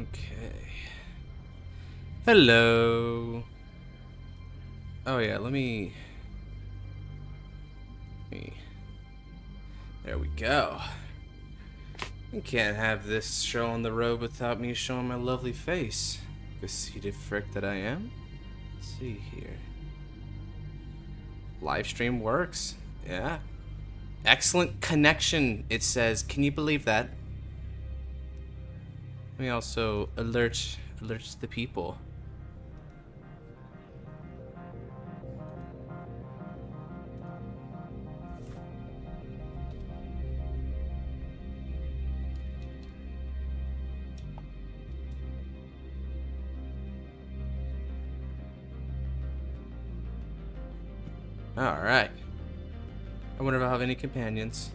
Okay. Hello. Oh yeah, let me. There we go. I can't have this show on the road without me showing my lovely face. Conceited frick that I am. Let's see here. Live stream works. Yeah. Excellent connection, it says. Can you believe that? Let me also alert the people. Alright. I wonder if I'll have any companions.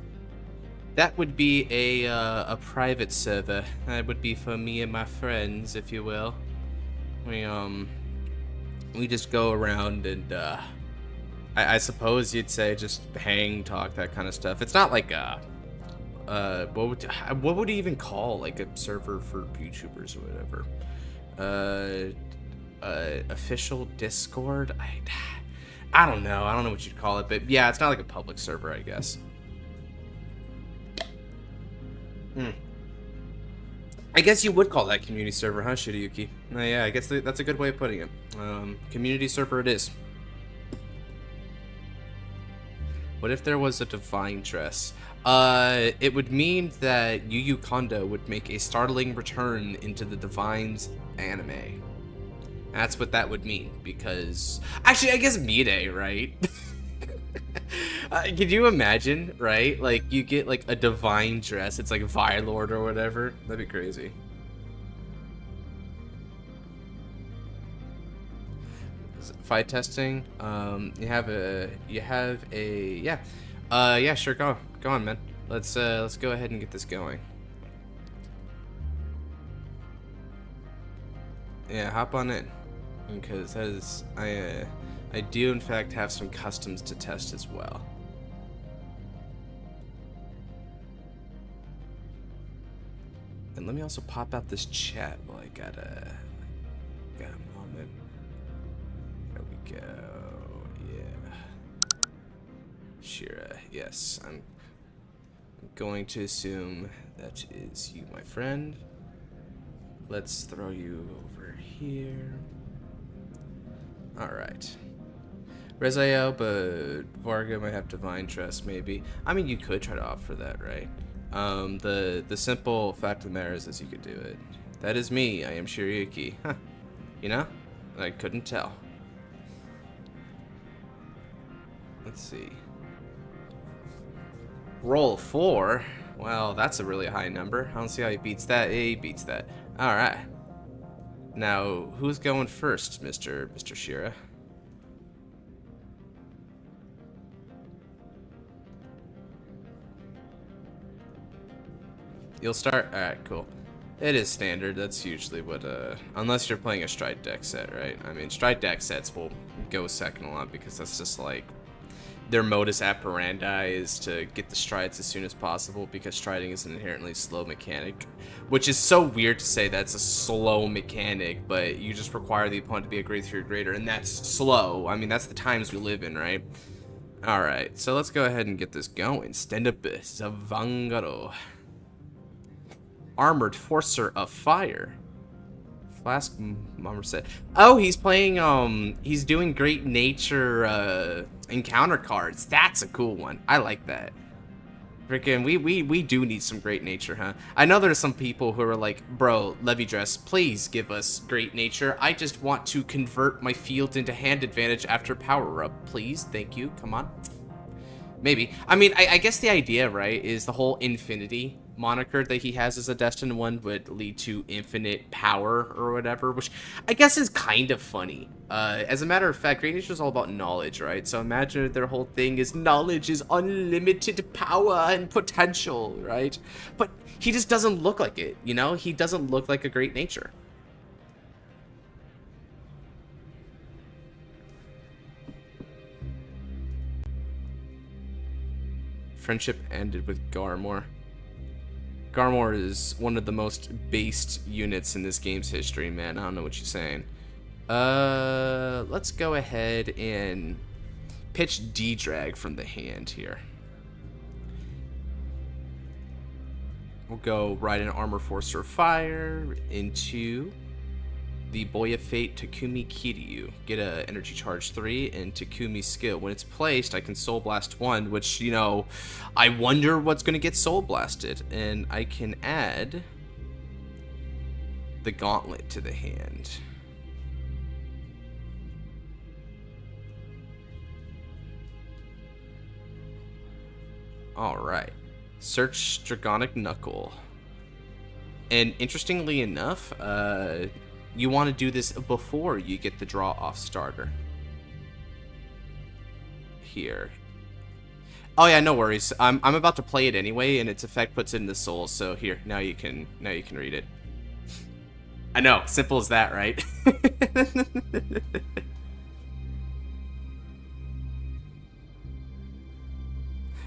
That would be a private server. That would be for me and my friends, if you will. We just go around and I suppose you'd say just hang, talk, that kind of stuff. It's not like what would you even call like a server for YouTubers or whatever? Official Discord? I don't know. I don't know what you'd call it, but yeah, it's not like a public server, I guess. I guess you would call that community server, huh, Shirayuki? Yeah, I guess that's a good way of putting it. Community server it is. What if there was a divine dress? It would mean that Yu Yu Kondo would make a startling return into the Divine's anime. That's what that would mean, because... Actually, I guess Mide, right? Could you imagine, right? Like, you get, like, a divine dress. It's like Vylord or whatever. That'd be crazy. Fight testing. You have a... Yeah. Yeah, sure, go on, man. Let's go ahead and get this going. Yeah, hop on in. Because that is... I do, in fact, have some customs to test as well. And let me also pop out this chat while I got a moment. There we go. Yeah. Shira, yes. I'm going to assume that is you, my friend. Let's throw you over here. Alright. Rezael, but Varga might have Divine Trust, maybe. I mean, you could try to opt for that, right? The simple fact of the matter is you could do it. That is me. I am Shirayuki. Huh. You know? I couldn't tell. Let's see. Roll 4? Well, that's a really high number. I don't see how he beats that. Yeah, he beats that. Alright. Now, who's going first, Mr. Shira? You'll start? Alright, cool. It is standard. That's usually what, unless you're playing a stride deck set, right? I mean, stride deck sets will go second a lot because that's just like their modus operandi is to get the strides as soon as possible because striding is an inherently slow mechanic, which is so weird to say that's a slow mechanic, but you just require the opponent to be a grade 3 or greater, and that's slow. I mean, that's the times we live in, right? Alright, so let's go ahead and get this going. Stand up, Vanguard. Armored Forcer of Fire. Flask Mummer said. Oh, he's playing, he's doing Great Nature, encounter cards. That's a cool one. I like that. Freaking, we do need some Great Nature, huh? I know there's some people who are like, bro, Levy Dress, please give us Great Nature. I just want to convert my field into hand advantage after power up. Please, thank you, come on. Maybe. I mean, I guess the idea, right, is the whole infinity moniker that he has as a Destined one would lead to infinite power or whatever, which I guess is kind of funny. As a matter of fact, Great Nature is all about knowledge, right? So imagine their whole thing is knowledge is unlimited power and potential, right? But he just doesn't look like it, you know? He doesn't look like a Great Nature. Friendship ended with Garmore. Garmor is one of the most based units in this game's history, man. I don't know what you're saying. Let's go ahead and pitch D-Drag from the hand here. We'll go right in Armor Forcer Fire into the Boy of Fate Takumi Kiryu. Get a Energy Charge 3 and Takumi skill. When it's placed, I can Soul Blast 1, which, you know, I wonder what's going to get Soul Blasted. And I can add the Gauntlet to the hand. Alright. Search Dragonic Knuckle. And interestingly enough, you want to do this before you get the draw off starter. Here. Oh yeah, no worries. I'm about to play it anyway, and its effect puts it in the soul. So here, now you can read it. I know, simple as that, right?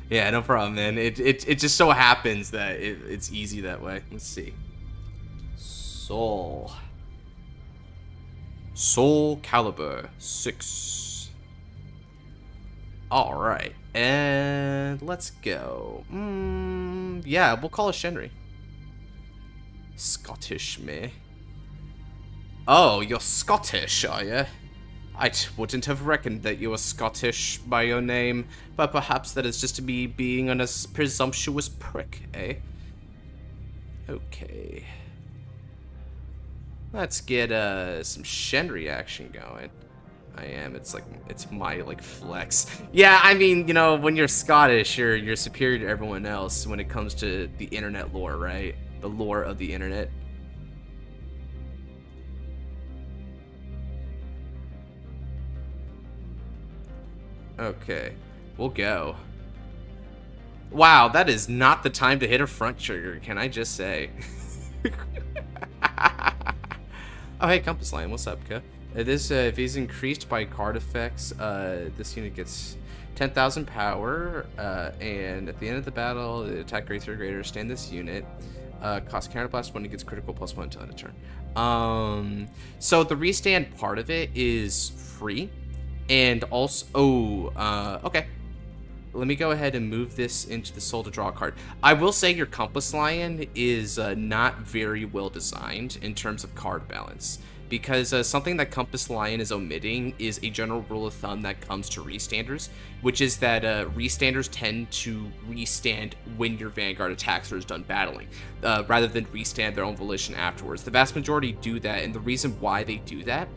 Yeah, no problem, man. It just so happens that it's easy that way. Let's see. Soul Caliber 6. Alright, and let's go. Yeah, we'll call it Shenri. Scottish me. Oh, you're Scottish, are you? I wouldn't have reckoned that you were Scottish by your name, but perhaps that is just me being a presumptuous prick, eh? Okay. Let's get some Shenri action going. I am. It's my flex. Yeah, I mean, you know, when you're Scottish, you're superior to everyone else when it comes to the internet lore, right? The lore of the internet. Okay, we'll go. Wow, that is not the time to hit a front trigger, can I just say? Oh, hey, Compass Line, what's up, Ka? If he's increased by card effects, this unit gets 10,000 power, and at the end of the battle, the attack grade 3 or greater, stand this unit. Cost counterblast when it gets critical +1 until end of turn. So the restand part of it is free. And also, okay. Let me go ahead and move this into the soul to draw a card. I will say your Compass Lion is not very well designed in terms of card balance. Because something that Compass Lion is omitting is a general rule of thumb that comes to restanders, which is that restanders tend to restand when your Vanguard attacks or is done battling, rather than restand their own volition afterwards. The vast majority do that, and the reason why they do that,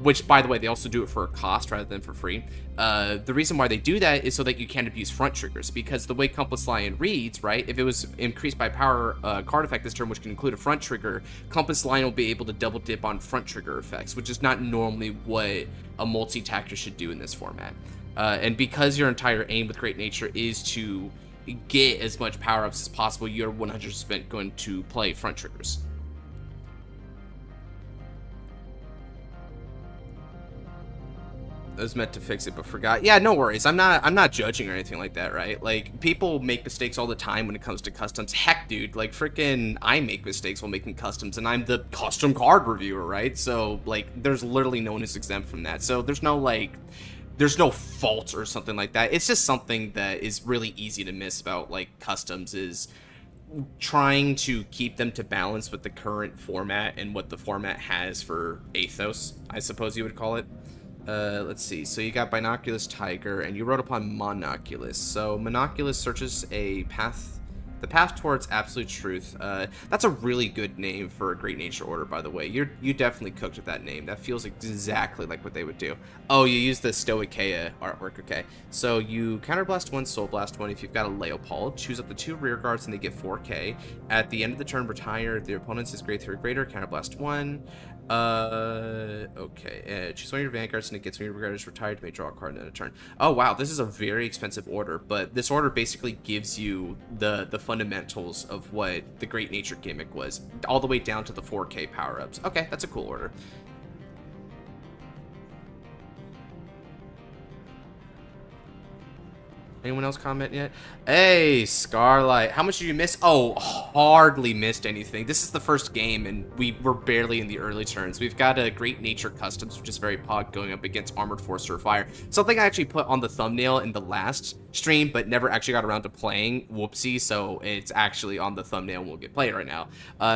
which, by the way, they also do it for a cost rather than for free, the reason why they do that is so that you can't abuse front triggers, because the way Compass Lion reads, right, if it was increased by power card effect this turn, which can include a front trigger, Compass Lion will be able to double dip on front trigger effects, which is not normally what a multi-attacker should do in this format. And because your entire aim with Great Nature is to get as much power-ups as possible, you're 100% going to play front triggers. I was meant to fix it but forgot. Yeah, no worries. I'm not judging or anything like that, right? Like, people make mistakes all the time when it comes to customs. Heck, dude, like, freaking I make mistakes while making customs, and I'm the custom card reviewer, right? So, like, there's literally no one who's exempt from that. So there's no, like, there's no fault or something like that. It's just something that is really easy to miss about, like, customs, is trying to keep them to balance with the current format and what the format has for Athos, I suppose you would call it. Let's see. So you got Binoculus Tiger, and you wrote upon Monoculus. So Monoculus searches the path towards absolute truth. That's a really good name for a Great Nature order, by the way. You definitely cooked with that name. That feels exactly like what they would do. Oh, you use the Stoicheia artwork. Okay. So you counterblast 1, soul blast 1. If you've got a Leopold, choose up to 2 rear guards, and they get 4k. At the end of the turn, retire. If the opponent's is grade 3 or greater, counterblast 1. Okay. Choose one of your Vanguards, and it gets when your Vanguard is retired, you may draw a card in a turn. Oh, wow. This is a very expensive order, but this order basically gives you the fundamentals of what the Great Nature gimmick was, all the way down to the 4k power-ups. Okay, that's a cool order. Anyone else comment yet? Hey, Scarlight. How much did you miss? Oh, hardly missed anything. This is the first game, and we were barely in the early turns. We've got a Great Nature Customs, which is very pog, going up against Armored Forcer of Fire. Something I actually put on the thumbnail in the last stream, but never actually got around to playing. Whoopsie. So it's actually on the thumbnail, and we'll get played right now.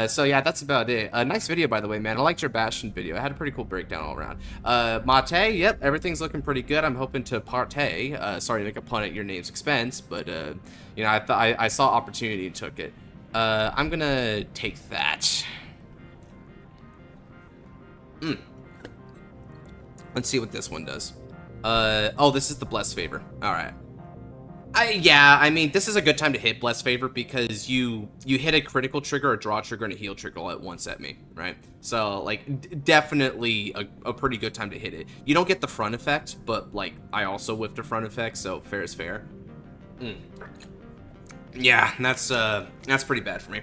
So yeah, that's about it. Nice video, by the way, man. I liked your Bastion video. I had a pretty cool breakdown all around. Mate, yep, everything's looking pretty good. I'm hoping to partay. Sorry to make a pun at your name's expense, but you know, I saw opportunity and took it. I'm gonna take that. Let's see what this one does. Oh, this is the Blessed Favor. All right. Yeah, I mean, this is a good time to hit Blessed Favor because you hit a critical trigger, a draw trigger, and a heal trigger all at once at me, right? So, like, definitely a pretty good time to hit it. You don't get the front effect, but, like, I also whiffed a front effect, so fair is fair. Yeah, that's pretty bad for me.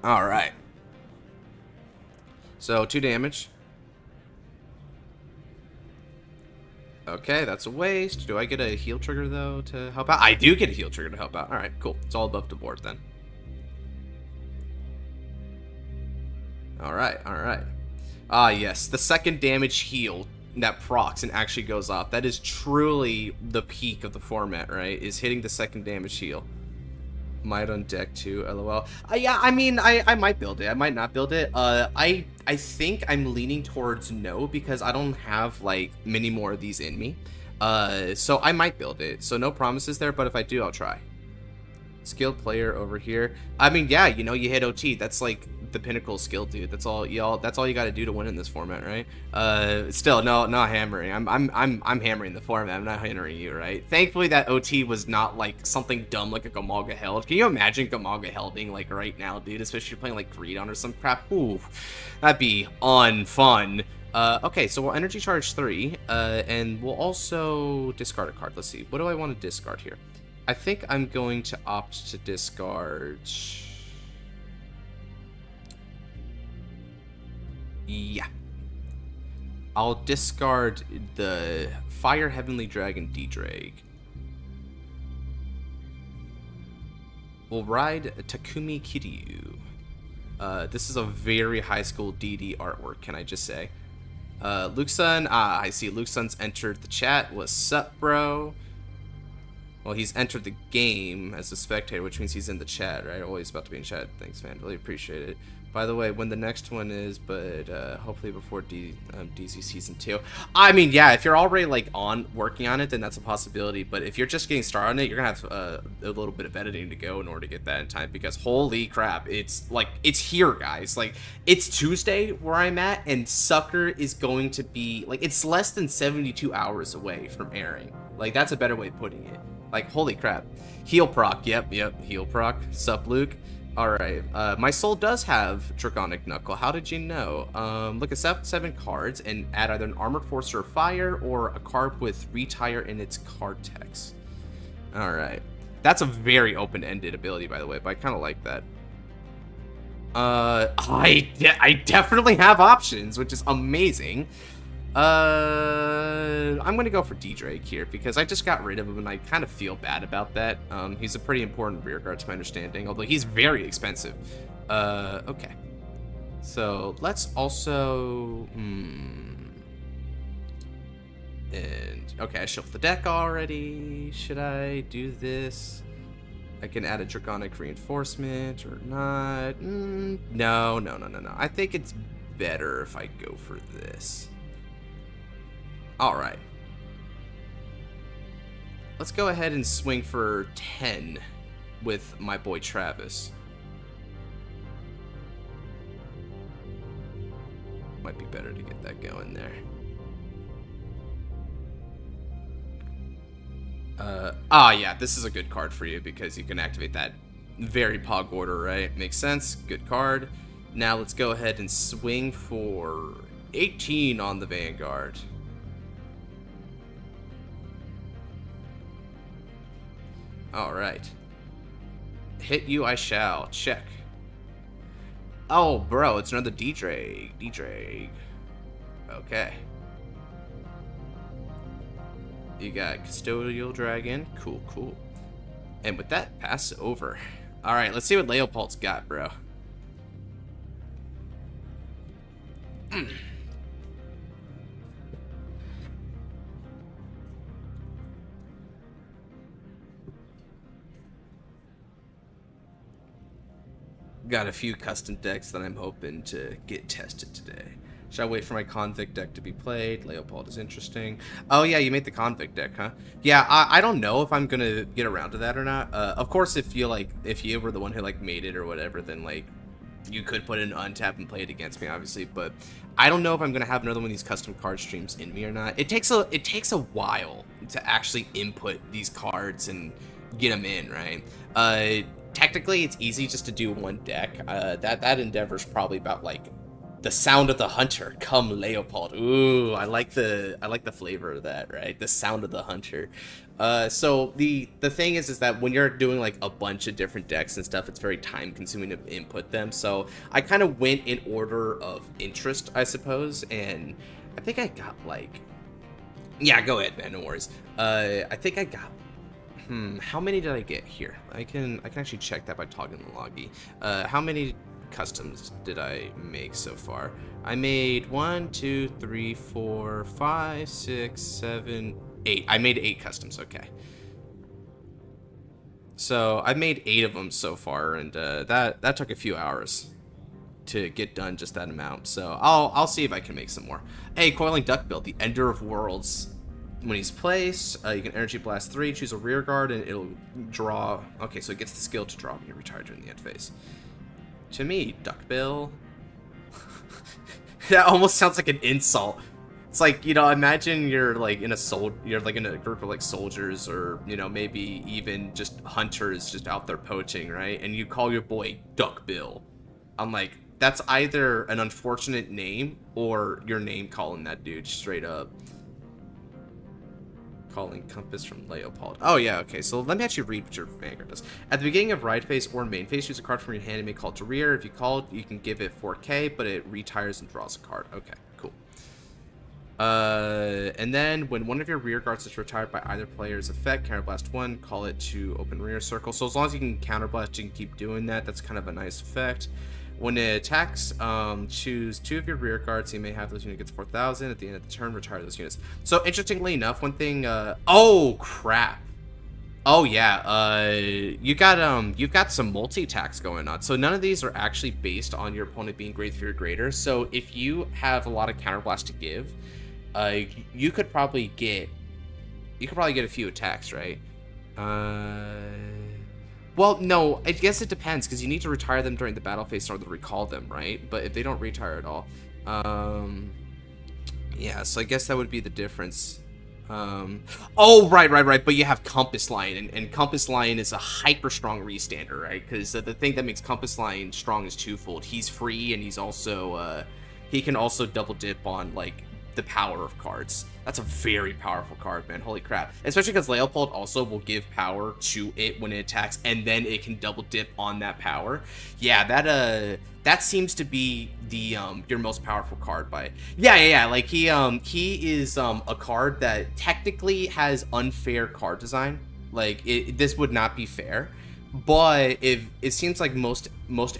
All right. So, 2 damage. Okay, that's a waste. Do I get a heal trigger, though, to help out? I do get a heal trigger to help out. All right, cool. It's all above the board, then. All right, all right. Ah, yes. The second damage heal that procs and actually goes off. That is truly the peak of the format, right? Is hitting the second damage heal. Might on deck too, lol. Yeah, I mean, I might build it. I might not build it. I think I'm leaning towards no because I don't have, like, many more of these in me. So I might build it. So no promises there, but if I do, I'll try. Skilled player over here. I mean, yeah, you know, you hit OT. That's, like, the pinnacle skill, dude. That's all y'all. That's all you got to do to win in this format, right? Still, no, not hammering. I'm hammering the format. I'm not hammering you, right? Thankfully, that OT was not like something dumb like a Gamalga Held. Can you imagine Gamalga Helding like right now, dude? Especially if you're playing like Greed on or some crap. Ooh, that'd be unfun. Okay, so we'll energy charge 3, and we'll also discard a card. Let's see. What do I want to discard here? I think I'm going to opt to discard. Yeah. I'll discard the Fire Heavenly Dragon D-Drag. We'll ride Takumi Kiryu. This is a very high school DD artwork, can I just say. Lukesun, I see Lukesun's entered the chat. What's up, bro? Well, he's entered the game as a spectator, which means he's in the chat, right? Oh, he's about to be in chat. Thanks, man. Really appreciate it. By the way, when the next one is, but hopefully before DZ Season 2. I mean, yeah, if you're already, like, working on it, then that's a possibility. But if you're just getting started on it, you're going to have a little bit of editing to go in order to get that in time. Because holy crap, it's, like, it's here, guys. Like, it's Tuesday where I'm at, and Sucker is going to be, like, it's less than 72 hours away from airing. Like, that's a better way of putting it. Like, holy crap. Heal proc, yep, heal proc. Sup, Luke? Alright, my soul does have Draconic Knuckle. How did you know? Look at 7 cards and add either an Armored Forcer of Fire or a card with Retire in its card text. Alright. That's a very open-ended ability, by the way, but I kind of like that. I definitely have options, which is amazing. I'm gonna go for D-Drake here because I just got rid of him and I kind of feel bad about that. He's a pretty important rearguard to my understanding, although he's very expensive. Okay. So let's also and okay, I shelved the deck already. Should I do this? I can add a Draconic Reinforcement or not. No. I think it's better if I go for this. Alright. Let's go ahead and swing for 10 with my boy Travis. Might be better to get that going there. Yeah, this is a good card for you because you can activate that very pog order, right? Makes sense. Good card. Now let's go ahead and swing for 18 on the Vanguard. Alright. Hit you I shall. Check. Oh, bro, it's another D-Drag. D-Drag. Okay. You got Custodial Dragon. Cool, cool. And with that, pass over. All right, let's see what Leopold's got, bro. Got a few custom decks that I'm hoping to get tested today. Should I wait for my convict deck to be played? Leopold is interesting. Oh yeah, you made the convict deck, huh? Yeah, I don't know if I'm gonna get around to that or not. Of course, if you were the one who like made it or whatever, then like you could put it in untap and play it against me, obviously. But I don't know if I'm gonna have another one of these custom card streams in me or not. It takes a while to actually input these cards and get them in, right? Technically, it's easy just to do one deck. That endeavor's probably about like the sound of the hunter. Come Leopold. Ooh, I like the flavor of that, right? The sound of the hunter. So the thing is that when you're doing like a bunch of different decks and stuff, it's very time consuming to input them. So I kind of went in order of interest, I suppose, and I think I got like, yeah, go ahead, man, no worries. I think I got. How many did I get here? I can actually check that by toggling the loggy. How many customs did I make so far? I made 1, 2, 3, 4, 5, 6, 7, 8. I made 8 customs, okay. So I made 8 of them so far, and that took a few hours to get done, just that amount. So I'll see if I can make some more. Hey, Coiling Duck Build, the Ender of Worlds. When he's placed, you can Energy Blast 3, choose a rear guard, and it'll draw. Okay, so it gets the skill to draw when you retire during the end phase. To me, Duckbill. That almost sounds like an insult. It's like, you know, imagine you're like in a group of like soldiers, or you know, maybe even just hunters just out there poaching, right? And you call your boy Duckbill. I'm like, that's either an unfortunate name or your name calling that dude straight up. Calling Compass from Leopold. Oh yeah, okay, so let me actually read what your Vanguard does. At the beginning of ride phase or main phase, choose a card from your hand and make call to rear. If you call, you can give it 4K, but it retires and draws a card. Okay, cool. And then when one of your rear guards is retired by either player's effect, counterblast 1, call it to open rear circle. So as long as you can counterblast, you can keep doing that. That's kind of a nice effect. When it attacks, choose 2 of your rear guards. You may have those units gets 4,000. At the end of the turn, retire those units. So interestingly enough, one thing. Oh crap! Oh yeah. You've got some multi-attacks going on. So none of these are actually based on your opponent being grade 3 or greater. So if you have a lot of counterblast to give, you could probably get a few attacks, right? Well, no, I guess it depends, because you need to retire them during the battle phase or to recall them, right? But if they don't retire at all, yeah, so I guess that would be the difference. Oh, right, but you have Compass Lion, and Compass Lion is a hyper strong restander, right? Because the thing that makes Compass Lion strong is twofold. He's free, and he's also, he can also double dip on, like, the power of cards. That's a very powerful card, man. Holy crap. Especially because Leopold also will give power to it when it attacks, and then it can double dip on that power. Yeah, that seems to be the your most powerful card by. Yeah. Like he is a card that technically has unfair card design. Like this would not be fair. But if it seems like most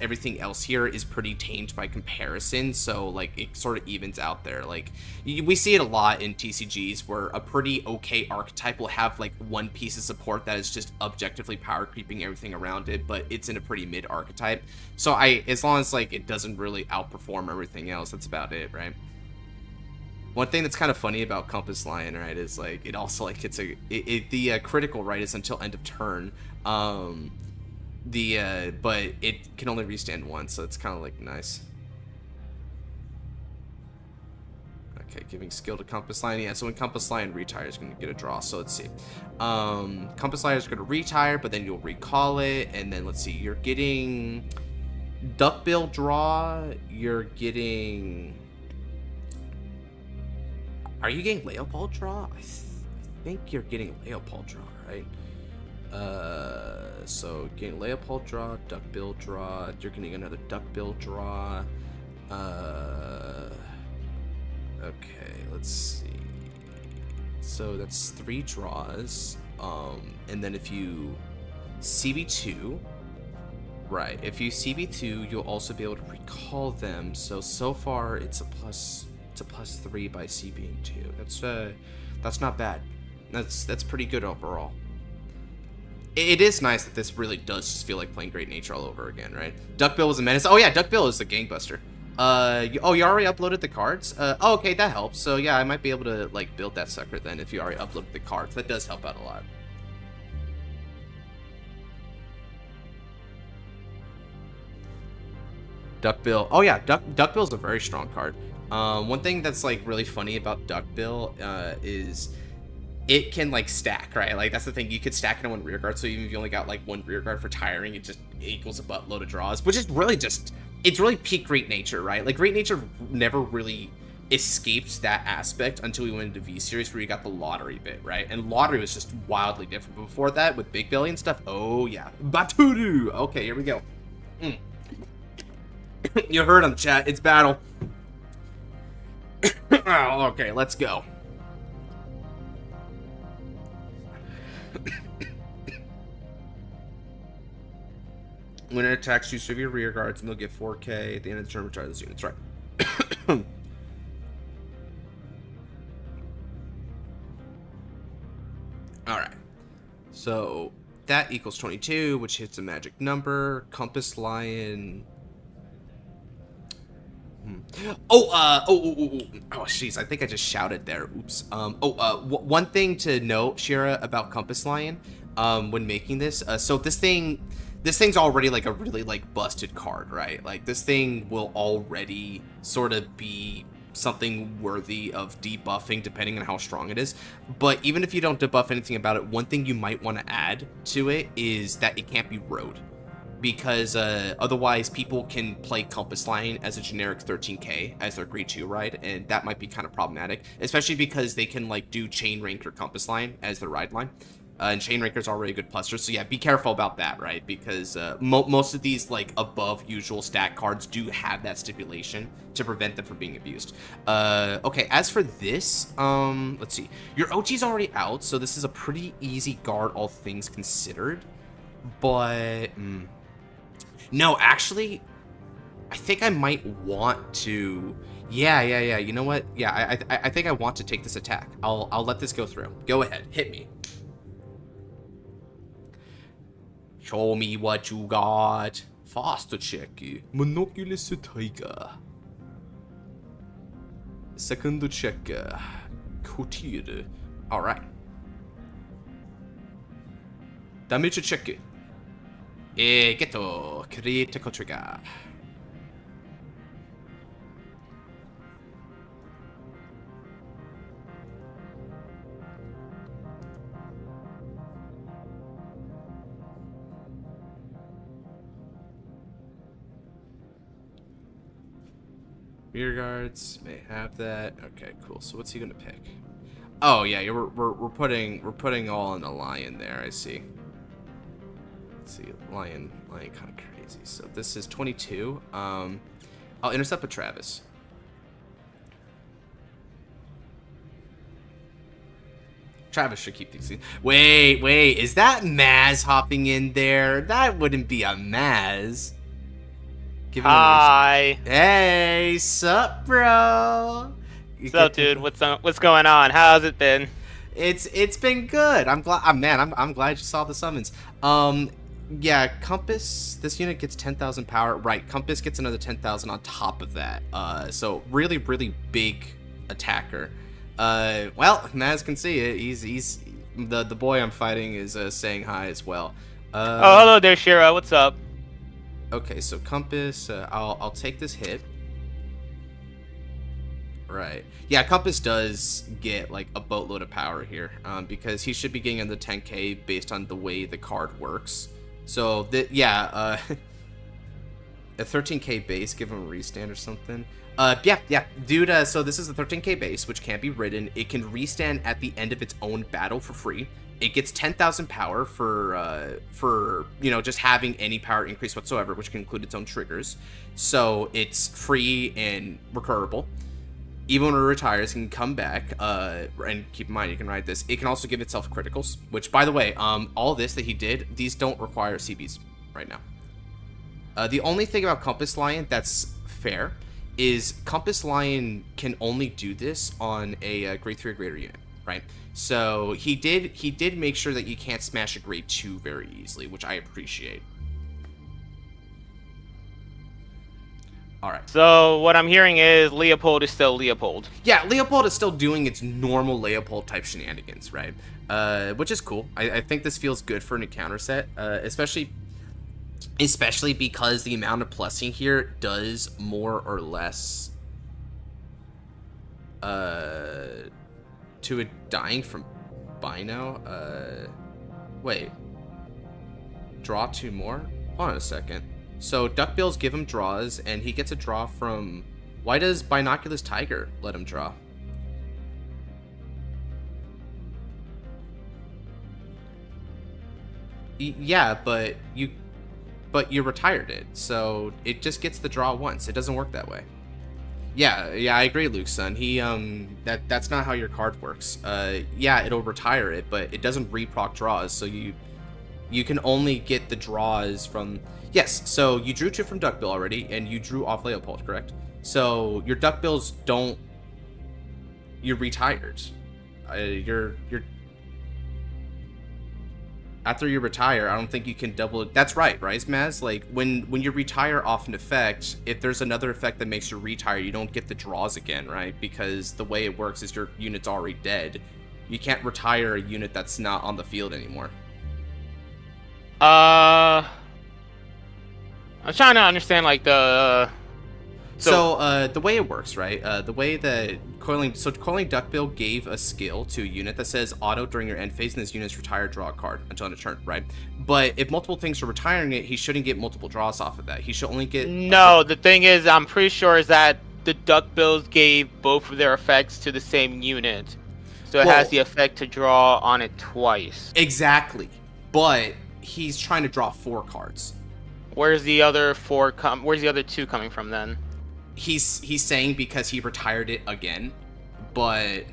everything else here is pretty tamed by comparison, so like it sort of evens out there. Like we see it a lot in TCGs where a pretty okay archetype will have like one piece of support that is just objectively power creeping everything around it, but it's in a pretty mid archetype. So as long as like it doesn't really outperform everything else, that's about it, right? One thing that's kind of funny about Compass Lion, right, is like it also like the critical right is until end of turn. But it can only restand once, so it's kind of like nice. Okay, giving skill to Compass Lion. Yeah, so when Compass Lion retires, you're gonna get a draw. So let's see. Compass Lion is gonna retire, but then you'll recall it, and then let's see. You're getting Duckbill draw. You're getting. Are you getting Leopold draw? I think you're getting Leopold draw, right? So getting Leopold draw, Duckbill draw. You're getting another Duckbill draw. Okay, let's see. So that's 3 draws. And then if you CB2, right, if you CB2, you'll also be able to recall them. So far it's a plus 3 by CBing 2. That's not bad. That's pretty good overall. It is nice that this really does just feel like playing Great Nature all over again, right? Duckbill was a menace. Oh yeah, Duckbill is the gangbuster. You already uploaded the cards? Oh, okay, that helps. So yeah, I might be able to like build that sucker then if you already uploaded the cards. That does help out a lot. Duckbill. Oh yeah, Duckbill is a very strong card. One thing that's like really funny about Duckbill is it can like stack, right? Like that's the thing, you could stack it on 1 rear guard, so even if you only got like 1 rear guard for tiring, it just equals a buttload of draws, which is really just, it's really peak Great Nature, right? Like Great Nature never really escaped that aspect until we went into V-Series where you got the lottery bit, right? And lottery was just wildly different. But before that, with Big Belly and stuff, oh yeah. Baturu! Okay, here we go. You heard him, chat. It's battle. Oh, okay, let's go. When it attacks, use 3 of your rear guards, and they'll get 4k at the end of the turn. Retire those units, right? Alright. So, that equals 22, which hits a magic number. Compass Lion. Oh, jeez, I think I just shouted there. Oops. One thing to note, Shira, about Compass Lion, when making this, so this thing's already like a really like busted card, right? Like this thing will already sort of be something worthy of debuffing depending on how strong it is. But even if you don't debuff anything about it, one thing you might want to add to it is that it can't be road, because otherwise people can play Compass Lion as a generic 13k as their grade 2 ride, and that might be kind of problematic, especially because they can like do Chain Ranker Compass Lion as their ride line. And Chain Ranker's already a good pluster, so yeah, be careful about that, right? Because most of these like above usual stat cards do have that stipulation to prevent them from being abused. Okay, as for this, let's see. Your OG's already out, so this is a pretty easy guard, all things considered. But no, actually, I think I might want to. Yeah. You know what? Yeah, I think I want to take this attack. I'll let this go through. Go ahead, hit me. Show me what you got. Fast check. Monoculus tiger. Second check. Couture. Alright. Damage check. Geto. Critical trigger. Rear guards may have that. Okay, cool. So what's he gonna pick? Oh yeah, we're putting all on the lion there. I see. Let's see, lion kind of crazy. So this is 22. I'll intercept with Travis. Travis should keep these. Wait, is that Maz hopping in there? That wouldn't be a Maz. Hi. Hey, sup, bro? Sup, dude? What's going on? How's it been? It's been good. I'm glad. I'm glad you saw the summons. Yeah, Compass. This unit gets 10,000 power. Right, Compass gets another 10,000 on top of that. So really big attacker. Well, Maz can see it. He's the boy I'm fighting is saying hi as well. Oh, hello there, Shira. What's up? Okay, so Compass, I'll take this hit. Right. Yeah, Compass does get, like, a boatload of power here, because he should be getting in the 10k based on the way the card works. So, a 13k base, give him a restand or something. Yeah, dude, so this is the 13k base, which can't be ridden. It can restand at the end of its own battle for free. It gets 10,000 power for you know, just having any power increase whatsoever, which can include its own triggers. So it's free and recurable. even when it retires, it can come back. And keep in mind, you can ride this. It can also give itself criticals, which, by the way, all this that he did, these don't require CBs right now. The only thing about Compass Lion that's fair is Compass Lion can only do this on a grade 3 or greater unit, right? So he did make sure that you can't smash a grade 2 very easily, which I appreciate. All right. So what I'm hearing is Leopold is still Leopold. Yeah, Leopold is still doing its normal Leopold type shenanigans, right? Which is cool. I think this feels good for an encounter set, especially because the amount of plussing here does more or less to a dying from Bino. Wait. Draw 2 more? Hold on a second. So Duckbills give him draws, and he gets a draw from... Why does Binoculus Tiger let him draw? Yeah, but you retired it, so it just gets the draw once. It doesn't work that way. Yeah, I agree, Luke's son. That's not how your card works. Yeah, it'll retire it, but it doesn't reproc draws, so you can only get the draws from... Yes, so you drew 2 from Duckbill already, and you drew off Leopold, correct? So your Duckbills don't... You're retired. You're... After you retire, I don't think you can double it. That's right, Maz? Like, when you retire off an effect, if there's another effect that makes you retire, you don't get the draws again, right? Because the way it works is your unit's already dead. You can't retire a unit that's not on the field anymore. I'm trying to understand, like, the... So the way it works, right? The way that Coiling Duckbill gave a skill to a unit that says auto during your end phase, and this unit's retired, draw a card until end of turn, right? But if multiple things are retiring it, he shouldn't get multiple draws off of that. He should only get... No, the thing is, I'm pretty sure is that the Duckbills gave both of their effects to the same unit. So it has the effect to draw on it twice. Exactly. But he's trying to draw 4 cards. Where's the other 4 where's the other 2 coming from then? He's saying because he retired it again, but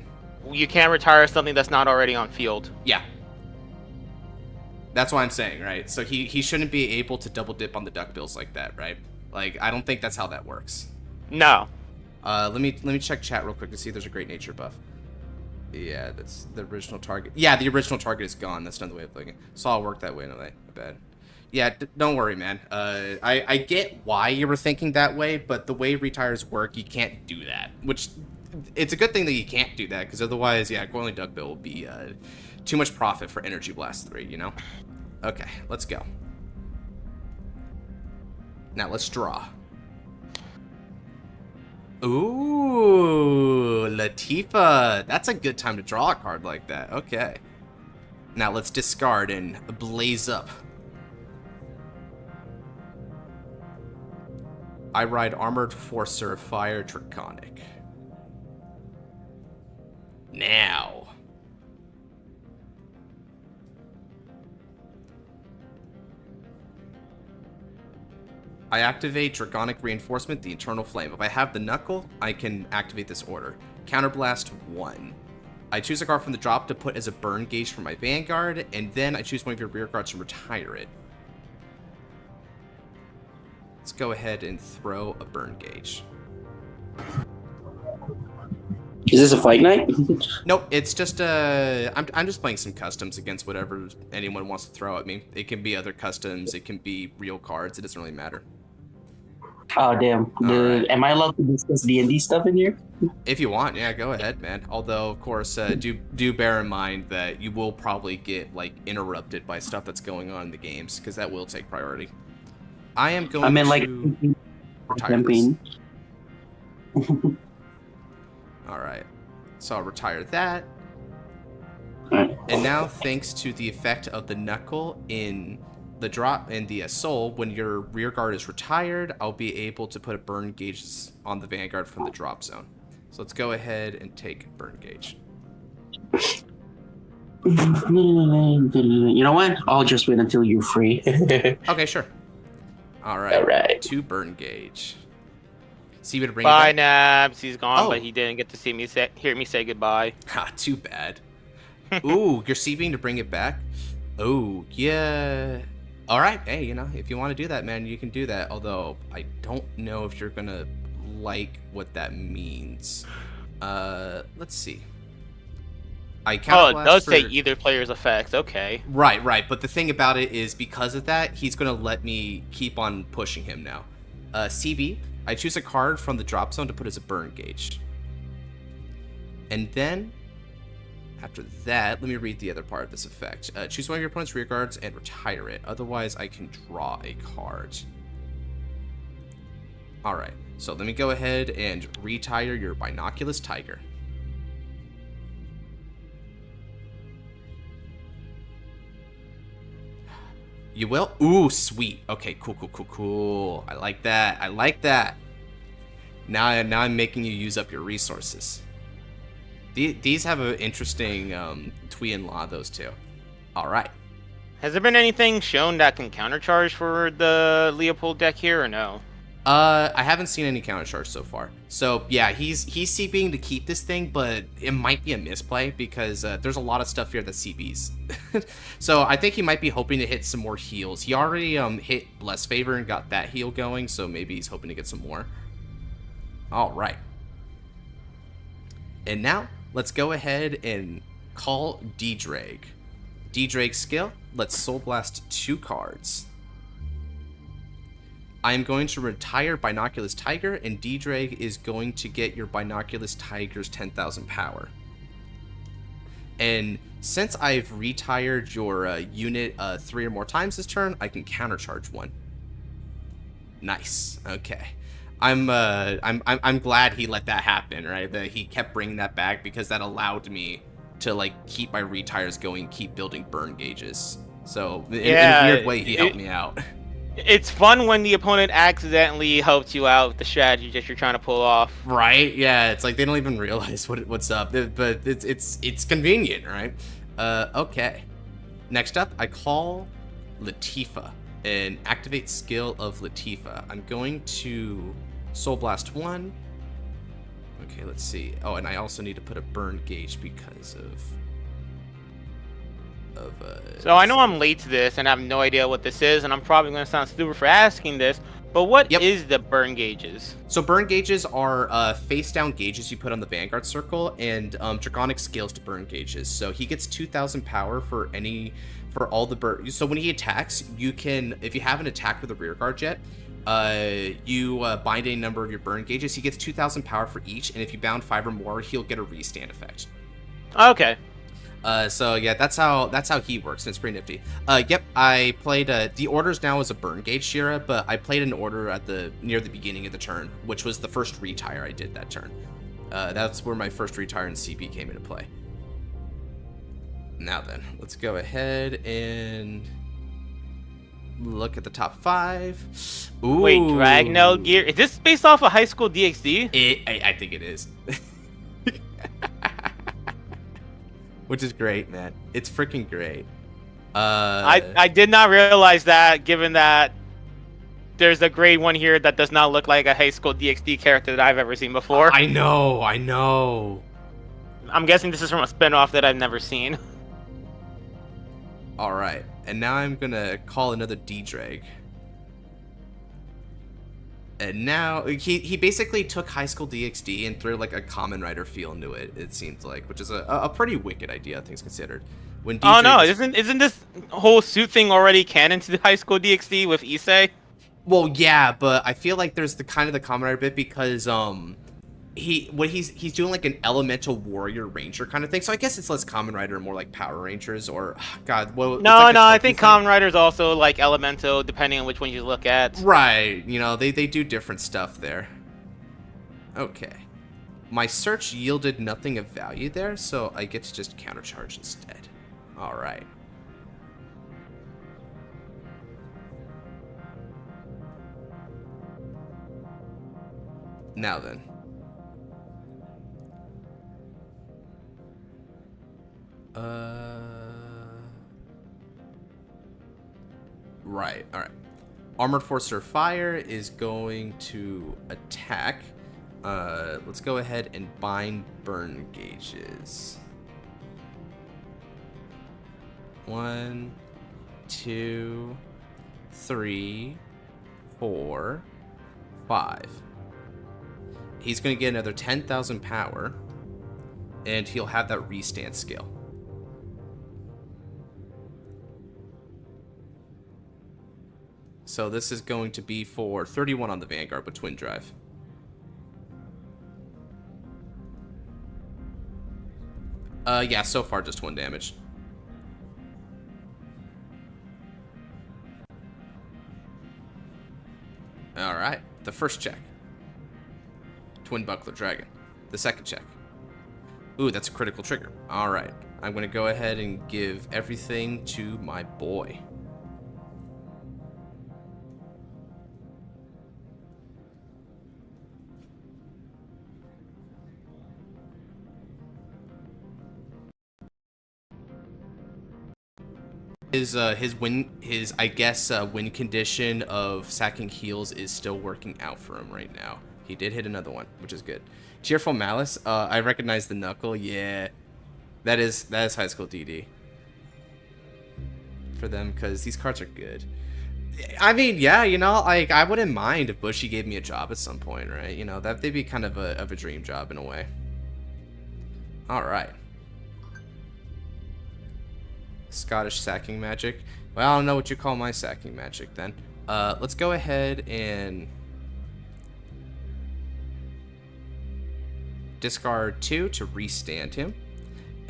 you can't retire something that's not already on field. Yeah. That's what I'm saying, right? So he shouldn't be able to double dip on the Duckbills like that, right? Like, I don't think that's how that works. No. Let me check chat real quick to see if there's a great nature buff. Yeah, that's the original target. Yeah, the original target is gone. That's not the way of playing it. Saw it work that way, no way. Bad. Yeah, don't worry, man. I get why you were thinking that way, but the way retires work, you can't do that. Which, it's a good thing that you can't do that, because otherwise, yeah, Coiling Duckbill will be too much profit for Energy Blast 3, you know? Okay, let's go. Now, let's draw. Ooh, Latifa. That's a good time to draw a card like that. Okay. Now, let's discard and blaze up. I ride Armored Forcer Fire Draconic. Now. I activate Draconic Reinforcement, the Eternal Flame. If I have the Knuckle, I can activate this order. Counterblast 1. I choose a card from the drop to put as a burn gauge for my Vanguard, and then I choose one of your rear guards to retire it. Let's go ahead and throw a burn gauge. Is this a fight night? Nope, it's just I'm just playing some customs against whatever anyone wants to throw at me. It can be other customs, it can be real cards, it doesn't really matter. Oh damn! Right. Am I allowed to discuss D&D stuff in here? If you want, yeah, go ahead, man. Although, of course, do bear in mind that you will probably get like interrupted by stuff that's going on in the games, because that will take priority. I am going to retire this. All right, so I'll retire that. And now, thanks to the effect of the Knuckle in the drop and the Soul, when your rear guard is retired, I'll be able to put a burn gauge on the Vanguard from the drop zone. So let's go ahead and take burn gauge. You know what? I'll just wait until you're free. Okay, sure. All right. 2 burn gauge. CB to bring Bye, it back. Nabs. He's gone, Oh. but he didn't get to hear me say goodbye. Ha, too bad. Ooh, you're CBing to bring it back? Oh, yeah. All right, hey, you know, if you want to do that, man, you can do that. Although, I don't know if you're going to like what that means. Let's see. I Oh, it does for... say either player's effects. Okay. Right. But the thing about it is, because of that, he's going to let me keep on pushing him now. CB, I choose a card from the drop zone to put as a burn gauge. And then, after that, let me read the other part of this effect. Choose one of your opponent's rear guards and retire it. Otherwise, I can draw a card. Alright, so let me go ahead and retire your Binoculus Tiger. You will? Ooh, sweet. Okay, cool. I like that. Now I'm making you use up your resources. These have an interesting twee and law, those two. Alright. Has there been anything shown that can countercharge for the Leopold deck here, or no? I haven't seen any countercharge so far. So yeah, he's CBing to keep this thing, but it might be a misplay because there's a lot of stuff here that CBs. So I think he might be hoping to hit some more heals. He already hit Bless Favor and got that heal going, so maybe he's hoping to get some more. All right. And now let's go ahead and call D-Drake. D-Drake's skill. Let's Soul Blast 2 cards. I am going to retire Binoculus Tiger, and D-Drake is going to get your Binoculus Tiger's 10,000 power. And since I've retired your unit 3 or more times this turn, I can countercharge 1. Nice. Okay. I'm glad he let that happen, right? That he kept bringing that back because that allowed me to like keep my retires going, keep building burn gauges. So in a weird way, he helped me out. It's fun when the opponent accidentally helps you out with the strategy that you're trying to pull off. Right? Yeah, it's like they don't even realize what's up, but it's convenient, right? Okay. Next up, I call Latifa and activate skill of Latifa. I'm going to Soul Blast 1. Okay, let's see. Oh, and I also need to put a burn gauge because of So I know I'm late to this and I have no idea what this is, and I'm probably going to sound stupid for asking this, but what is the burn gauges? So burn gauges are face down gauges you put on the Vanguard circle, and Draconic skills to burn gauges. So he gets 2,000 power for all the burn. So when he attacks, you can, if you haven't attacked with a rear guard yet, you bind a number of your burn gauges. He gets 2,000 power for each, and if you bound 5 or more, he'll get a restand effect. Okay. So yeah, that's how he works, and it's pretty nifty. Yep, I played the orders now as a burn gauge Shira, but I played an order at near the beginning of the turn, which was the first retire I did that turn. That's where my first retire in CB came into play. Now then, let's go ahead and look at the top 5. Ooh. Wait, Dragnell gear? Is this based off of High School DxD? I think it is. Which is great, man. It's freaking great. I did not realize that, given that there's a grade 1 here that does not look like a High School DxD character that I've ever seen before. I know. I'm guessing this is from a spinoff that I've never seen. All right, and now I'm gonna call another D-Drake. And now he basically took High School DxD and threw like a Common Rider feel into it. It seems like, which is a pretty wicked idea, things considered. When Oh no, isn't this whole suit thing already canon to the High School DxD with Issei? Well, yeah, but I feel like there's the Common Rider bit because he's doing like an elemental warrior ranger kind of thing. So I guess it's less Common Rider and more like Power Rangers or God. Well, no, like I think Common Rider's also like elemental, depending on which one you look at. Right, you know, they do different stuff there. Okay, my search yielded nothing of value there, so I get to just countercharge instead. All right. Now then. Right, alright. Armored Forcer Fire is going to attack. Let's go ahead and bind burn gauges. 1, 2, 3, 4, 5. He's going to get another 10,000 power, and he'll have that restand skill. So this is going to be for 31 on the Vanguard with Twin Drive. Yeah, so far just 1 damage. Alright, the first check. Twin Buckler Dragon. The second check. Ooh, that's a critical trigger. Alright, I'm going to go ahead and give everything to my boy. His win condition of sacking heals is still working out for him right now. He did hit another one, which is good. Cheerful Malice, I recognize the knuckle. Yeah, that is high school DD for them, because these cards are good. I mean, yeah, you know, like, I wouldn't mind if Bushy gave me a job at some point, right? You know, that'd be kind of a dream job in a way. All right. Scottish sacking magic. Well, I don't know what you call my sacking magic then. Let's go ahead and discard 2 to restand him.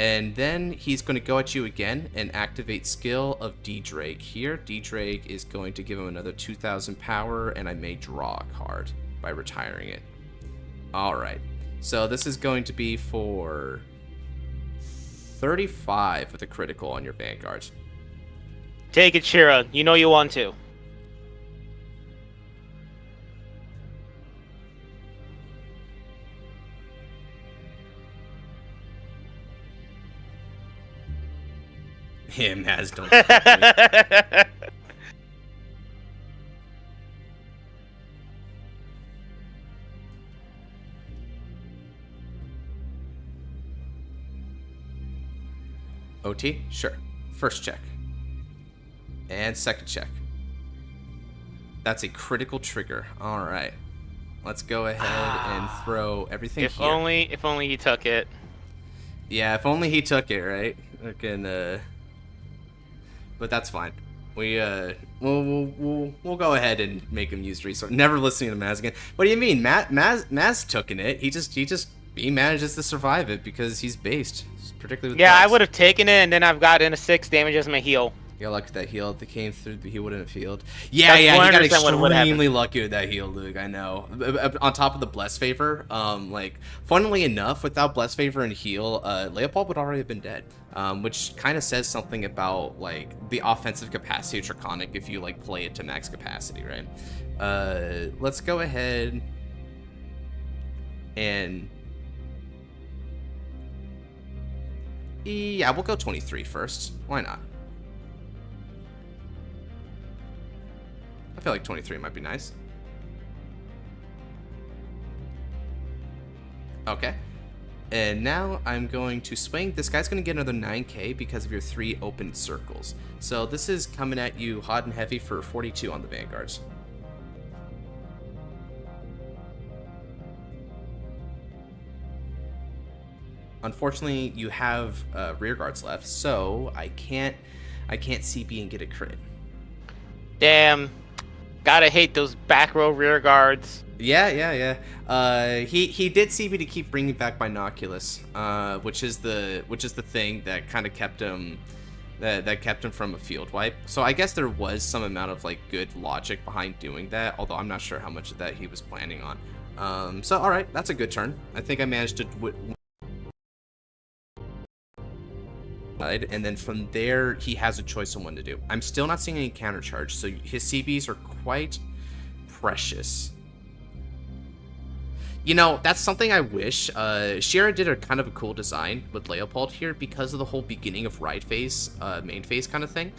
And then he's going to go at you again and activate skill of D-Drake here. D-Drake is going to give him another 2,000 power, and I may draw a card by retiring it. Alright, so this is going to be for 35 with a critical on your Vanguard. Take it, Shira. You know you want to. Yeah, Maz, don't. OT? Sure. First check. And second check. That's a critical trigger. Alright. Let's go ahead and throw everything if here. If only he took it. Yeah, if only he took it, right? Fucking, but that's fine. We'll go ahead and make him use resource. Never listening to Maz again. What do you mean? Maz took it. He manages to survive it because he's based. Particularly with I dice. would have taken it, and then I've gotten a 6 damage as my heal. You got lucky with that heal. If it came through, he wouldn't have healed. Yeah, That's he got 100% what extremely lucky with that heal, Luke. I know. On top of the Bless Favor, like, funnily enough, without Bless Favor and heal, Leopold would already have been dead. Which kind of says something about, like, the offensive capacity of Draconic if you, like, play it to max capacity, right? Let's go ahead and... yeah, we'll go 23 first. Why not? I feel like 23 might be nice. Okay. And now I'm going to swing. This guy's going to get another 9k because of your 3 open circles. So this is coming at you hot and heavy for 42 on the Vanguards. Unfortunately, you have rear guards left, so I can't CB and get a crit. Damn. Gotta hate those back row rear guards. Yeah. He did CB to keep bringing back Binoculus, which is the thing that kind of kept him that kept him from a field wipe. So I guess there was some amount of like good logic behind doing that, although I'm not sure how much of that he was planning on. So all right, that's a good turn. I think I managed to. And then from there, he has a choice on what to do. I'm still not seeing any counter charge, so his CBs are quite precious. You know, that's something I wish. Shira did a kind of a cool design with Leopold here because of the whole beginning of ride phase, main phase kind of thing.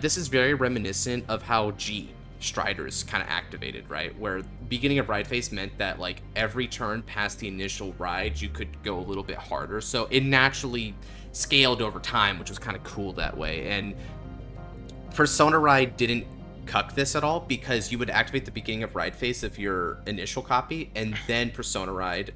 This is very reminiscent of how G Striders kind of activated, right? Where beginning of ride phase meant that like every turn past the initial ride, you could go a little bit harder. So it naturally scaled over time, which was kind of cool that way. And Persona Ride didn't cuck this at all because you would activate the beginning of ride phase of your initial copy, and then Persona Ride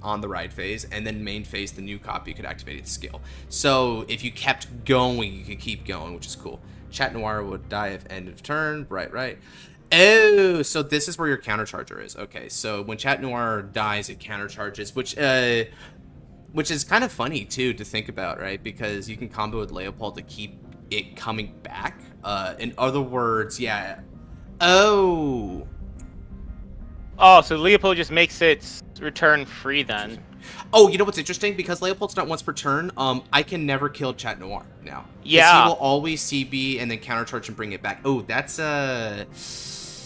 on the ride phase, and then main phase, the new copy could activate its skill. So if you kept going, you could keep going, which is cool. Chat Noir would die if end of turn. Right. Oh, so this is where your countercharger is. Okay, so when Chat Noir dies, it countercharges, which is kind of funny too to think about, right? Because you can combo with Leopold to keep it coming back. In other words, yeah. Oh, so Leopold just makes its return free then. Oh, you know what's interesting? Because Leopold's not once per turn, I can never kill Chat Noir now. Yeah. He will always CB and then countercharge and bring it back. Oh, that's a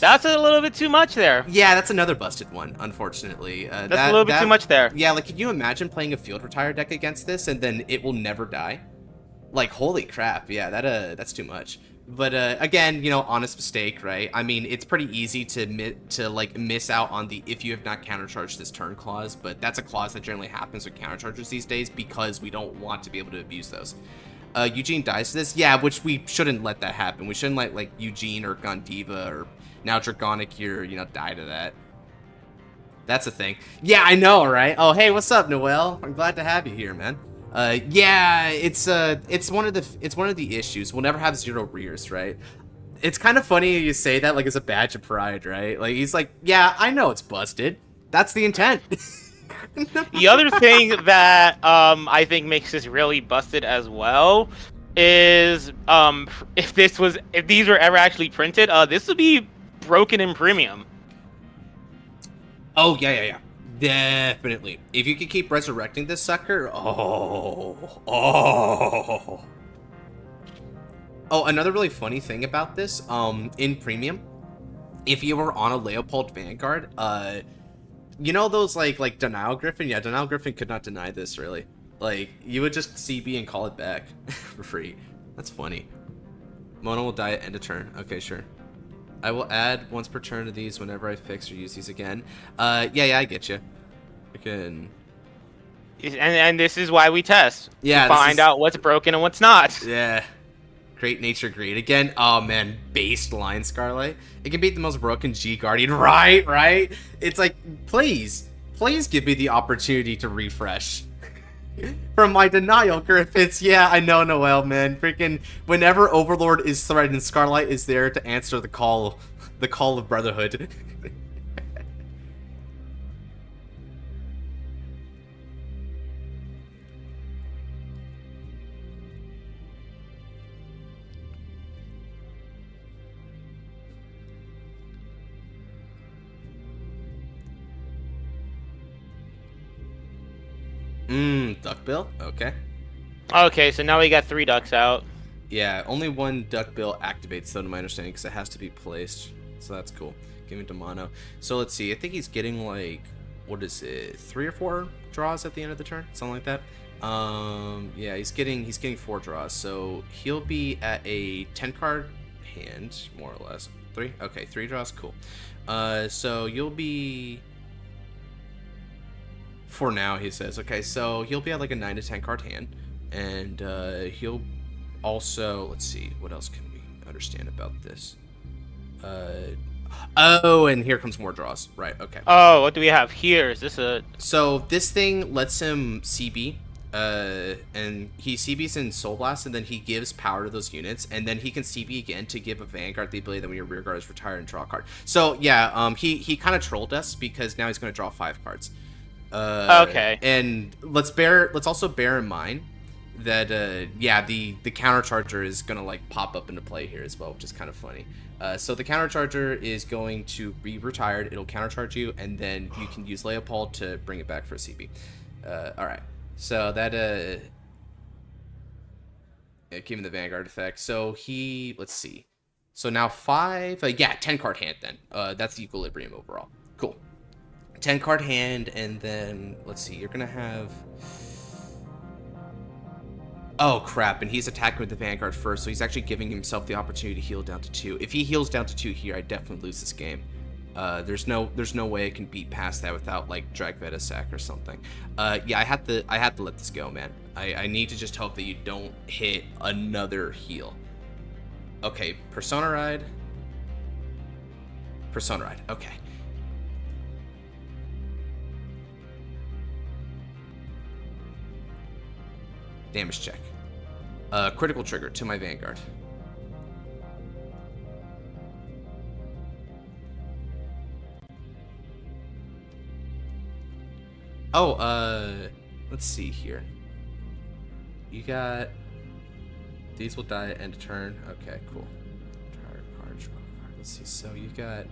little bit too much there. Yeah, that's another busted one, unfortunately. That's a little bit too much there. Yeah, like, can you imagine playing a field retire deck against this and then it will never die? Like, holy crap, yeah, that's too much. But again, you know, honest mistake, right? I mean, it's pretty easy to miss out on the if you have not countercharged this turn clause, but that's a clause that generally happens with counterchargers these days because we don't want to be able to abuse those. Eugene dies to this, yeah, which we shouldn't let that happen. We shouldn't let like Eugene or Gondiva or now Dragonic here, you know, die to that. That's a thing. Yeah, I know, right? Oh, hey, what's up, Noel? I'm glad to have you here, man. Yeah, it's one of the issues. We'll never have 0 rears, right? It's kind of funny you say that like it's a badge of pride, right? Like he's like, yeah, I know it's busted. That's the intent. The other thing that I think makes this really busted as well is if these were ever actually printed, this would be broken in premium. Oh yeah. Definitely. If you could keep resurrecting this sucker, oh. Oh, another really funny thing about this, in premium, if you were on a Leopold Vanguard, you know those like Denial Griffin? Yeah, Denial Griffin could not deny this really. Like, you would just CB and call it back for free. That's funny. Mona will die at end of turn. Okay, sure. I will add once per turn to these whenever I fix or use these again. Yeah, I get you. I can... And this is why we test. Yeah, to find out what's broken and what's not. Yeah. Great Nature Greed. Again, oh man, based line Scarlet. It can beat the most broken G Guardian. Right? It's like, please give me the opportunity to refresh. From my Denial Griffiths, yeah, I know, Noel, man. Freaking, whenever Overlord is threatened, Scarlight is there to answer the call of Brotherhood. Duckbill? Okay. Okay, so now we got 3 ducks out. Yeah, only 1 Duckbill activates, though, to my understanding, because it has to be placed. So that's cool. Give him to mono. So let's see. I think he's getting, like, what is it? 3 or 4 draws at the end of the turn? Something like that. Yeah, he's getting 4 draws. So he'll be at a 10-card hand, more or less. 3? Okay, 3 draws. Cool. So you'll be... For now, he says. Okay, so he'll be at like a 9 to 10 card hand, and he'll also, let's see, what else can we understand about this? Oh, and here comes more draws. Right, okay. Oh, what do we have here? Is this a... So this thing lets him CB, and he CBs in Soul Blast, and then he gives power to those units, and then he can CB again to give a Vanguard the ability that when your rear guard is retired and draw a card. So yeah, he kind of trolled us because now he's going to draw 5 cards. Okay. And let's also bear in mind that yeah, the countercharger is gonna like pop up into play here as well, which is kind of funny. So the countercharger is going to be retired. It'll countercharge you, and then you can use Leopold to bring it back for a CB. All right. So that it gave him the Vanguard effect. So let's see. So now 5, yeah, 10 card hand then. That's the equilibrium overall. Cool. 10 card hand, and then let's see, you're gonna have Oh crap! And he's attacking with the Vanguard first, so he's actually giving himself the opportunity to heal down to 2. If he heals down to 2 here, I definitely lose this game. There's no way I can beat past that without like drag Veta sack or something. Yeah, I had to let this go, man. I need to just hope that you don't hit another heal. Okay, Persona Ride. Persona Ride. Okay. Damage check. Critical trigger to my Vanguard. Oh, let's see here. You got... These will die at end of turn. Okay, cool. Draw a card, draw a card. Let's see, so you got...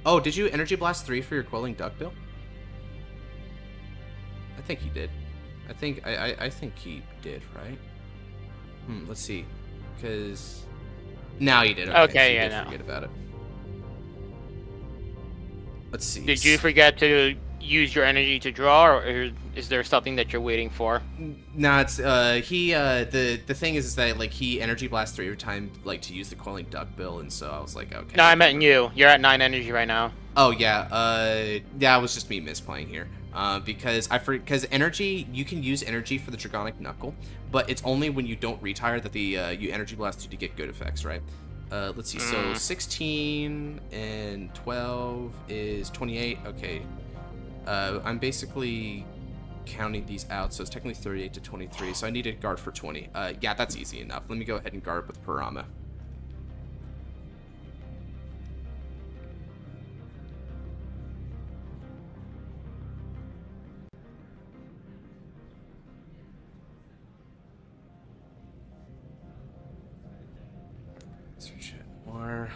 Oh, did you Energy Blast 3 for your Quelling Duckbill? I think he did. I think he did, right? Let's see. Because... Now you did. Okay, so yeah, no. Forget about it. Let's see. Did you forget to use your energy to draw, or is there something that you're waiting for? Nah, it's the thing is that like he Energy Blast 3 every time like to use the Quelling Duckbill, and so I was like, okay. No, I meant you. You're at 9 energy right now. Oh yeah, yeah, it was just me misplaying here. Because energy, you can use energy for the Dragonic Knuckle, but it's only when you don't retire that the you Energy Blast you to get good effects, right? Let's see, so 16 and 12 is 28. Okay, I'm basically counting these out, so it's technically 38 to 23. So I need a guard for 20. Yeah, that's easy enough. Let me go ahead and guard with Parama.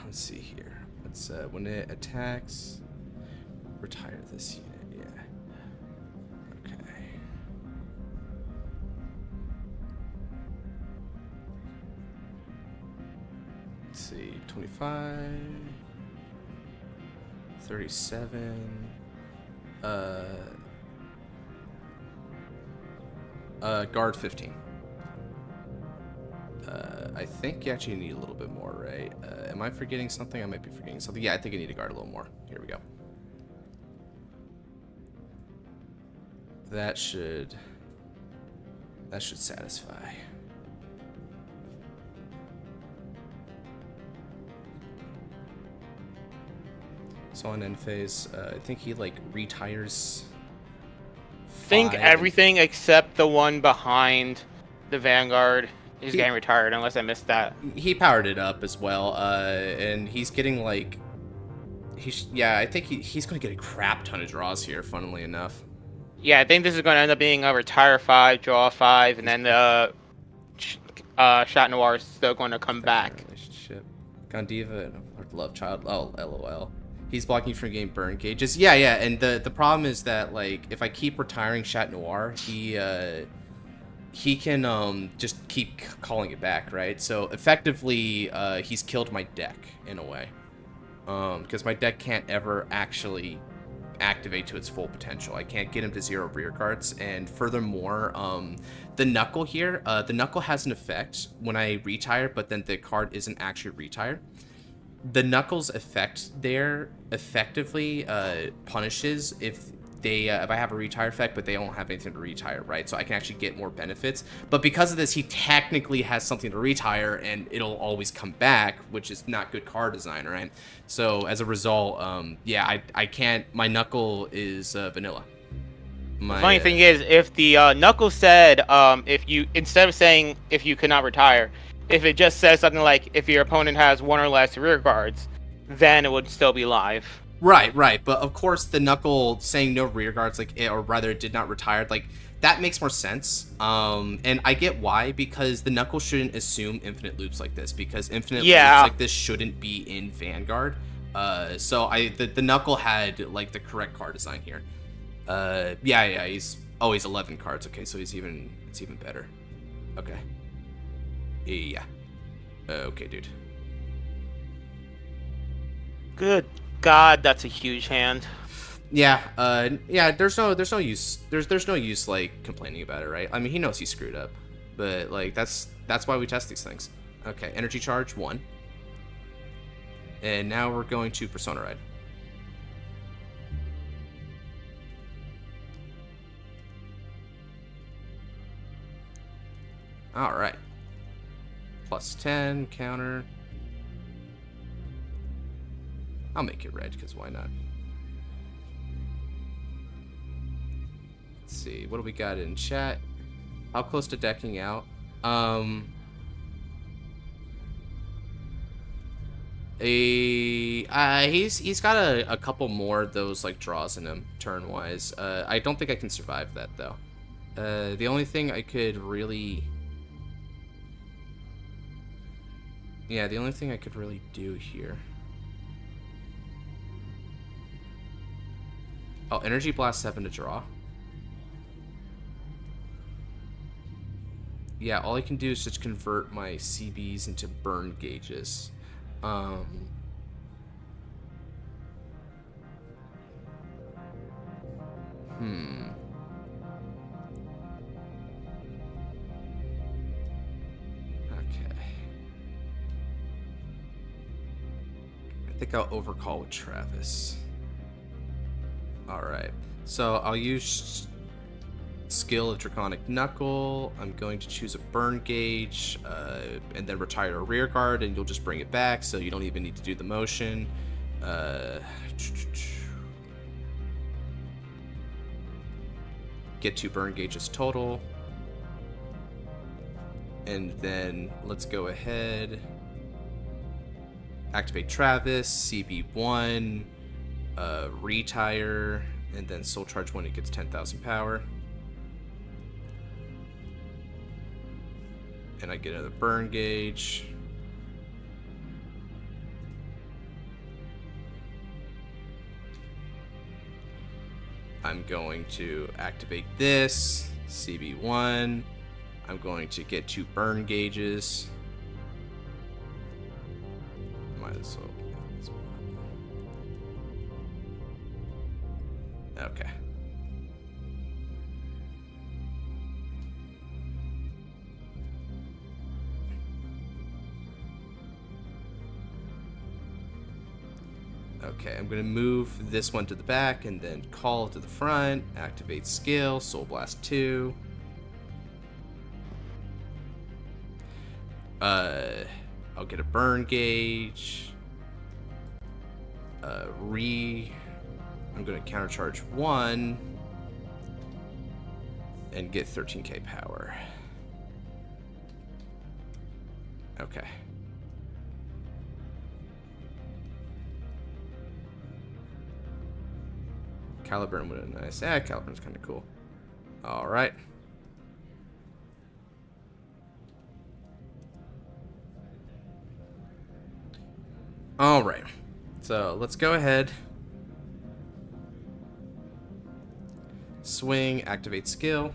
Let's see here. Let's when it attacks, retire this unit. Yeah. Okay. Let's see. 25, 37. Guard 15. I think you actually need a little bit more, right? Am I forgetting something? I might be forgetting something. Yeah, I think I need to guard a little more. Here we go. That should satisfy. So on end phase, I think he like retires. Think everything except the one behind the Vanguard. He's getting retired, unless I missed that. He powered it up as well, and he's getting like, yeah, I think he's going to get a crap ton of draws here. Funnily enough. Yeah, I think this is going to end up being a retire 5, draw 5, and then the Chat Noir is still going to come back. Relationship, Gondiva and Love Child. Oh, LOL. He's blocking from game burn gauges. Yeah, and the problem is that like if I keep retiring Chat Noir, he can just keep calling it back, right? So effectively, he's killed my deck in a way, because my deck can't ever actually activate to its full potential. I can't get him to 0 rear guards, and furthermore, the Knuckle here, the Knuckle has an effect when I retire, but then the card isn't actually retired. The Knuckle's effect there effectively punishes if I have a retire effect, but they don't have anything to retire, right? So I can actually get more benefits. But because of this, he technically has something to retire, and it'll always come back, which is not good card design, right? So as a result, yeah, I can't. My Knuckle is vanilla. The funny thing is, if the Knuckle said, if you instead of saying if you cannot retire, if it just says something like if your opponent has 1 or less rear guards, then it would still be live. Right, but of course the Knuckle saying no rear guards, like, or rather it did not retire, like, that makes more sense. And I get why, because the Knuckle shouldn't assume infinite loops like this, because infinite loops like this shouldn't be in Vanguard. So the Knuckle had, like, the correct card design here. Yeah, he's 11 cards. Okay, so it's even better. Okay. Yeah. Okay, dude. Good God, that's a huge hand. Yeah, yeah. There's no use. There's no use like complaining about it, right? I mean, he knows he screwed up, but like that's why we test these things. Okay, energy charge 1, and now we're going to Persona Ride. All right. Plus 10 counter. I'll make it red because why not? Let's see, what do we got in chat? How close to decking out? He's got a couple more of those like draws in him turn wise. I don't think I can survive that though. The only thing I could really, yeah, the only thing I could really do here. Oh, energy blast 7 to draw. Yeah, all I can do is just convert my CBs into burn gauges. Okay. I think I'll overcall with Travis. Alright. So I'll use skill of Draconic Knuckle. I'm going to choose a burn gauge, and then retire a rear guard, and you'll just bring it back, so you don't even need to do the motion. Get 2 burn gauges total. And then let's go ahead. Activate Travis, CB1, retire, and then soul charge when it gets 10,000 power. And I get another burn gauge. I'm going to activate this, CB1. I'm going to get 2 burn gauges. Might as well. Okay. Okay, I'm going to move this one to the back and then call to the front, activate skill, Soul Blast 2. I'll get a burn gauge. I'm going to countercharge 1 and get 13k power. Okay. Caliburn would have been nice. Yeah, Caliburn's kind of cool. All right. All right. So let's go ahead. Swing, activate skill.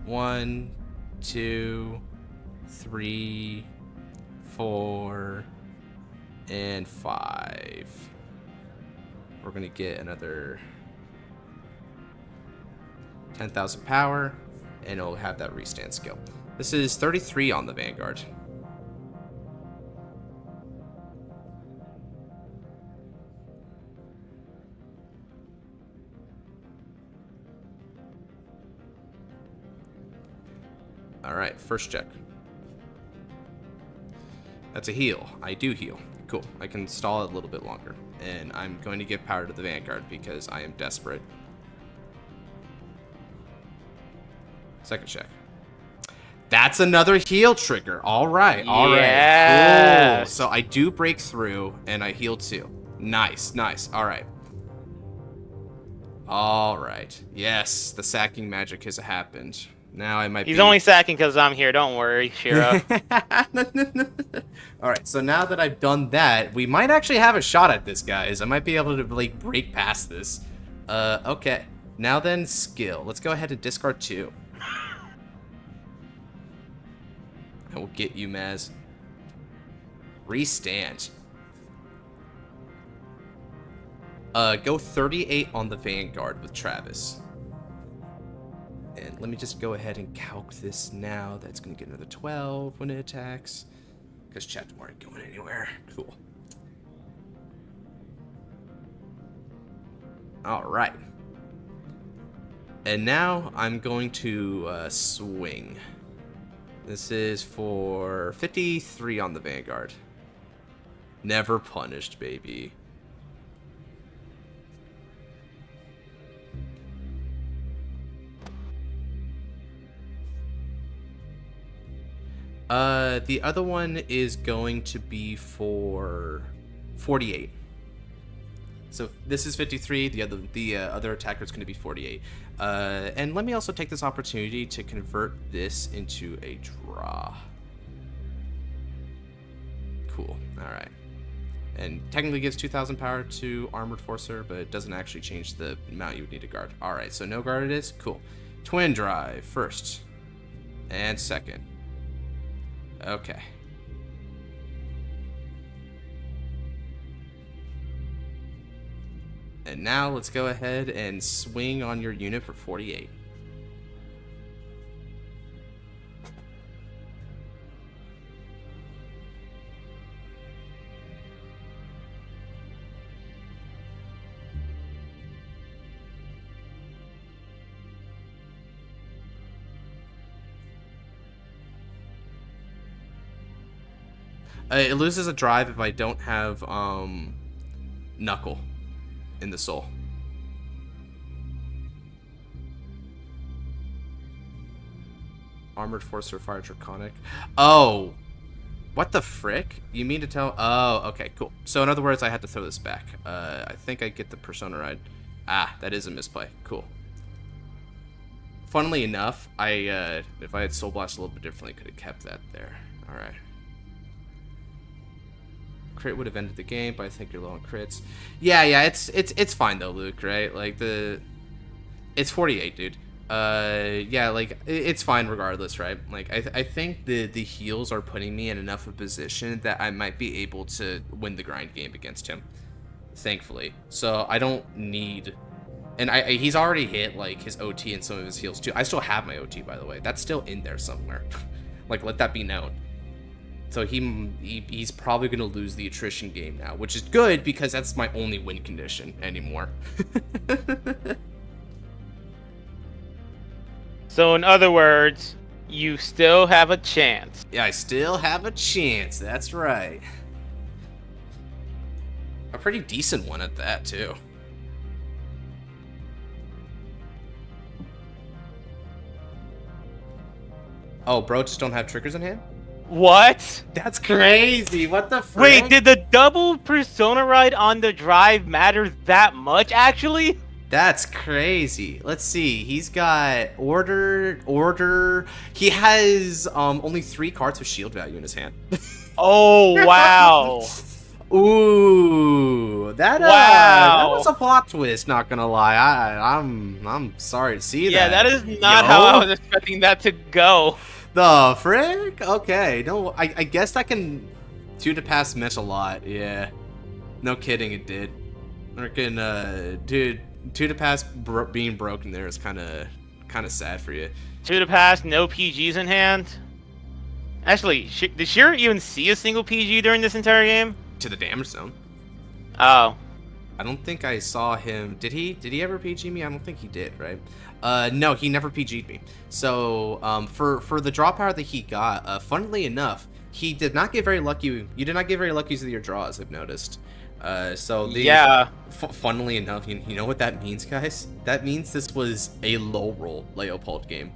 1, 2, 3, 4, and 5. We're going to get another 10,000 power, and it'll have that restand skill. This is 33 on the Vanguard. Alright, first check. That's a heal. I do heal. Cool. I can stall it a little bit longer. And I'm going to give power to the Vanguard because I am desperate. Second check. That's another heal trigger. Alright, alright. Yes. Cool. So I do break through and I heal 2. Nice, nice. Alright. Alright. Yes, the sacking magic has happened. Now I might He's be... only sacking because I'm here. Don't worry, Shiro. Alright, so now that I've done that, we might actually have a shot at this, guys. I might be able to, like, break past this. Okay. Now then, skill. Let's go ahead and discard 2. I will get you, Maz. Restand. Go 38 on the Vanguard with Travis. And let me just go ahead and calc this now. That's going to get another 12 when it attacks. Because chapter aren't going anywhere. Cool. Alright. And now I'm going to swing. This is for 53 on the Vanguard. Never punished, baby. The other one is going to be for 48. So this is 53. The other attacker is going to be 48. And let me also take this opportunity to convert this into a draw. Cool. All right. And technically gives 2,000 power to Armored Forcer, but it doesn't actually change the amount you would need to guard. All right. So no guard it is. Cool. Twin drive first and second. Okay. And now let's go ahead and swing on your unit for 48. It loses a drive if I don't have Knuckle in the soul. Armored Forcer Fire Draconic. Oh, what the frick? You mean to tell? Oh, okay, cool. So in other words, I had to throw this back. I think I get the Persona Ride. Ah, that is a misplay. Cool. Funnily enough, if I had Soul Blast a little bit differently, could have kept that there. All right. Crit would have ended the game, but I think you're low on crits. Yeah, it's fine though, Luke, right? Like it's 48, dude. Yeah, like it's fine regardless, right? Like I think the heals are putting me in enough of a position that I might be able to win the grind game against him, thankfully. So I don't need, and he's already hit like his OT and some of his heals too. I still have my OT, by the way. That's still in there somewhere. Like, let that be known. So he's probably going to lose the attrition game now, which is good because that's my only win condition anymore. So in other words, you still have a chance. Yeah, I still have a chance. That's right. A pretty decent one at that, too. Oh, bro, just don't have triggers in hand? What? That's crazy. What the frick? Wait, did the double Persona Ride on the drive matter that much, actually? That's crazy. Let's see. He's got order. He has only 3 cards with shield value in his hand. Oh, wow. Ooh, that was a plot twist, not gonna lie. I'm sorry to see that. Yeah, that is not how I was expecting that to go. The frick? Okay, no, I guess that can 2 to pass meant a lot. Yeah, no kidding, it did. Freaking dude, 2 to pass being broken there is kind of sad for you. 2 to pass, no PGs in hand. Actually, did Shearer even see a single PG during this entire game? To the damage zone. Oh. I don't think I saw him. Did he ever PG me? I don't think he did, right? No, he never PG'd me. So, for the draw power that he got, funnily enough, he did not get very lucky. You did not get very lucky with your draws, I've noticed. Yeah. Funnily enough, you know what that means, guys? That means this was a low roll Leopold game.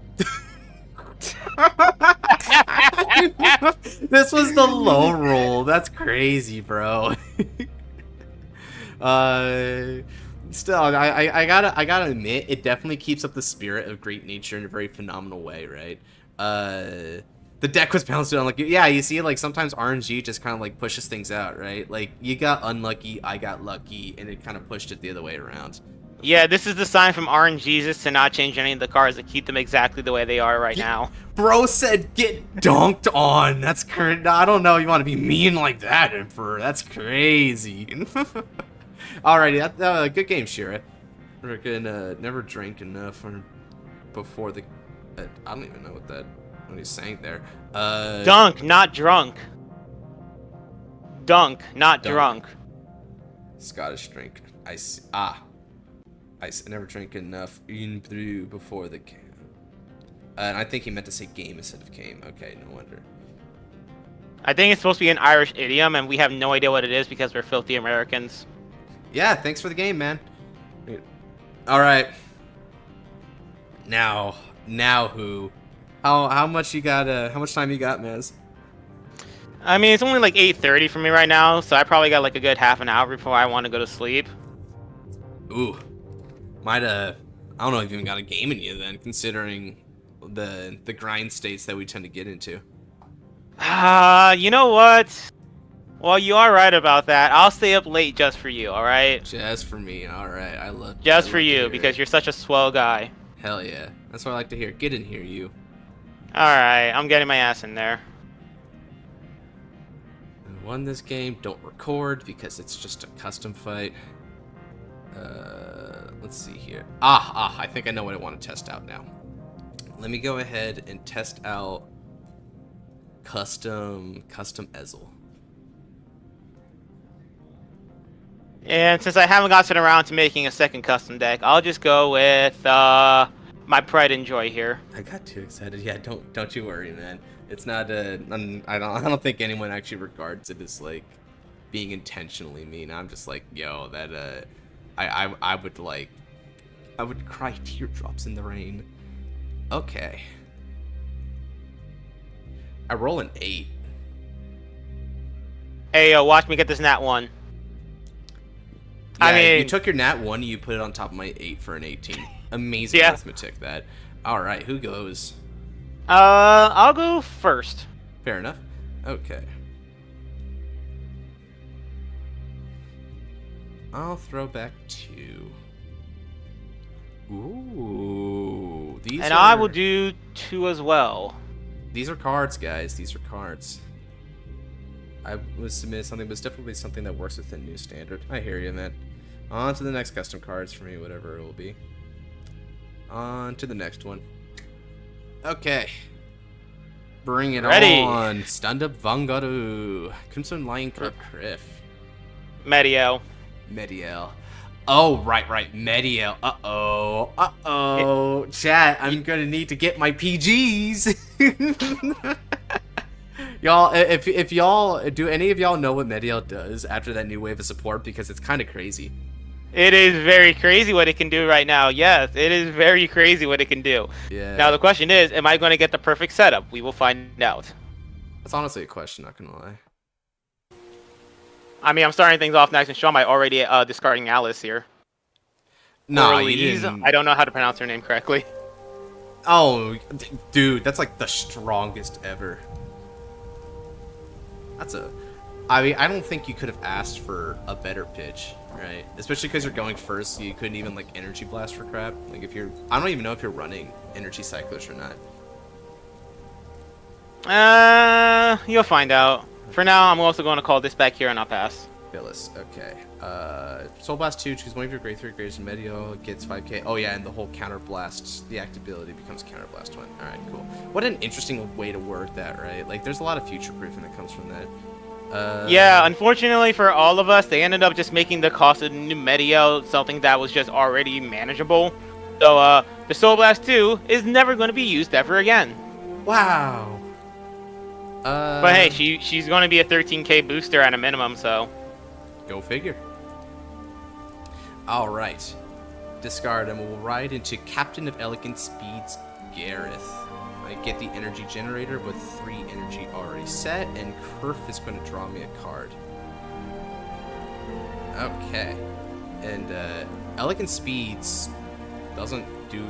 This was the low roll. That's crazy, bro. Still, I gotta admit, it definitely keeps up the spirit of great nature in a very phenomenal way, right? The deck was balanced on, like, yeah, you see, like, sometimes RNG just kind of, like, pushes things out, right? Like, you got unlucky, I got lucky, and it kind of pushed it the other way around. Yeah, this is the sign from RNGesus to not change any of the cards, to keep them exactly the way they are right now. Bro said get dunked on. That's current. I don't know. You want to be mean like that, Emperor. That's crazy. Alrighty, good game, Shira. Freaking never drank enough before the. I don't even know what he's saying there. Dunk, not drunk. Dunk, not Dunk. drunk. Scottish drink. I never drank enough in brew before the game. And I think he meant to say game instead of came. Okay, no wonder. I think it's supposed to be an Irish idiom, and we have no idea what it is because we're filthy Americans. Yeah, thanks for the game, man. All right. Now who? How much you got? How much time you got, Maz? I mean, it's only like 8:30 for me right now, so I probably got like a good half an hour before I want to go to sleep. Ooh, I don't know if you even got a game in you then, considering the grind states that we tend to get into. You know what? Well, you are right about that. I'll stay up late just for you, alright? Just for me, alright. Just for you, because you're such a swell guy. Hell yeah. That's what I like to hear. Get in here, you. Alright, I'm getting my ass in there. I won this game. Don't record because it's just a custom fight. Let's see here. I think I know what I want to test out now. Let me go ahead and test out custom Ezel. And since I haven't gotten around to making a second custom deck, I'll just go with my pride and joy here. I got too excited. Yeah, don't you worry, man. It's not I don't think anyone actually regards it as like being intentionally mean. I'm just like, yo, that I would cry teardrops in the rain. Okay. I roll an 8. Hey, watch me get this nat 1. Yeah, I mean, you took your nat 1 and you put it on top of my 8 for an 18. Amazing arithmetic, that. All right, who goes? I'll go first. Fair enough. Okay. I'll throw back 2. Ooh, I will do 2 as well. These are cards, guys. These are cards. I was submitted something, but it's definitely something that works within new standard. I hear you, man. On to the next custom cards for me, whatever it will be. On to the next one. Okay. Bring it on. Stand up Vanguard. Crimson Lion Criff. Mediel. Oh, right. Mediel. Uh-oh. Chat, I'm gonna need to get my PGs. Y'all, if y'all, do any of y'all know what Mediel does after that new wave of support? Because it's kind of crazy. It is very crazy what it can do right now. Yes, it is very crazy what it can do. Yeah. Now the question is, am I going to get the perfect setup? We will find out. That's honestly a question, not gonna lie. I mean, I'm starting things off nice and strong by already discarding Alice here. No, you didn't. I don't know how to pronounce her name correctly. Oh, dude, that's like the strongest ever. I mean, I don't think you could have asked for a better pitch, right? Especially because you're going first, so you couldn't even like energy blast for crap. Like if you're, I don't even know if you're running energy cyclers or not. You'll find out. For now, I'm also going to call this back here and I'll pass. Phyllis, okay. Soul Blast 2, choose one of your grade 3 grades in Medio, gets 5k. Oh yeah, and the whole Counter Blast, the actability becomes Counter Blast 1. Alright, cool. What an interesting way to word that, right? Like, there's a lot of future proofing that comes from that. Yeah, unfortunately for all of us, they ended up just making the cost of new Medio something that was just already manageable. So, the Soul Blast 2 is never going to be used ever again. Wow. But hey, she's going to be a 13k booster at a minimum, so... Go figure. Alright. Discard, and we'll ride into Captain of Elegant Speeds, Gareth. I get the energy generator with 3 energy already set, and Kerf is going to draw me a card. Okay. And Elegant Speeds doesn't do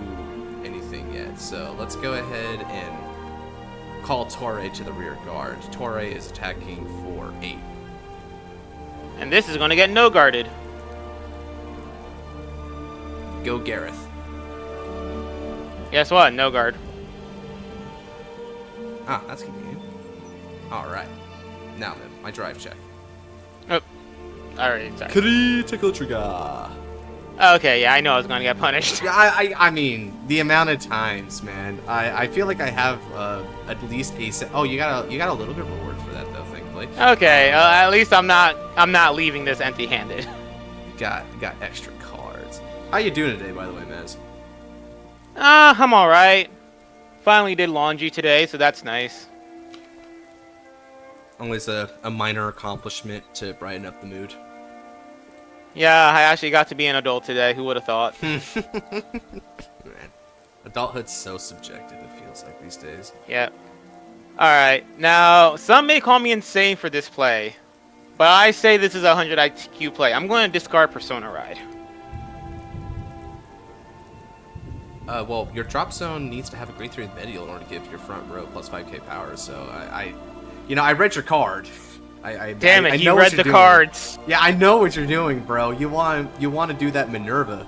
anything yet, so let's go ahead and call Torre to the rear guard. Torre is attacking for 8. And this is going to get no guarded. Go Gareth. Guess what? No guard. Ah, that's convenient. Alright. Now then, my drive check. Oh. Alright, sorry. Critical trigger. Okay, yeah, I know I was gonna get punished. Yeah, I mean, the amount of times, man. I feel like I have at least a set. Oh, you got a little bit of reward for that though, thankfully. Okay, at least I'm not leaving this empty-handed. Got extra cards. How you doing today, by the way, Maz? I'm alright. Finally did laundry today, so that's nice. Always a minor accomplishment to brighten up the mood. Yeah, I actually got to be an adult today. Who would have thought? Man, adulthood's so subjective, it feels like these days. Yep. Alright, now, some may call me insane for this play, but I say this is a 100 IQ play. I'm going to discard Persona Ride. Well, your drop zone needs to have a grade 3 medial in order to give your front row plus 5k power, so I read your card. Damn it, I you know read what you're the doing. cards. Yeah, I know what you're doing, bro. You want to do that Minerva.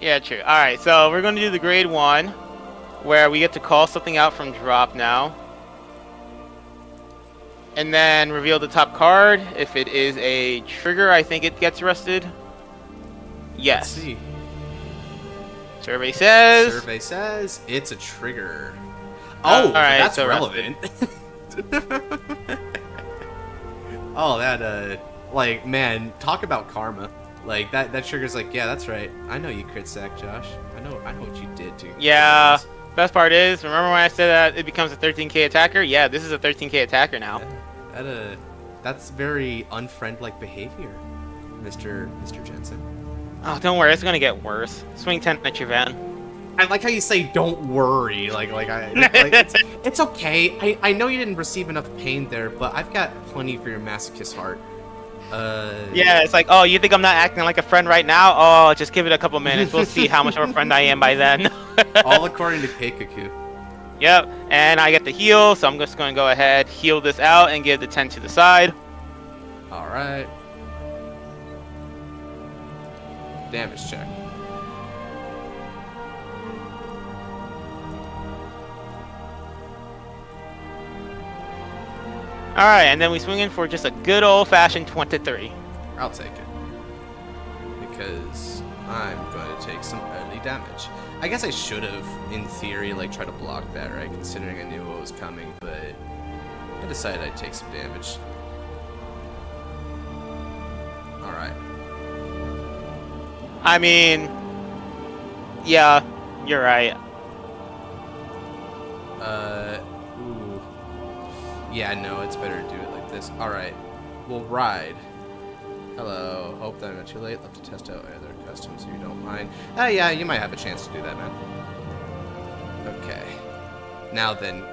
Yeah, true. Alright, so we're going to do the grade 1, where we get to call something out from drop now. And then reveal the top card. If it is a trigger, I think it gets arrested. Yes. Let's see. Survey says... Survey says it's a trigger. All Oh, right, that's so relevant. Oh, that like, man, talk about karma. Like that trigger's like, yeah, that's right. I know you crit sack, Josh. I know what you did to. Yeah. Best part is, remember when I said that it becomes a 13k attacker? Yeah, this is a 13k attacker now. Yeah, that's very unfriend-like behavior, Mr. Jensen. Oh, don't worry, it's gonna get worse. Swing 10 at your van. I like how you say "don't worry." Like it's okay. I know you didn't receive enough pain there, but I've got plenty for your masochist heart. Yeah, it's like, oh, you think I'm not acting like a friend right now? Oh, just give it a couple minutes. We'll see how much of a friend I am by then. All according to Keikaku. Yep, and I get the heal, so I'm just gonna go ahead, heal this out, and give the 10 to the side. All right. Damage check. Alright, and then we swing in for just a good old-fashioned 23. I'll take it. Because I'm going to take some early damage. I guess I should have, in theory, like, tried to block that, right? Considering I knew what was coming, but I decided I'd take some damage. Alright. I mean... Yeah, you're right. Ooh. Yeah, no, it's better to do it like this. Alright. We'll ride. Hello. Hope that I'm not too late. Love to test out other customs if you don't mind. Yeah, you might have a chance to do that, man. Okay. Now then,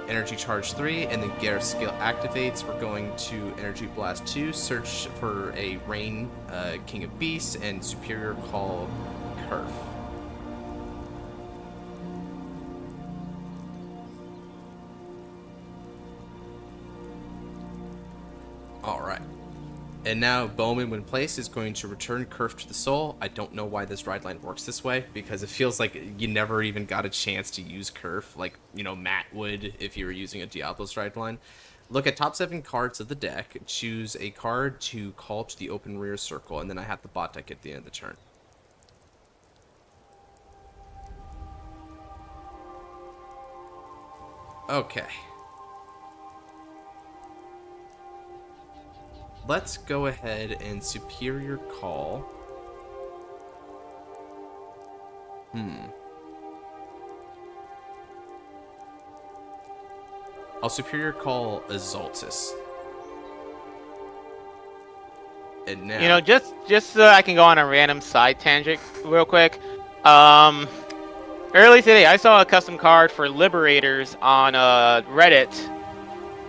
Energy Charge 3, and then Gareth skill activates. We're going to Energy Blast 2, search for a Rain, King of Beasts, and Superior Call Curve. Alright. And now Bowman, when placed, is going to return Curve to the Soul. I don't know why this ride line works this way, because it feels like you never even got a chance to use Curve, like, you know, Matt would if you were using a Diablo's ride line. Look at top 7 cards of the deck, choose a card to call to the open rear circle, and then I have the bot deck at the end of the turn. Okay. Let's go ahead and Superior Call. I'll Superior Call Azultus. And now... You know, just so I can go on a random side tangent real quick. Early today, I saw a custom card for Liberators on Reddit.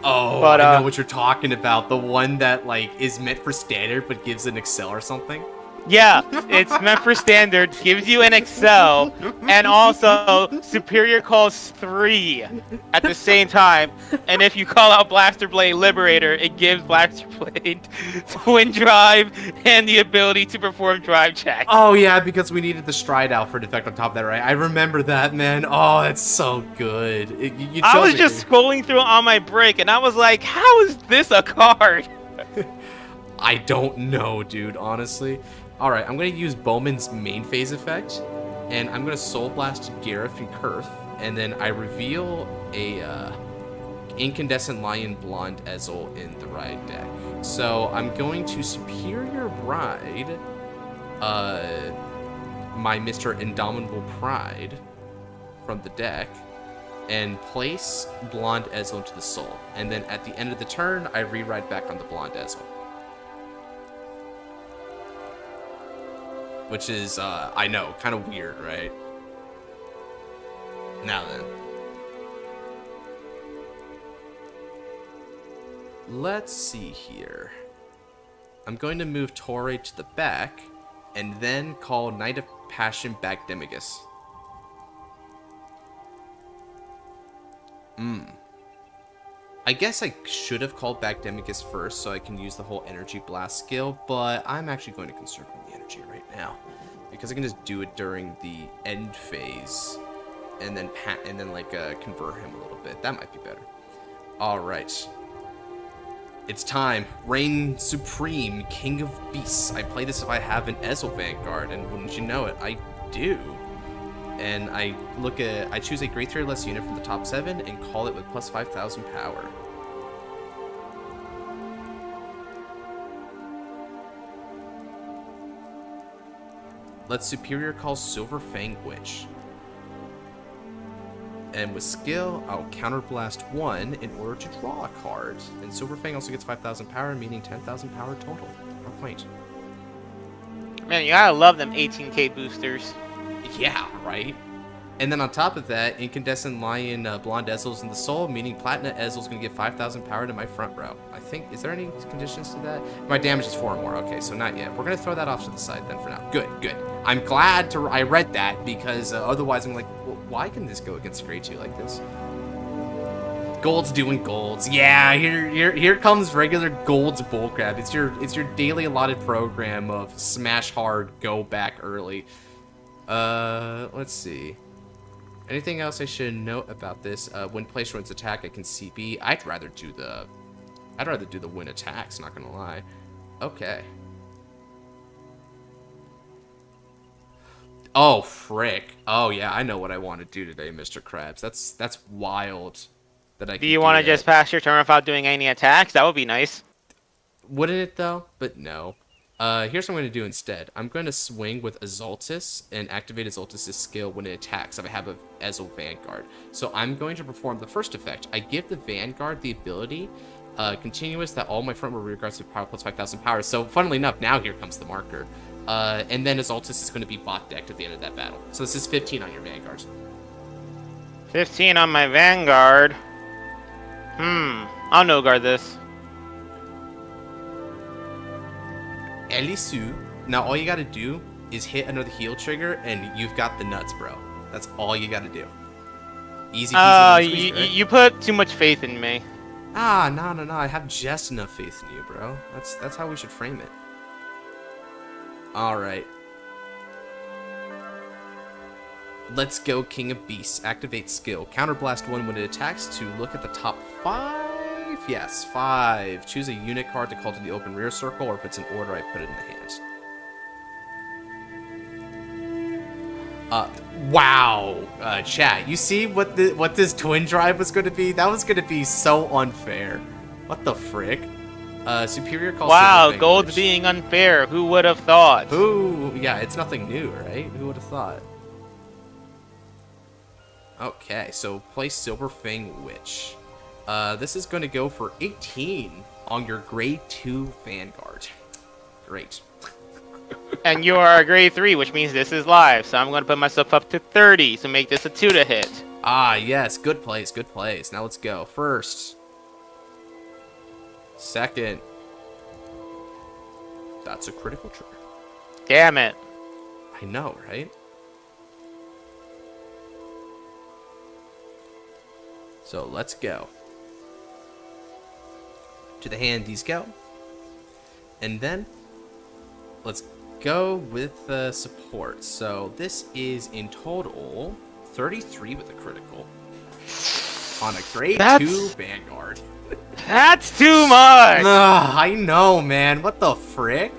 Oh, but, I know what you're talking about. The one that, like, is meant for standard but gives an Excel or something? Yeah, it's meant for standard, gives you an Excel, and also Superior calls 3 at the same time. And if you call out Blaster Blade Liberator, it gives Blaster Blade Twin Drive and the ability to perform drive checks. Oh, yeah, because we needed the Stride out for defect on top of that, right? I remember that, man. Oh, that's so good. I was just scrolling through on my break, and I was like, how is this a card? I don't know, dude, honestly. Alright, I'm going to use Bowman's main phase effect, and I'm going to Soul Blast Gareth and Kurth, and then I reveal a Incandescent Lion Blonde Ezel in the Ride deck. So I'm going to Superior Bride my Mr. Indomitable Pride from the deck, and place Blonde Ezel into the Soul. And then at the end of the turn, I rewrite back on the Blonde Ezel. Which is, I know, kind of weird, right? Now then. Let's see here. I'm going to move Torre to the back, and then call Knight of Passion back Demigus. I guess I should have called back Demigus first so I can use the whole Energy Blast skill, but I'm actually going to conserve the energy right now because I can just do it during the end phase and then convert him a little bit. That might be better. All right. It's time. Reign Supreme, King of Beasts. I play this if I have an Ezel Vanguard, and wouldn't you know it, I do. And I choose a grade 3 or less unit from the top 7 and call it with plus 5,000 power. Let's Superior call Silver Fang Witch. And with skill, I'll counterblast 1 in order to draw a card. And Silver Fang also gets 5,000 power, meaning 10,000 power total. How quaint. Man, you gotta love them 18k boosters. Yeah, right? And then on top of that, Incandescent Lion Blonde Ezel's in the Soul, meaning Platinum Ezel's going to give 5,000 power to my front row. I think, is there any conditions to that? My damage is 4 or more. Okay, so not yet. We're going to throw that off to the side then for now. Good, good. I'm glad I read that because otherwise I'm like, well, why can this go against grade 2 like this? Gold's doing golds. Yeah, here comes regular Gold's bullcrap. It's your daily allotted program of smash hard, go back early. Let's see. Anything else I should note about this? When placed runs attack, I can CB. I'd rather do the win attacks, not gonna lie. Okay. Oh, frick. Oh, yeah, I know what I want to do today, Mr. Krabs. That's wild that I can do you want to just pass your turn without doing any attacks? That would be nice. Wouldn't it, though? But no. Here's what I'm going to do instead. I'm going to swing with Azultus and activate Azultus' skill when it attacks if I have a Ezel Vanguard. So I'm going to perform the first effect. I give the Vanguard the ability, continuous, that all my front row rear guards have power plus 5,000 power. So funnily enough, now here comes the marker. And then Azultus is going to be bot decked at the end of that battle. So this is 15 on your Vanguard. 15 on my Vanguard. I'll no-guard this. Elisu. Now all you gotta do is hit another heal trigger and you've got the nuts, bro. That's all you gotta do. Easy peasy. Right? You put too much faith in me. No. I have just enough faith in you, bro. That's how we should frame it. Alright. Let's go, King of Beasts. Activate skill. Counterblast 1 when it attacks to look at the top 5. Yes, 5. Choose a unit card to call to the open rear circle, or if it's in order, I put it in the hand. Wow. Chat, you see what this twin drive was going to be? That was going to be so unfair. What the frick? Superior call. Wow, gold's being unfair. Who would have thought? Yeah, it's nothing new, right? Who would have thought? Okay, so play Silver Fang Witch. This is going to go for 18 on your grade 2 Vanguard. Great. And you are a grade 3, which means this is live, so I'm going to put myself up to 30 to make this a 2 to hit. Ah, yes, good plays, good plays. Now let's go. First. Second. That's a critical trigger. Damn it. I know, right? So let's go. To the hand these go. And then let's go with the support. So this is in total 33 with a critical. on a grade 2 Vanguard. That's too much! Ugh, I know, man. What the frick?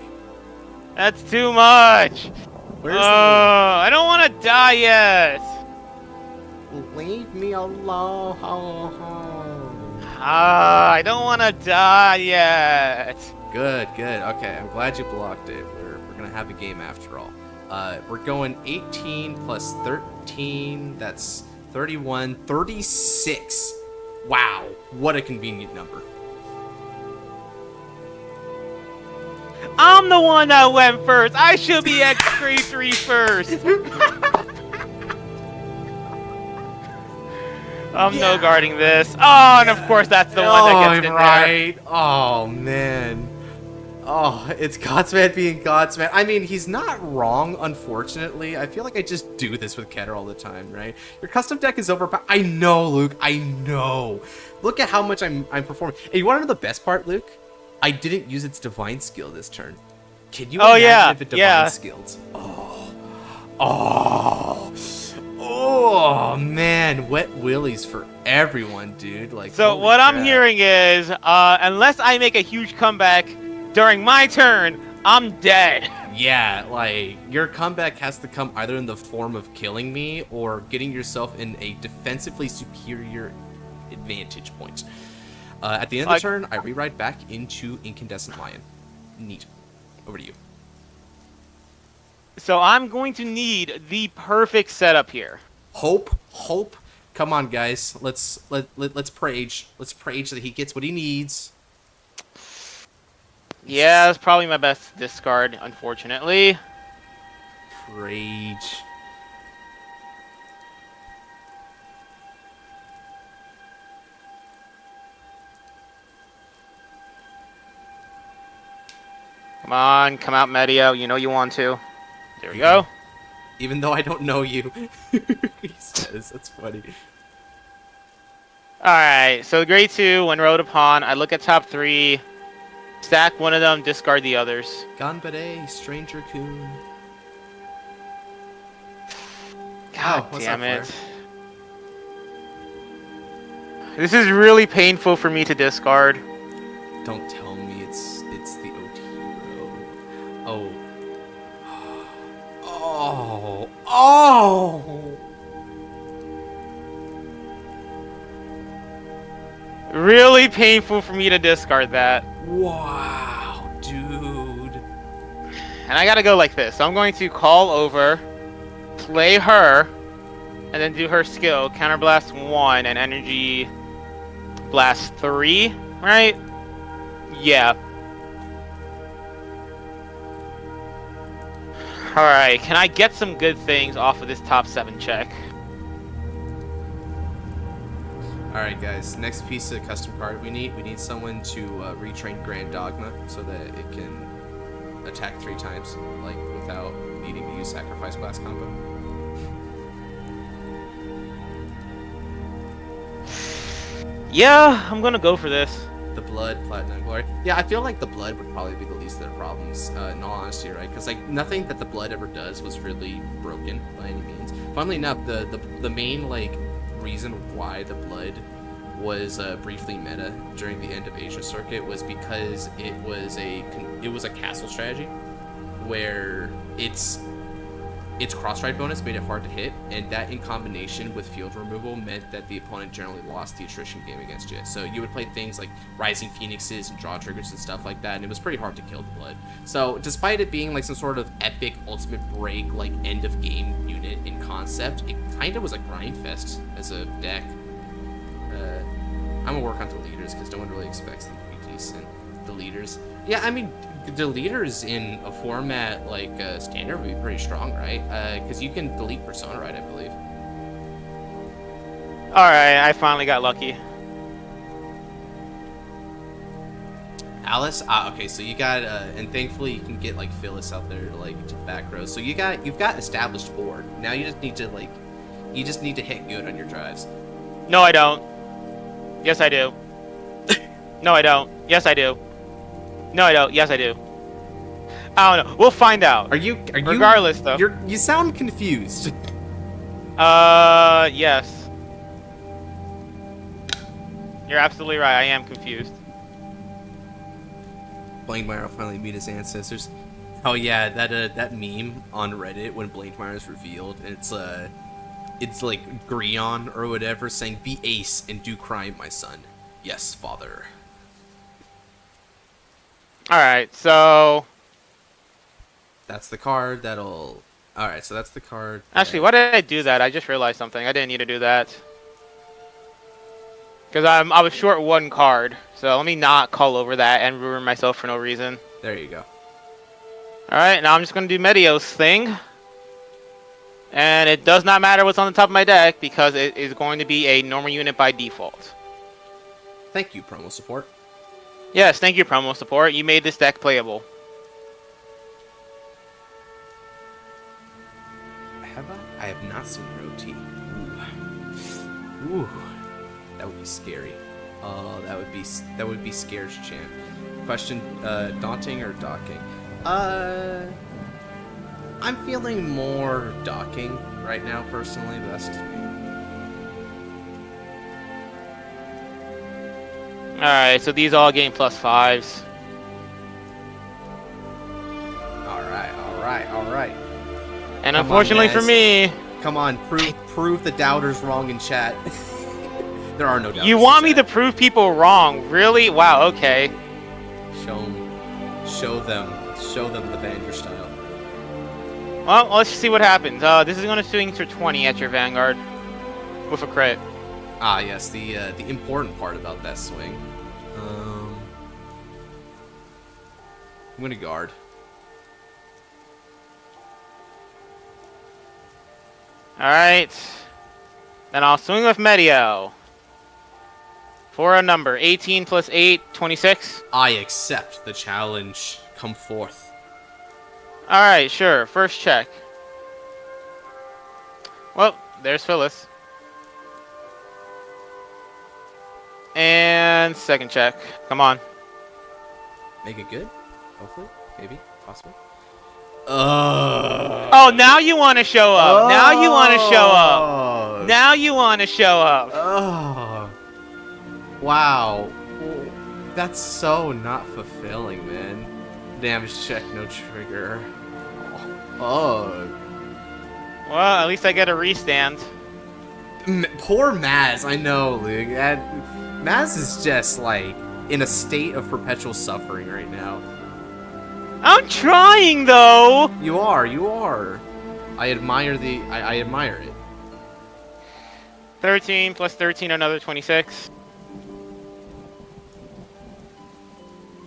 That's too much! Where's I don't want to die yet! Leave me alone. I don't want to die yet! Good, good. Okay, I'm glad you blocked it. We're gonna have a game after all. We're going 18 plus 13. That's 31, 36. Wow, what a convenient number. I'm the one that went first. I should be at grade 3 first. I'm no guarding this. Oh, and of course that's the one that gets in right. Oh man. Oh, it's Godsman being Godsman. I mean, he's not wrong, unfortunately. I feel like I just do this with Keter all the time, right? Your custom deck is overpowered. I know, Luke. I know. Look at how much I'm performing. And you want to know the best part, Luke? I didn't use its divine skill this turn. Can you imagine if it divine skilled? Oh, man. Wet willies for everyone, dude. Like, so what crap. I'm hearing is, unless I make a huge comeback during my turn, I'm dead. Yeah, like, your comeback has to come either in the form of killing me or getting yourself in a defensively superior advantage point. At the end of the turn, I rewrite back into Incandescent Lion. Neat. Over to you. So I'm going to need the perfect setup here. Hope. Come on, guys. Let's prage. Let's prage that he gets what he needs. Yeah, that's probably my best discard, unfortunately. Rage. Come on, come out, Medio. You know you want to. There we go. Even though I don't know you. He says, that's funny. Alright, so grade 2, when rode upon, I look at top 3. Stack one of them, discard the others. Ganbare, Stranger Coon. God damn it. This is really painful for me to discard. Don't tell me it's the OT hero. Oh. Oh! Really painful for me to discard that. Wow, dude. And I gotta go like this. So I'm going to call over, play her, and then do her skill. Counterblast 1 and Energy Blast 3, right? Yeah. Alright, can I get some good things off of this top 7 check? Alright guys, next piece of custom card we need someone to retrain Grand Dogma so that it can attack 3 times, like, without needing to use Sacrifice Blast combo. Yeah, I'm gonna go for this. The Blood, Platinum Glory. Yeah, I feel like the Blood would probably be the least of their problems, in all honesty, right? Because, like, nothing that the Blood ever does was really broken by any means. Funnily enough, the main, like, reason why the Blood was briefly meta during the end of Asia Circuit was because it was a castle strategy where its cross-strike bonus made it hard to hit, and that in combination with field removal meant that the opponent generally lost the attrition game against you. So you would play things like Rising Phoenixes and draw triggers and stuff like that, and it was pretty hard to kill the Blood. So despite it being like some sort of epic ultimate break, like end of game unit in concept, it kind of was a grind fest as a deck. I'm gonna work on the leaders because no one really expects them to be decent. The leaders, yeah, I mean, the leaders in a format like Standard would be pretty strong, right? Because you can delete Persona, right? I believe. All right, I finally got lucky. Alice, okay, so you got, and thankfully you can get like Phyllis out there to like to the back row. So you've got established board. Now you just need to hit good on your drives. No, I don't. Yes, I do. No, I don't. Yes, I do. No, I don't. Yes, I do. I don't know. We'll find out. Are you? Regardless, though. You sound confused. Yes. You're absolutely right. I am confused. Blankmeyer will finally meet his ancestors. Oh yeah, that meme on Reddit when Blankmeyer is revealed, and it's like Grion or whatever saying, "Be ace and do crime, my son." Yes, father. All right, so That's the card that'll. All right, so that's the card. actually, why did I do that? I just realized something. I didn't need to do that. Because I was short one card, so let me not call over that and ruin myself for no reason. There you go. Alright, now I'm just going to do Medio's thing. And it does not matter what's on the top of my deck, because it is going to be a normal unit by default. Thank you, promo support. Yes, thank you, promo support. You made this deck playable. Have I? I have not seen your OT. Ooh. Ooh. That would be scary. Oh, that would be scares chant. Question: daunting or docking? I'm feeling more docking right now, personally, but that's just me. Alright, so these all gain +5s. Alright. And Come unfortunately on, for Nez. me, Come on, prove the doubters wrong in chat. There are no doubters. you want me to prove people wrong? Really? Wow, okay. Show them the Vanguard style. Well, let's see what happens. This is going to swing to 20 at your Vanguard with a crit. Ah, yes, the important part about that swing. I'm gonna guard. Alright. Then I'll swing with Medio. For a number. 18 plus 8, 26. I accept the challenge. Come forth. Alright, sure. First check. Well, there's Phyllis. And second check. Come on. Make it good? Hopefully? Maybe? Possibly? Oh, now you want to show up. Now you want to show up. Now you want to show up. Oh. Wow. That's so not fulfilling, man. Damage check, no trigger. Oh. Well, at least I get a restand. Poor Maz, I know, Luke. Maz is just, like, in a state of perpetual suffering right now. I'm trying, though. You are. I admire I admire it. 13 plus 13, another 26.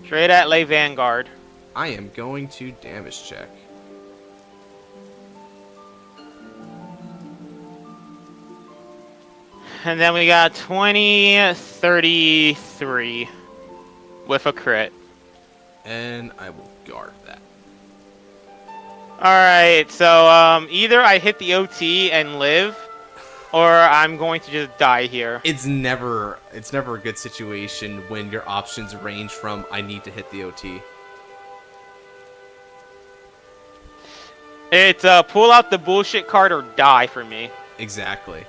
Straight at lay Vanguard. I am going to damage check. And then we got 20, 33 with a crit. And I will guard that. Alright, so either I hit the OT and live, or I'm going to just die here. It's never a good situation when your options range from I need to hit the OT. It's pull out the bullshit card or die for me. Exactly.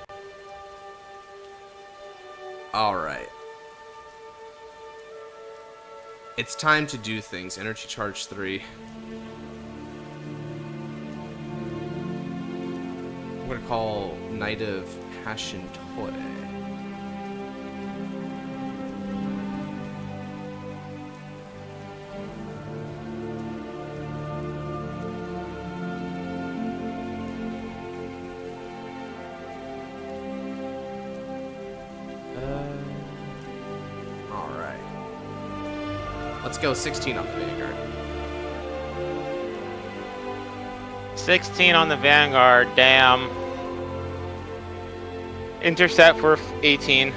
Alright. It's time to do things. Energy charge 3. I'm gonna call Knight of Passion Toy. Alright. Let's go 16 on the Vanguard. 16 on the Vanguard, damn. Intercept for 18.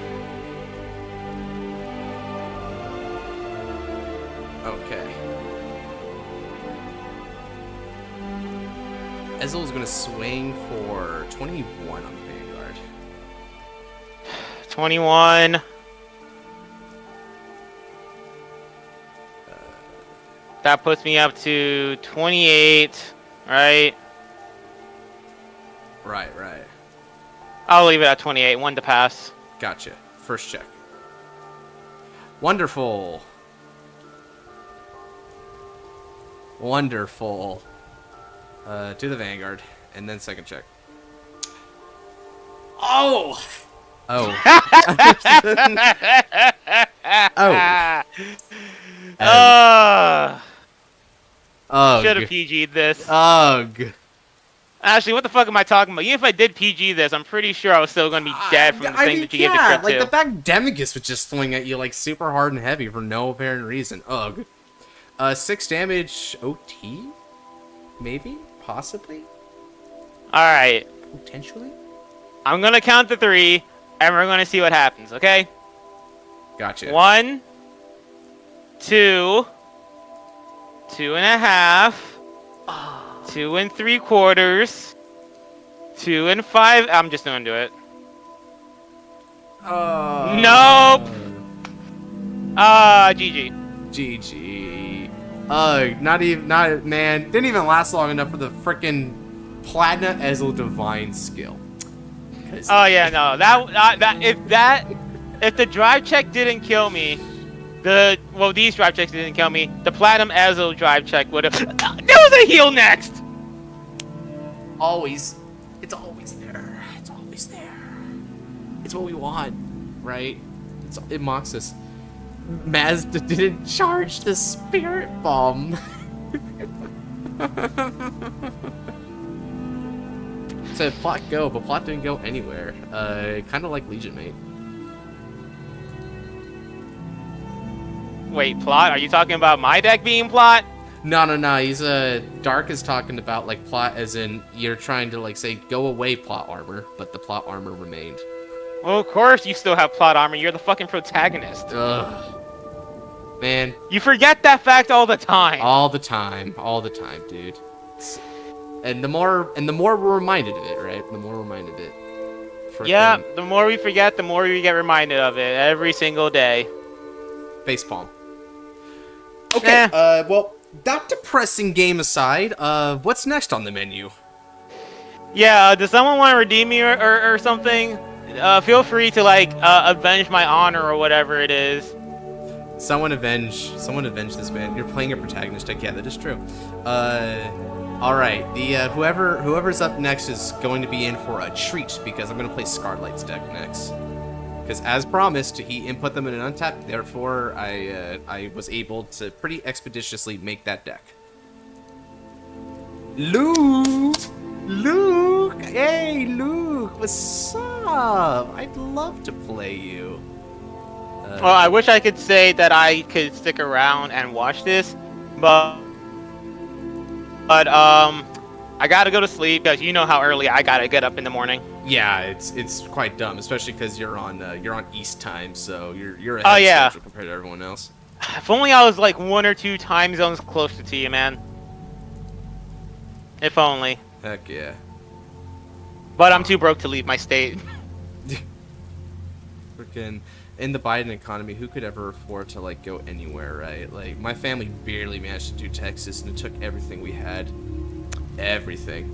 Okay. Ezel is going to swing for 21 on the Vanguard. 21. That puts me up to 28, right? Right. I'll leave it at 28. One to pass. Gotcha. First check. Wonderful. Wonderful. To the Vanguard, and then second check. Oh! Oh. Oh. Ugh. Should have PG'd this. Ugh. Actually, what the fuck am I talking about? Even if I did PG this, I'm pretty sure I was still going to be dead from the thing that you gave the crit like to. the Bagdemicus would just swing at you like super hard and heavy for no apparent reason. Ugh. 6 damage OT? Maybe? Possibly? Alright. Potentially? I'm going to count to 3, and we're going to see what happens, okay? Gotcha. 1, 2, 2.5, 2 3/4, 2 5. I'm just gonna do it. Nope. GG. GG. Man, didn't even last long enough for the frickin' Platinum Ezel Divine skill. Oh yeah, no. If the drive check didn't kill me, these drive checks didn't kill me. The Platinum Ezel drive check would have. There was a heal next. Always. It's always there. It's always there. It's what we want, right? It mocks us. Mazda didn't charge the spirit bomb. Said plot go, but plot didn't go anywhere. Kind of like Legion Mate. Wait, plot? Are you talking about my deck being plot? No. He's Dark is talking about like plot as in you're trying to like say go away plot armor, but the plot armor remained. Well, of course you still have plot armor. You're the fucking protagonist. Ugh. Man. You forget that fact all the time. All the time, dude. And the more we're reminded of it, right? The more we're reminded of it. Yeah, the more we forget, the more we get reminded of it every single day. Facepalm. Okay, well, that depressing game aside, what's next on the menu? Yeah, does someone want to redeem me or something? Feel free to, like, avenge my honor or whatever it is. Someone avenge this man. You're playing a protagonist deck. Yeah, that is true. Alright, whoever's up next is going to be in for a treat, because I'm going to play Scarlight's deck next. Because as promised, he input them in an untapped, therefore I was able to pretty expeditiously make that deck. Luke! Hey, Luke! What's up? I'd love to play you. Well, I wish I could say that I could stick around and watch this, but I gotta go to sleep because you know how early I gotta get up in the morning. Yeah, it's quite dumb, especially because you're on East time, so you're ahead schedule compared to everyone else. If only I was like 1 or 2 time zones closer to you, man. If only. Heck yeah. But I'm too broke to leave my state. Freaking in the Biden economy, who could ever afford to like go anywhere, right? Like my family barely managed to do Texas, and it took everything we had. Everything.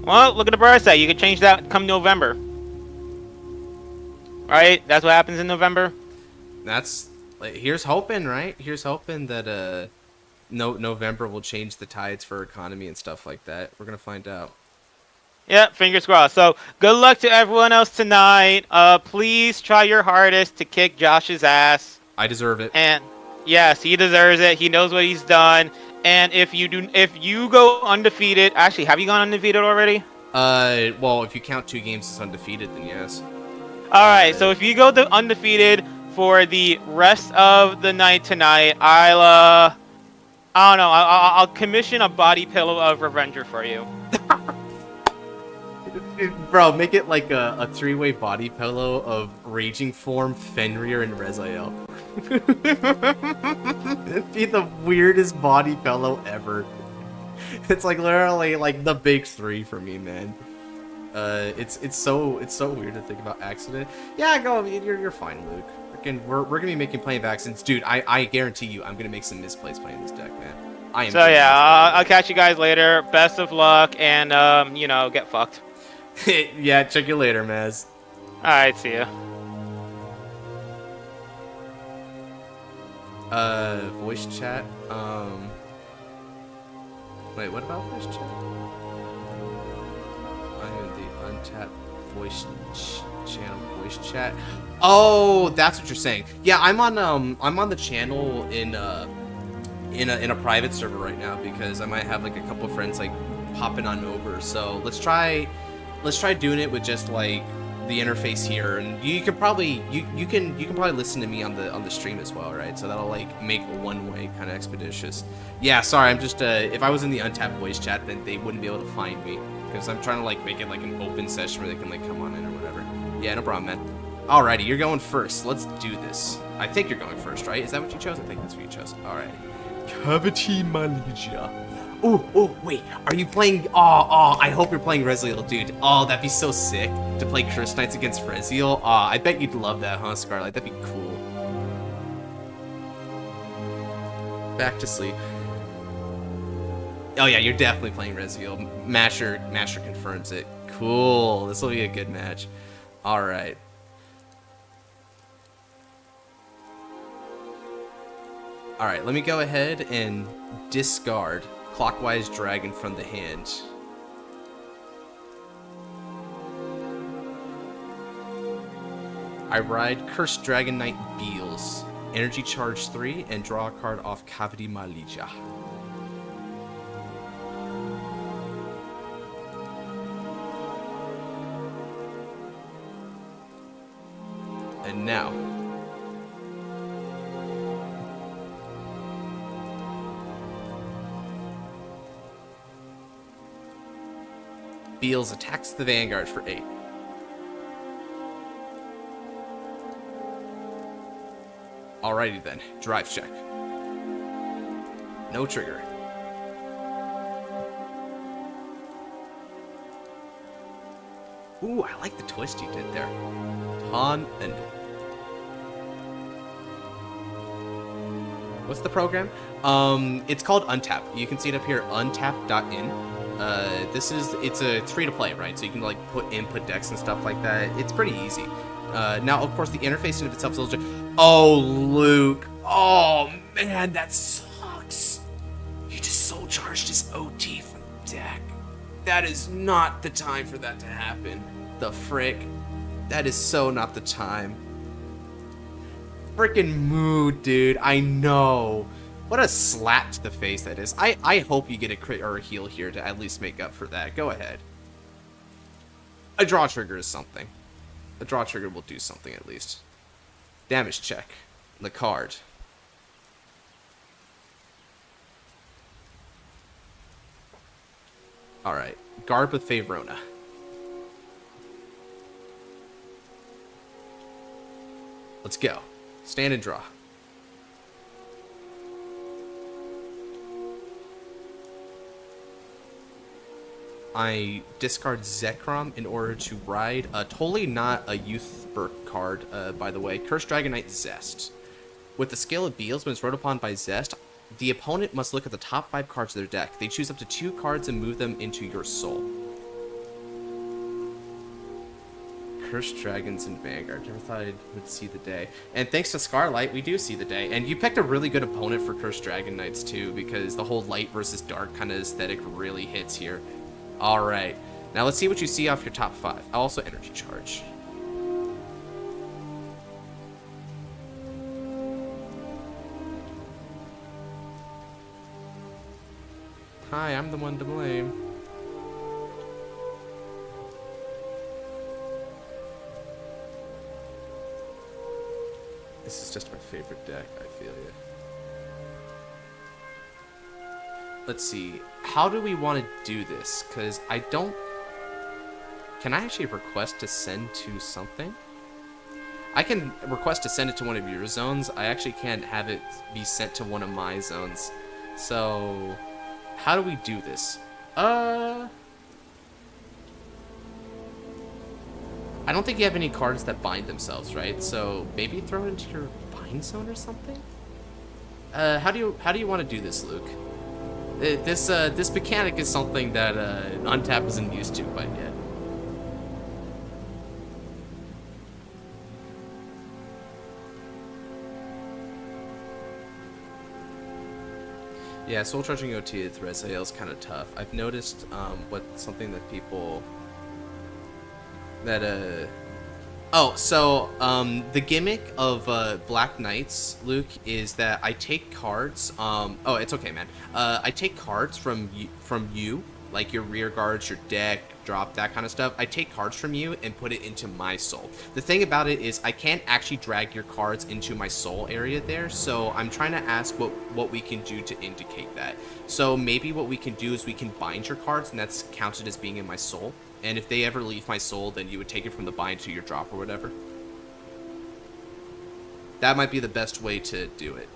Well, look at the bright side. You could change that come November. Right? That's what happens in November. That's like, here's hoping, right? Here's hoping that November will change the tides for economy and stuff like that. We're gonna find out. Yeah, fingers crossed. So, good luck to everyone else tonight. Please try your hardest to kick Josh's ass. I deserve it. And yes, he deserves it. He knows what he's done. And if you go undefeated, actually, have you gone undefeated already? Well, if you count 2 games as undefeated, then yes. All right. So if you go undefeated for the rest of the night tonight, I don't know. I'll commission a body pillow of Revenger for you. Bro, make it like a 3-way body pillow of Raging Form, Fenrir, and Rezael. It'd be the weirdest body pillow ever. It's like literally like the big 3 for me, man. It's so weird to think about accident. Yeah, go. You're fine, Luke. We're gonna be making playing vaccines, dude. I guarantee you, I'm gonna make some misplays playing this deck, man. I am. So yeah, I'll catch you guys later. Best of luck, and get fucked. Yeah, check you later, Maz. All right, see ya. Voice chat. Wait, what about voice chat? I'm in the untapped voice channel voice chat. Oh, that's what you're saying. Yeah, I'm on the channel in a private server right now because I might have like a couple of friends like popping on over. So let's try doing it with just like the interface here, and you can probably you can probably listen to me on the stream as well, right? So that'll like make one way kind of expeditious. Yeah, sorry, I'm just if I was in the untapped voice chat, then they wouldn't be able to find me because I'm trying to like make it like an open session where they can like come on in or whatever. Yeah, no problem, man. Alrighty, you're going first. Let's do this. I think you're going first, right? Is that what you chose? I think that's what you chose. Alright. Cavity Malesia. Oh, wait. Are you playing... Oh, I hope you're playing Reziel, dude. Oh, that'd be so sick to play Curse Knights against Reziel. Oh, I bet you'd love that, huh, Scarlet? That'd be cool. Back to sleep. Oh, yeah, you're definitely playing Reziel. Masher confirms it. Cool. This will be a good match. Alright. Alright, let me go ahead and discard Clockwise Dragon from the hand. I ride Cursed Dragon Knight Beals, Energy Charge 3, and draw a card off Cavity Malesia. And now... Beals attacks the Vanguard for 8. Alrighty then, drive check. No trigger. Ooh, I like the twist you did there. Han and... What's the program? It's called Untap. You can see it up here, untap.in. It's a free to play, right? So you can like put input decks and stuff like that. It's pretty easy. Now, of course, the interface in of itself is a little... Oh, Luke. Oh, man, that sucks. You just soul charged his OT from deck. That is not the time for that to happen. The frick. That is so not the time. Frickin' mood, dude. I know. What a slap to the face that is. I hope you get a crit or a heal here to at least make up for that. Go ahead. A draw trigger is something. A draw trigger will do something at least. Damage check. The card. Alright. Garb with Favorona. Let's go. Stand and draw. I discard Zekrom in order to ride totally not a Youth Burk card, by the way. Cursed Dragon Knight Zest. With the Scale of Beals, when it's wrote upon by Zest, the opponent must look at the top 5 cards of their deck. They choose up to 2 cards and move them into your soul. Cursed Dragons and Vanguard. Never thought I would see the day. And thanks to Scarlight, we do see the day. And you picked a really good opponent for Cursed Dragon Knights too, because the whole light versus dark kind of aesthetic really hits here. Alright, now let's see what you see off your top 5. Also Energy Charge. Hi, I'm the one to blame. This is just my favorite deck, I feel you. Let's see, how do we want to do this? Because I don't... Can I actually request to send to something? I can request to send it to one of your zones. I actually can't have it be sent to one of my zones. So, how do we do this? I don't think you have any cards that bind themselves, right? So, maybe throw it into your bind zone or something? How do you want to do this, Luke? This mechanic is something that Untap isn't used to quite yet. Yeah, soul charging OT with Rezael is kind of tough. I've noticed something that people that the gimmick of Black Knights, Luke, is that I take cards. Oh, it's okay, man. I take cards from you, like your rear guards, your deck, drop, that kind of stuff. I take cards from you and put it into my soul. The thing about it is I can't actually drag your cards into my soul area there, so I'm trying to ask what we can do to indicate that. So maybe what we can do is we can bind your cards, and that's counted as being in my soul. And if they ever leave my soul, then you would take it from the bind to your drop or whatever. That might be the best way to do it.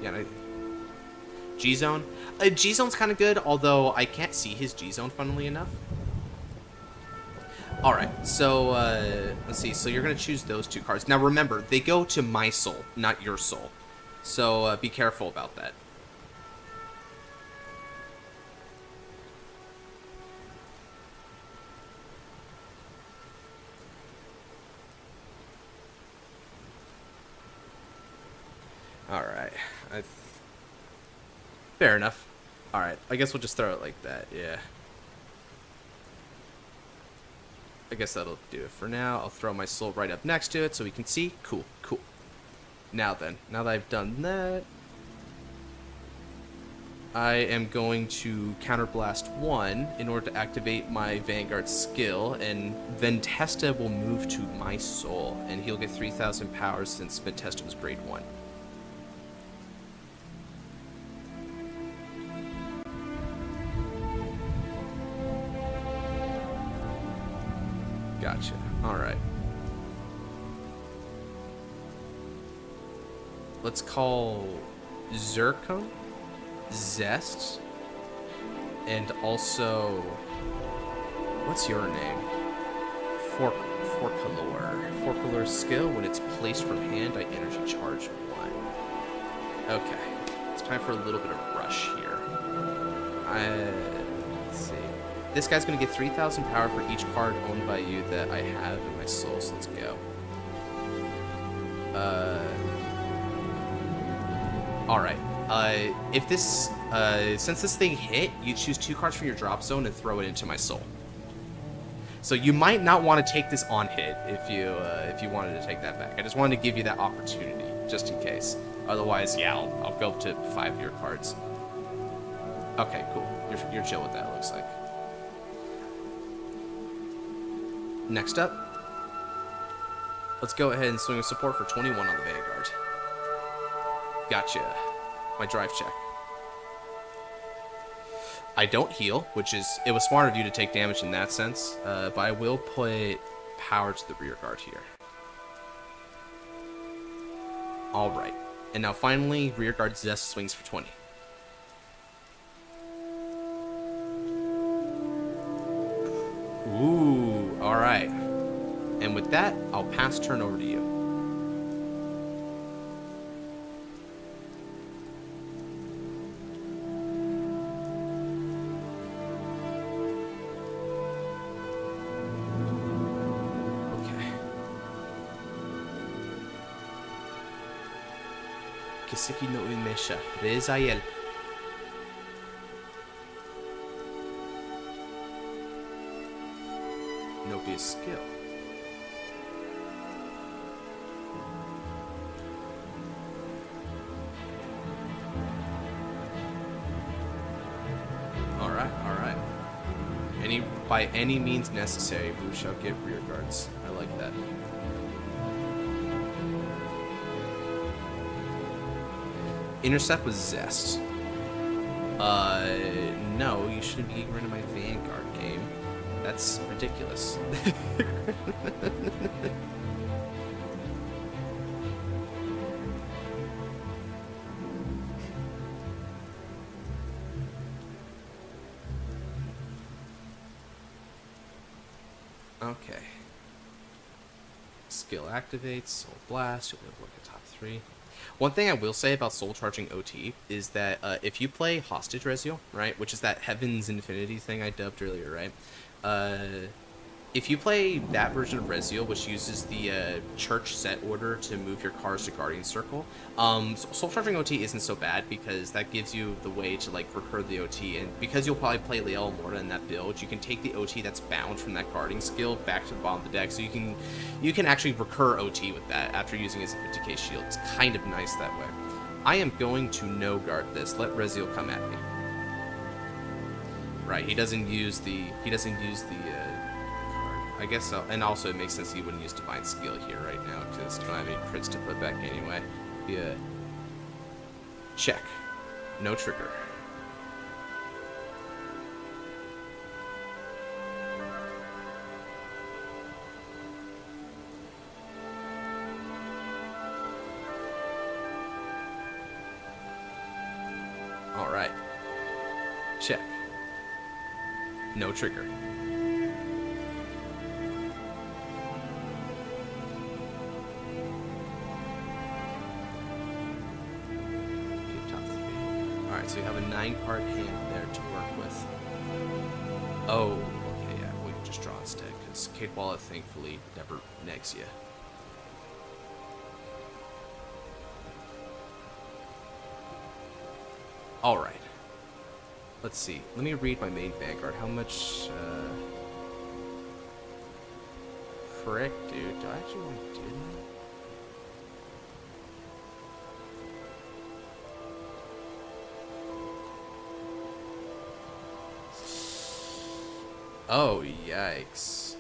Yeah, G-Zone? G-Zone's kind of good, although I can't see his G-Zone, funnily enough. Alright, so, let's see. So you're going to choose those two cards. Now remember, they go to my soul, not your soul. So be careful about that. Alright. Fair enough. Alright, I guess we'll just throw it like that, yeah. I guess that'll do it for now. I'll throw my soul right up next to it so we can see. Cool, cool. Now then, now that I've done that, I am going to counterblast 1 in order to activate my Vanguard skill, and Ventesta will move to my soul, and he'll get 3,000 powers since Ventesta was grade 1. Gotcha. Alright. Let's call Zircon, Zest, and also... What's your name? Forkalore. Forkalore's skill, when it's placed from hand, I energy charge 1. Okay. It's time for a little bit of rush here. Let's see. This guy's going to get 3,000 power for each card owned by you that I have in my soul, so let's go. Alright. If this, since this thing hit, you choose 2 cards from your drop zone and throw it into my soul. So you might not want to take this on hit if you wanted to take that back. I just wanted to give you that opportunity, just in case. Otherwise, yeah, I'll go up to 5 of your cards. Okay, cool. You're chill with that, it looks like. Next up, let's go ahead and swing with support for 21 on the Vanguard. Gotcha. My drive check. I don't heal, which is... It was smart of you to take damage in that sense, but I will put power to the rear guard here. Alright. And now finally, rear guard Zest swings for 20. Ooh, alright. And with that, I'll pass turn over to you. Okay. Kiseki no Umesha, Rezael. Nobia's skill. Alright, alright. By any means necessary, we shall get rear guards. I like that. Intercept with Zest. No, you shouldn't be getting rid of my Vanguard game. That's ridiculous. Okay. Skill activates, Soul Blast, you'll be able to look at top 3. One thing I will say about Soul Charging OT is that if you play Hostage Reziel, right, which is that Heaven's Infinity thing I dubbed earlier, right? if you play that version of Reziel, which uses the church set order to move your cars to Guardian Circle, Soul Charging OT isn't so bad because that gives you the way to like recur the OT, and because you'll probably play Leal Morta in that build, you can take the OT that's bound from that guarding skill back to the bottom of the deck, so you can actually recur OT with that after using his 50k shield. It's kind of nice that way. I am going to no guard this. Let Reziel come at me. Right, he doesn't use the card. I guess so. And also it makes sense he wouldn't use Divine Skill here right now because I don't have any crits to put back anyway. Yeah. Check. No trigger. Alright. Check. No trigger. Alright, so you have a 9-card hand there to work with. Oh, okay, yeah, we can just draw instead, because Kate Wallet thankfully never negs you. Alright. Let's see. Let me read my main Vanguard. How much, frick, dude. Do I actually want to do that? Oh, yikes.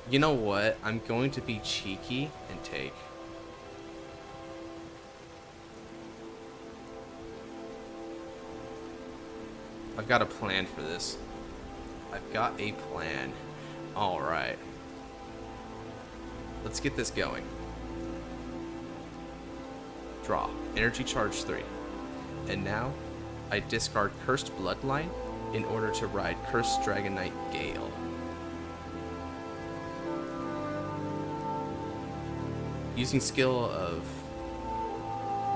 You know what? I'm going to be cheeky and take. I've got a plan for this. I've got a plan. Alright. Let's get this going. Draw. Energy charge 3. And now, I discard Cursed Bloodline in order to ride Cursed Dragon Knight Gale. Using skill of...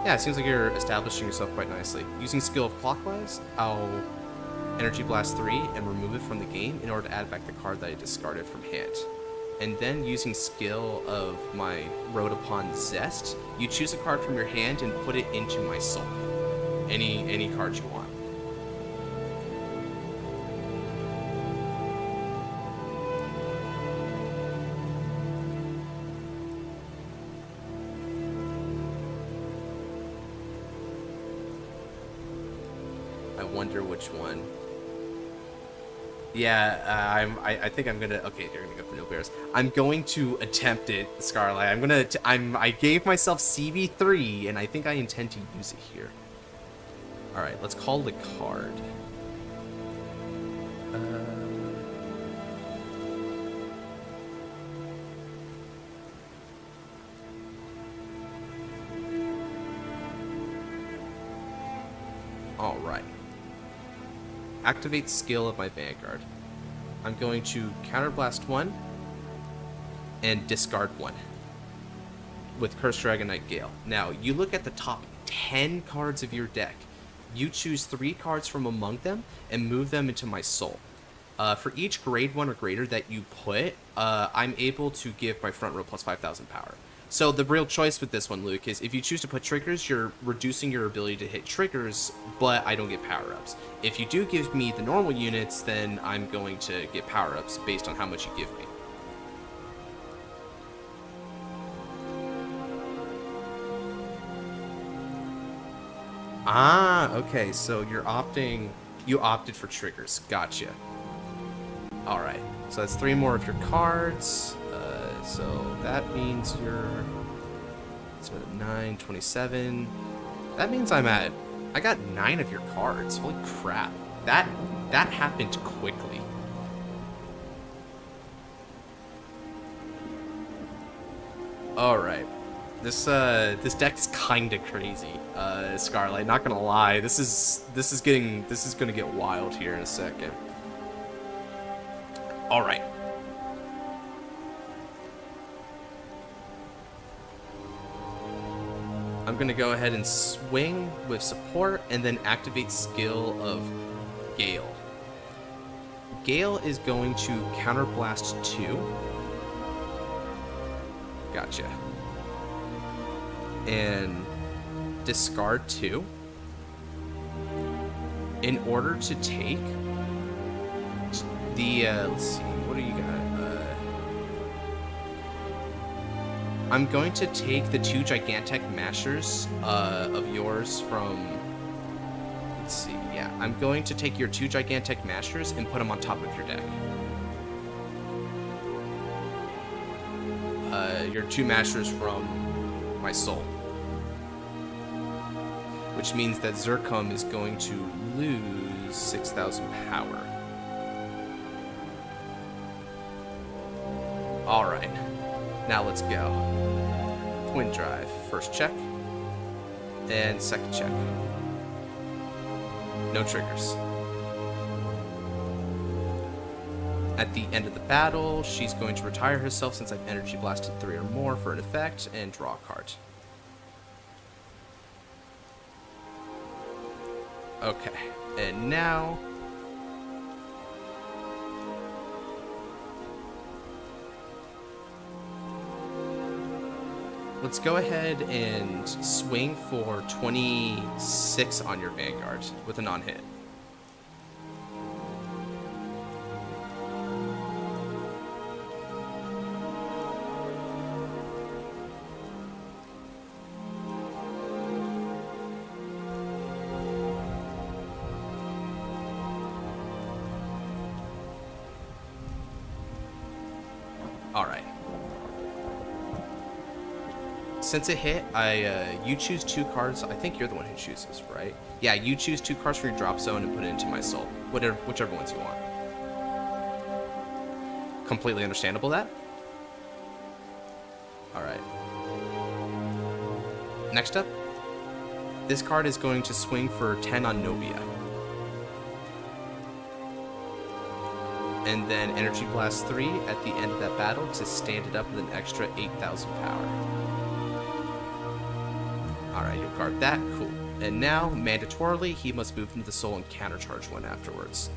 Yeah, it seems like you're establishing yourself quite nicely. Using skill of Clockwise, I'll Energy Blast 3 and remove it from the game in order to add back the card that I discarded from hand. And then using skill of my Road Upon Zest, you choose a card from your hand and put it into my soul. Any card you want. I wonder which one. Yeah, I think I'm gonna. Okay, you're gonna go for no bears. I'm going to attempt it, Scarlet. I gave myself CV3, and I think I intend to use it here. All right, let's call the card. All right. Activate skill of my Vanguard. I'm going to counterblast 1 and discard 1 with Cursed Dragon Knight Gale. Now, you look at the top 10 cards of your deck. You choose 3 cards from among them and move them into my soul. For each grade 1 or greater that you put, I'm able to give my front row plus 5,000 power. So the real choice with this one, Luke, is if you choose to put triggers, you're reducing your ability to hit triggers, but I don't get power-ups. If you do give me the normal units, then I'm going to get power-ups based on how much you give me. Ah, okay, so you opted for triggers. Gotcha. Alright, so that's 3 more of your cards. So that means you're... So 9, 27. That means I got 9 of your cards. Holy crap. That happened quickly. Alright. This deck is kinda crazy, Scarlet. Not gonna lie. This is gonna get wild here in a second. Alright. I'm gonna go ahead and swing with support and then activate skill of Gale. Gale is going to counterblast 2. Gotcha. And discard 2. In order to take the, let's see, what do you got? I'm going to take the 2 gigantic mashers of yours from, let's see, yeah. I'm going to take your 2 gigantic mashers and put them on top of your deck. Your 2 mashers from my soul. Which means that Zircom is going to lose 6,000 power. Alright. Now let's go. Twin drive. First check. And second check. No triggers. At the end of the battle, she's going to retire herself since I've energy blasted 3 or more for an effect, and draw a card. Okay, and now... let's go ahead and swing for 26 on your Vanguard with a non-hit. Alright. Since it hit, you choose 2 cards. I think you're the one who chooses, right? Yeah, you choose 2 cards from your drop zone and put it into my soul. Whichever ones you want. Completely understandable, that? Alright. Next up, this card is going to swing for 10 on Novia. And then Energy Blast 3 at the end of that battle to stand it up with an extra 8,000 power. Alright, you'll guard that. Cool. And now, mandatorily, he must move into the soul and countercharge 1 afterwards.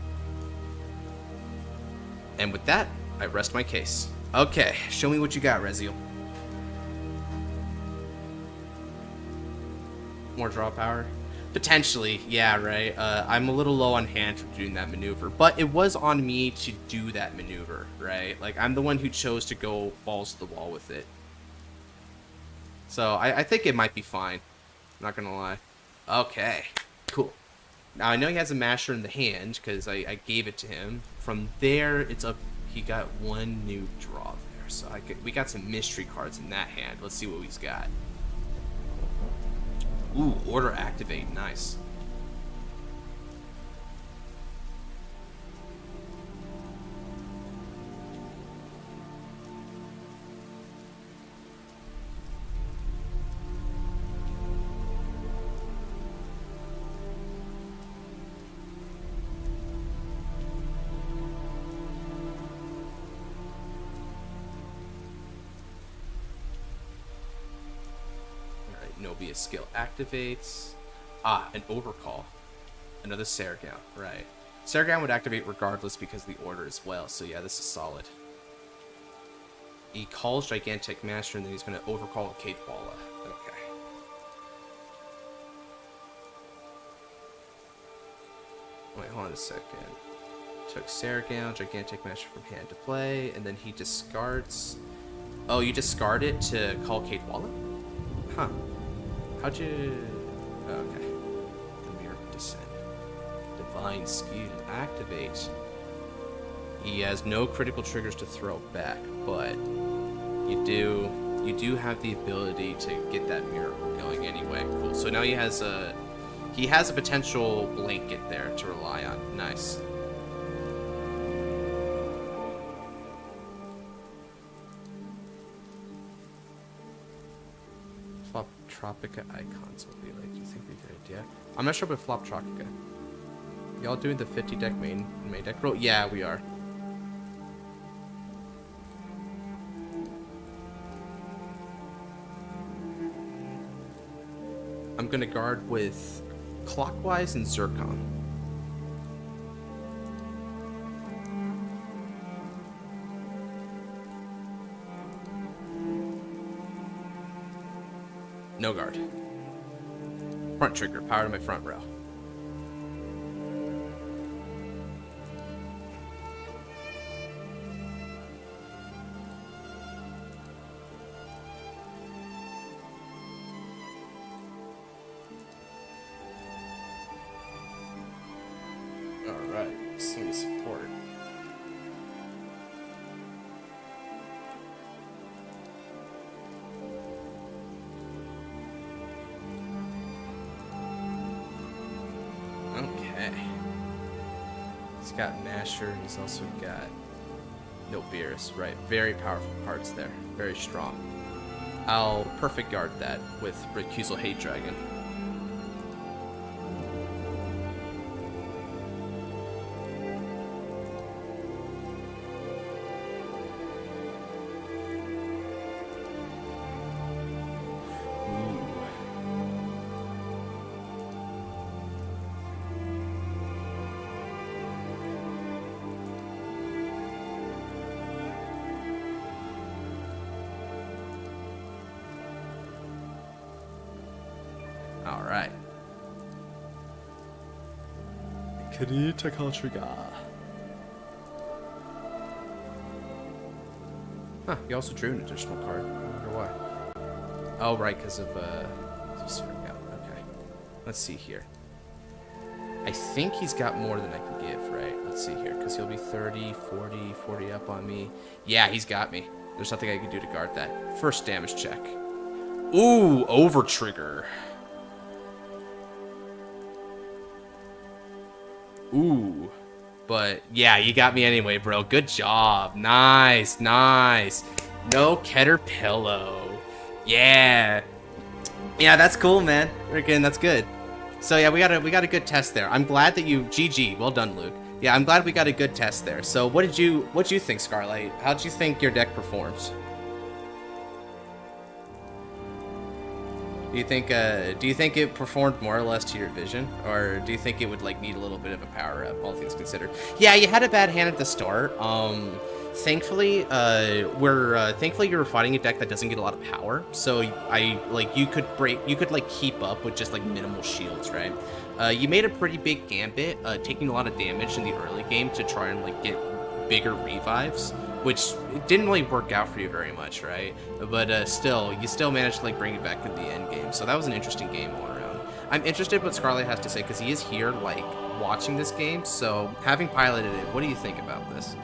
And with that, I rest my case. Okay, show me what you got, Reziel. More draw power? Potentially, yeah, right. I'm a little low on hand for doing that maneuver, but it was on me to do that maneuver, right? Like, I'm the one who chose to go balls to the wall with it. So, I think it might be fine. Not gonna lie. Okay, cool. Now, I know he has a masher in the hand, because I gave it to him. From there, it's up. He got 1 new draw there, so we got some mystery cards in that hand. Let's see what he's got. Ooh, order activate, nice. Novia skill activates. Ah, an overcall. Another Saragown, right. Saragown would activate regardless because of the order as well, so yeah, this is solid. He calls Gigantic Master and then he's going to overcall Kate Walla. Okay. Wait, hold on a second. Took Saragown, Gigantic Master from hand to play, and then he discards... Oh, you discard it to call Kate Walla? Huh. How'd you... Oh, okay. The Mirror Descent. Divine Skill. Activate. He has no critical triggers to throw back, but you do have the ability to get that miracle going anyway. Cool. So now he has a potential blanket there to rely on. Nice. Flop Tropica icons will be like, do you think we could? Yeah. I'm not sure about Flop Tropica. Y'all doing the 50 deck main deck roll? Yeah, we are. I'm gonna guard with Clockwise and Zircon. No guard. Front trigger, power to my front row. Alright, some support. Okay. He's got Masher, he's also got no Beers, right? Very powerful cards there. Very strong. I'll perfect guard that with Recusal Hate Dragon. Alright. Karita Kaltriga. Huh, he also drew an additional card. I wonder why. Oh, right, because of, okay. Let's see here. I think he's got more than I can give, right? Let's see here, because he'll be 30, 40, 40 up on me. Yeah, he's got me. There's nothing I can do to guard that. First damage check. Ooh, over trigger. Ooh, but yeah, you got me anyway, bro. Good job. Nice, nice. No Keter Pillow. Yeah. Yeah, that's cool, man. Freaking, that's good. So yeah, we got a good test there. I'm glad that you GG. Well done, Luke. Yeah, I'm glad we got a good test there. So what did you think, Scarlight? How did you think your deck performs? Do you think it performed more or less to your vision, or do you think it would like need a little bit of a power up, all things considered? Yeah, you had a bad hand at the start. Thankfully, you were fighting a deck that doesn't get a lot of power, so you could like keep up with just like minimal shields, right? You made a pretty big gambit, taking a lot of damage in the early game to try and like get bigger revives, which didn't really work out for you very much, right? But you still managed to like bring it back to the end game. So that was an interesting game all around. I'm interested what Scarlet has to say because he is here like watching this game. So having piloted it, what do you think about this?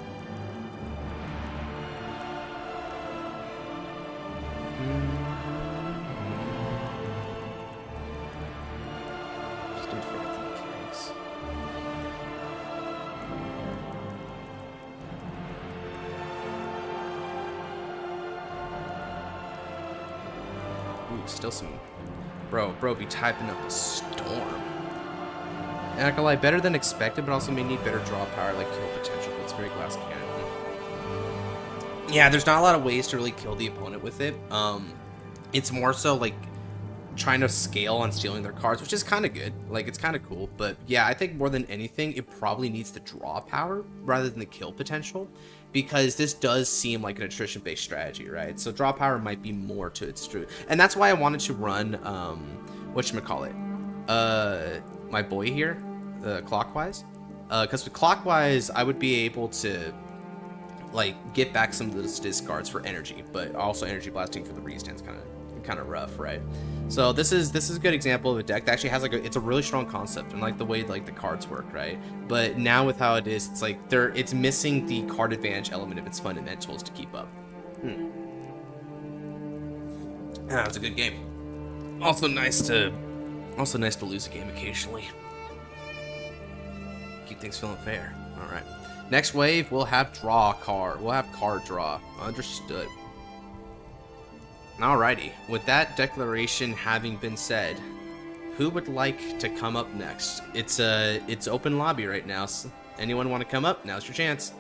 Still some... Bro be typing up a storm. And I can lie, better than expected, but also may need better draw power, like kill potential. It's very glass cannon. Yeah, there's not a lot of ways to really kill the opponent with it. It's more so like trying to scale on stealing their cards, which is kind of good. Like, it's kind of cool. But yeah, I think more than anything, it probably needs the draw power rather than the kill potential, because this does seem like an attrition-based strategy, right? So draw power might be more to its truth. And that's why I wanted to run, whatchamacallit, my boy here, Clockwise. Because with Clockwise, I would be able to, like, get back some of those discards for energy, but also energy blasting for the restand's kind of rough, right? So this is a good example of a deck that actually has like it's a really strong concept and like the way like the cards work, right? But now with how it is, it's like it's missing the card advantage element of its fundamentals to keep up. That was a good game. Also nice to lose a game occasionally. Keep things feeling fair. All right. Next wave, we'll have draw card. We'll have card draw. Understood. Alrighty, with that declaration having been said, who would like to come up next? It's open lobby right now. So anyone want to come up? Now's your chance.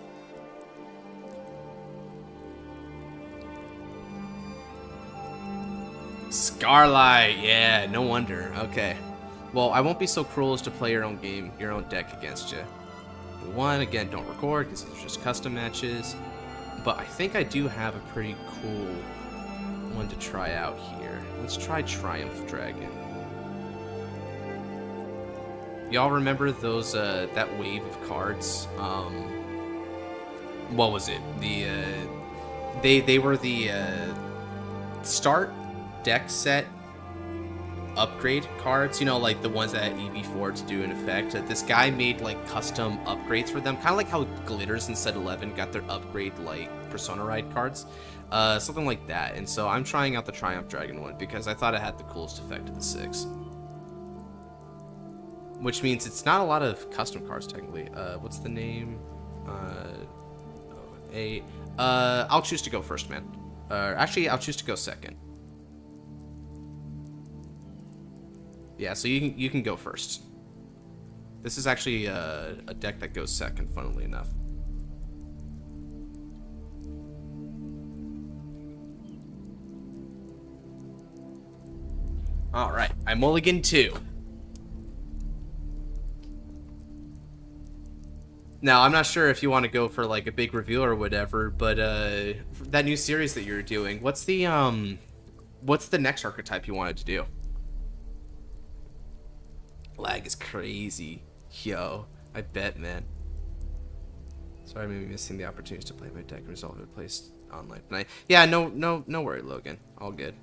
Scarlight, yeah, no wonder. Okay, well, I won't be so cruel as to play your own game, your own deck against you. One, again, don't record because it's just custom matches. But I think I do have a pretty cool one to try out here. Let's try Triumph Dragon. Y'all remember those that wave of cards? What was it? They were the start deck set upgrade cards, you know, like the ones that EV4 to do in effect. This guy made like custom upgrades for them, kind of like how Glitters in Set 11 got their upgrade like Persona Ride cards, something like that. And so I'm trying out the Triumph Dragon one because I thought it had the coolest effect of the 6. Which means it's not a lot of custom cards technically. What's the name? I'll choose to go first, man. Actually, I'll choose to go second. Yeah, so you can go first. This is actually a deck that goes second, funnily enough. All right, I mulligan 2. Now, I'm not sure if you want to go for like a big reveal or whatever, but that new series that you're doing, what's the next archetype you wanted to do? Lag is crazy. Yo, I bet, man. Sorry, I'm maybe missing the opportunities to play my deck and resolve it placed online tonight. Yeah, no worry, Logan. All good.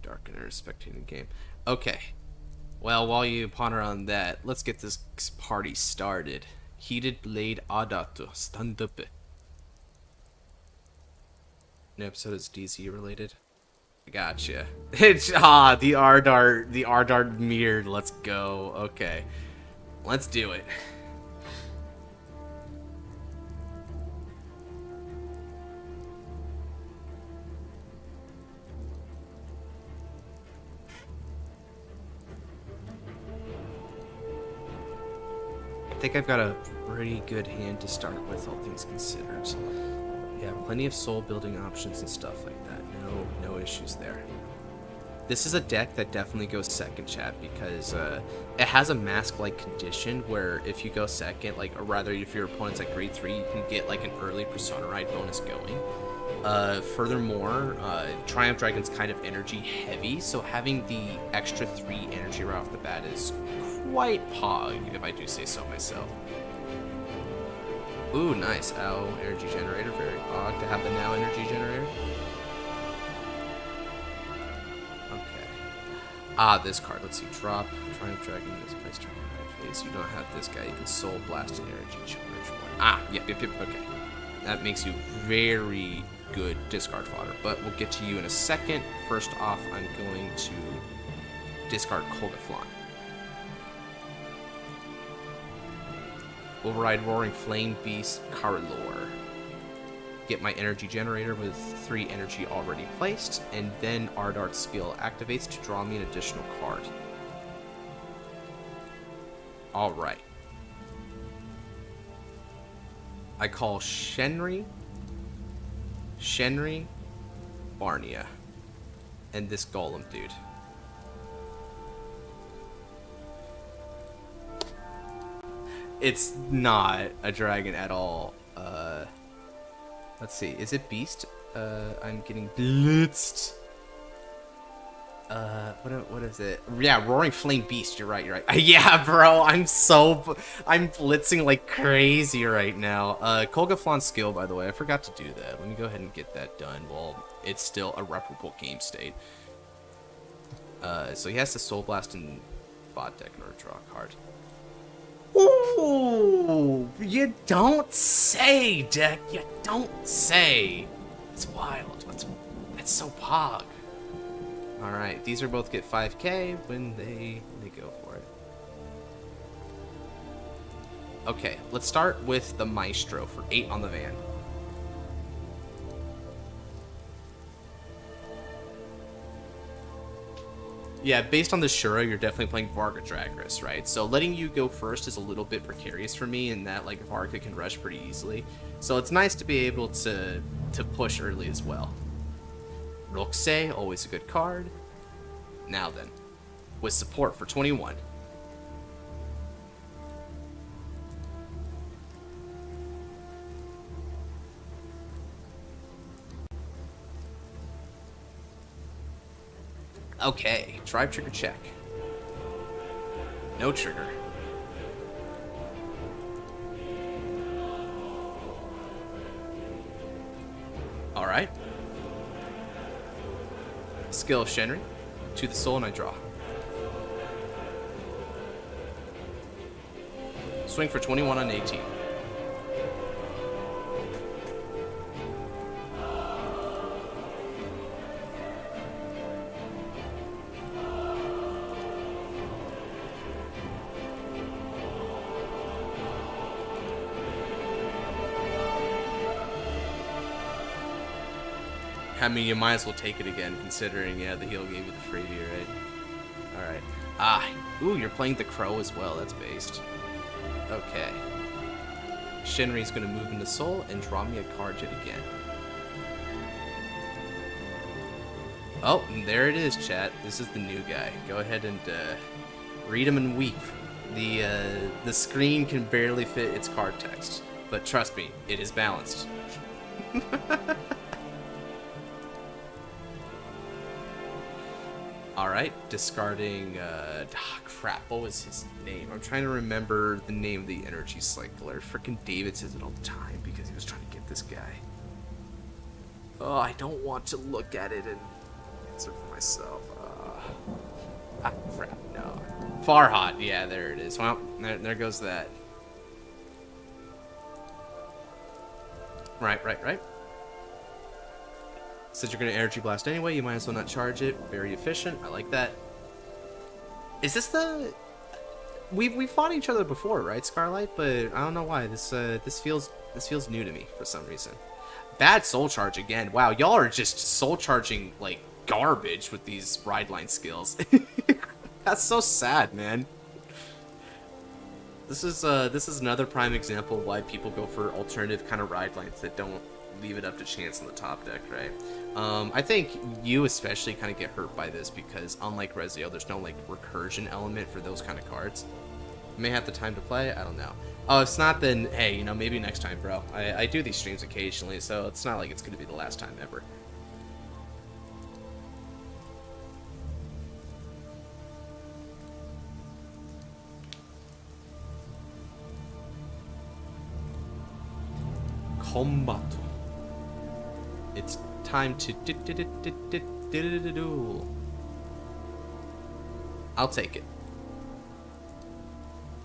Darkener spectating game. Okay. Well, while you ponder on that, let's get this party started. Heated Blade Adato. Stand up. New episode is DC related. Gotcha. It's the Ardart mirrored. Let's go. Okay. Let's do it. I think I've got a pretty good hand to start with, all things considered. Yeah, plenty of soul building options and stuff like that. No issues there. This is a deck that definitely goes second, chat, because it has a mask-like condition where if you go second, like, or rather if your opponent's at grade 3, you can get like an early Persona Ride bonus going. Furthermore, Triumph Dragon's kind of energy heavy, so having the extra 3 energy right off the bat is quite pog, if I do say so myself. Ooh, nice. Ow, energy generator. Very odd to have the now energy generator. Okay. This card. Let's see. Drop. Triumph Dragon is placed turn on face. You don't have this guy. You can Soul Blast an energy charge. Yep. Okay. That makes you very good discard fodder, but we'll get to you in a second. First off, I'm going to discard Kogaflan. We'll ride Roaring Flame Beast Carlor. Get my energy generator with 3 energy already placed, and then Ardart's skill activates to draw me an additional card. Alright. I call Shenri, Barnia, and this Golem dude. It's not a dragon at all. Let's see. Is it Beast? I'm getting blitzed. What is it? Yeah, Roaring Flame Beast. You're right. Yeah, bro. I'm blitzing like crazy right now. Kogaflan's skill, by the way. I forgot to do that. Let me go ahead and get that done while it's still a reputable game state. So he has to Soul Blast in bot deck in order to draw a card. Ooh, you don't say, deck. You don't say. It's wild. That's so pog. All right, these are both get 5k when they go for it. Okay, let's start with the Maestro for 8 on the van. Yeah, based on the Shura, you're definitely playing Varga Dragris, right? So letting you go first is a little bit precarious for me in that, like, Varga can rush pretty easily. So it's nice to be able to push early as well. Rokusei, always a good card. Now then, with support for 21. Okay, drive trigger check. No trigger. Alright. Skill of Shenri. To the soul and I draw. Swing for 21 on 18. I mean, you might as well take it again, considering, yeah, the heal gave you the freebie, right? Alright. Ah, ooh, you're playing the Crow as well. That's based. Okay. Shinri's gonna move into Soul and draw me a card yet again. Oh, and there it is, chat. This is the new guy. Go ahead and read him and weep. The screen can barely fit its card text, but trust me, it is balanced. Alright, discarding, crap, what was his name? I'm trying to remember the name of the energy cycler. Frickin' David says it all the time because he was trying to get this guy. Oh, I don't want to look at it and answer for myself. Crap, no. Farhad, yeah, there it is. Well, there goes that. Right. Since you're going to energy blast anyway, you might as well not charge it. Very efficient. I like that. Is this the... We fought each other before, right, Scarlight? But I don't know why. This feels new to me for some reason. Bad soul charge again. Wow, y'all are just soul charging like garbage with these ride line skills. That's so sad, man. This is another prime example of why people go for alternative kind of ride lines that don't leave it up to chance on the top deck, right? I think you especially kind of get hurt by this because unlike Rezio, there's no like recursion element for those kind of cards. You may have the time to play, I don't know. Oh, if not, then hey, you know, maybe next time, bro. I do these streams occasionally, so it's not like it's gonna be the last time ever. Combat. It's time to duel. I'll take it.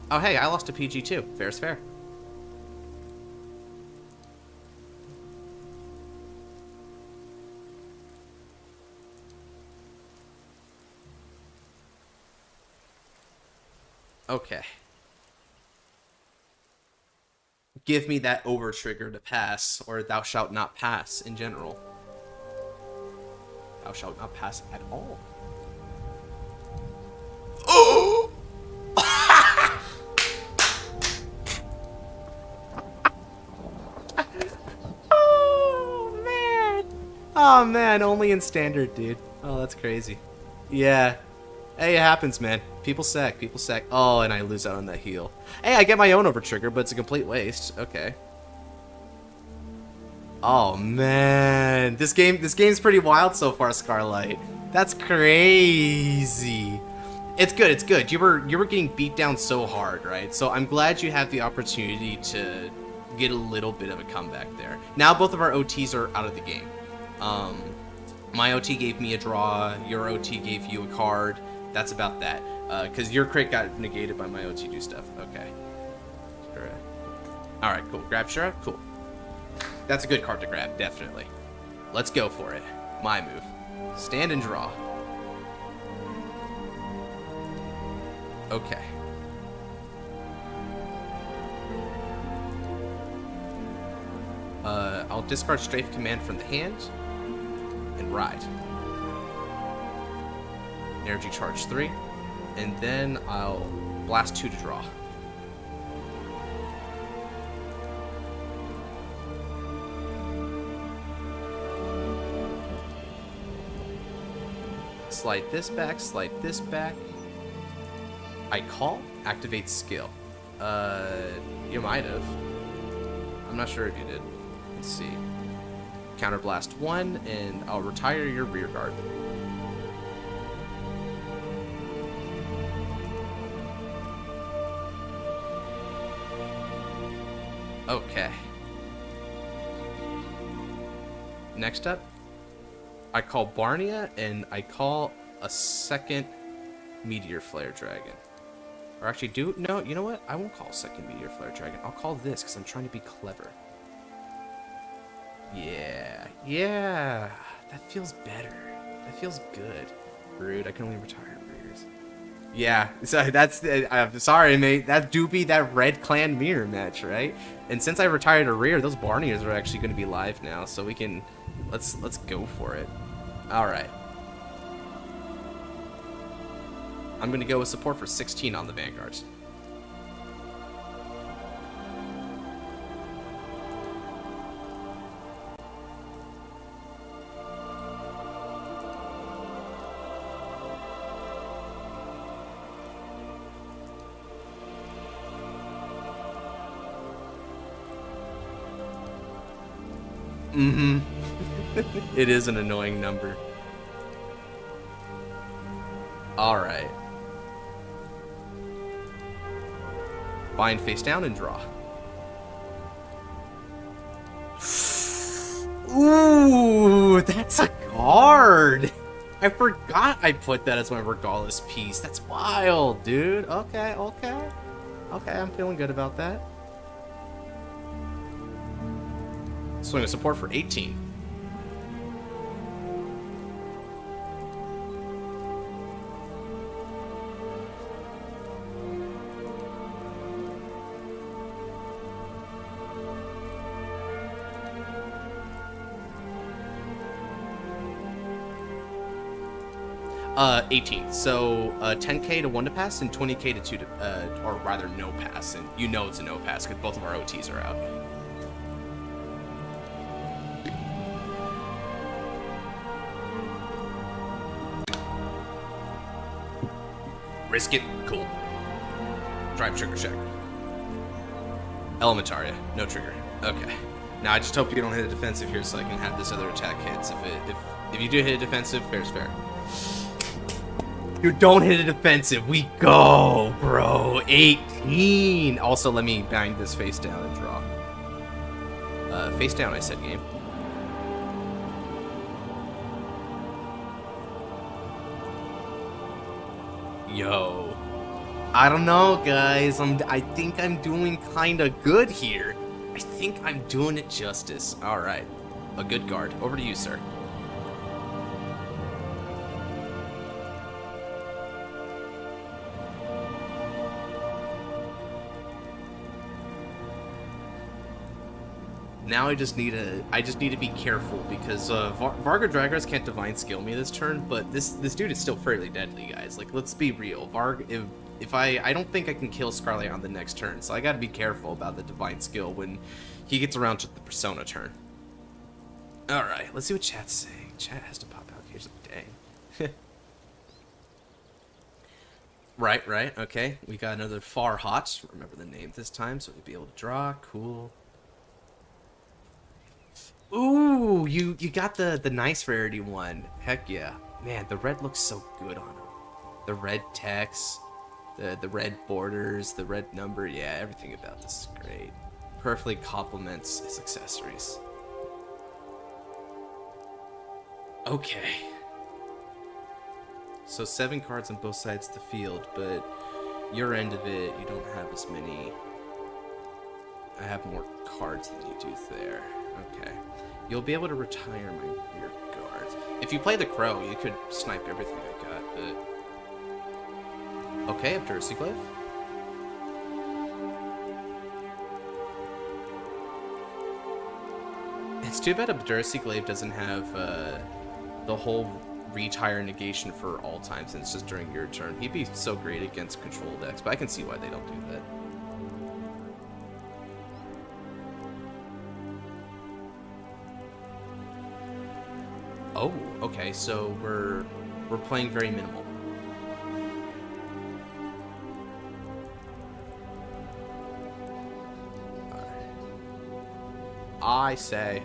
Oh hey, I lost a PG too. Fair's fair. Okay. Give me that over trigger to pass, or thou shalt not pass in general. Thou shalt not pass at all. Oh! Oh man! Oh man, only in standard, dude. Oh, that's crazy. Yeah. Hey, it happens, man. People sack. Oh, and I lose out on that heal. Hey, I get my own over trigger, but it's a complete waste. Okay. Oh man, this game's pretty wild so far, Scarlight. That's crazy. It's good. You were getting beat down so hard, right? So I'm glad you have the opportunity to get a little bit of a comeback there. Now both of our OTs are out of the game. My OT gave me a draw. Your OT gave you a card. That's about that. Because your crit got negated by my OT do stuff. Okay. Alright, cool. Grab Shura? Cool. That's a good card to grab, definitely. Let's go for it. My move. Stand and draw. Okay. I'll discard Strafe Command from the hand and ride. Energy charge 3, and then I'll blast 2 to draw. Slide this back. I call, activate skill. You might have. I'm not sure if you did. Let's see. Counterblast 1, and I'll retire your rear guard. Okay. Next up, I call Barnia, and I call a second Meteor Flare Dragon. Or actually, no, you know what? I won't call a second Meteor Flare Dragon. I'll call this, because I'm trying to be clever. Yeah. That feels better. That feels good. Rude, I can only retire rears. Yeah, so that's, I'm sorry, mate. That do be that Red Clan mirror match, right? And since I retired a rear, those Barniers are actually going to be live now, so we can, let's go for it. Alright. I'm going to go with support for 16 on the Vanguards. Mm-hmm. It is an annoying number. Alright. Bind face down and draw. Ooh, that's a card! I forgot I put that as my Regardless piece. That's wild, dude. Okay, I'm feeling good about that. Swing of support for 18. 18. So 10k to 1 to pass and 20k to 2 to, or rather no pass, and you know it's a no pass because both of our OTs are out. Risk it, cool. Drive trigger check. Elementaria, no trigger. Okay. Now I just hope you don't hit a defensive here so I can have this other attack hits. If you do hit a defensive, fair's fair. You don't hit a defensive. We go, bro. 18. Also, let me bind this face down and draw. Face down, I said, game. Yo. I don't know, guys. I think I'm doing kind of good here. I think I'm doing it justice. All right. A good guard. Over to you, sir. Now I just need to be careful because Vanguard Draggers can't divine skill me this turn, but this dude is still fairly deadly, guys. Like, let's be real. If I don't think I can kill Scarlet on the next turn, so I gotta be careful about the divine skill when he gets around to the persona turn. Alright, let's see what chat's saying. Chat has to pop out occasionally. Dang. Right, okay. We got another Far Hot. Remember the name this time, so we'll be able to draw. Cool. Ooh, you got the nice rarity one. Heck yeah. Man, the red looks so good on him. The red text, the red borders, the red number. Yeah, everything about this is great. Perfectly complements his accessories. Okay. So 7 cards on both sides of the field, but your end of it, you don't have as many. I have more cards than you do there. Okay. You'll be able to retire my rear guards. If you play the Crow, you could snipe everything I got, but... Okay, Abdursi Glaive. It's too bad Abdursi Glaive doesn't have the whole retire negation for all times, and it's just during your turn. He'd be so great against control decks, but I can see why they don't do that. Oh, okay, so we're playing very minimal. I say.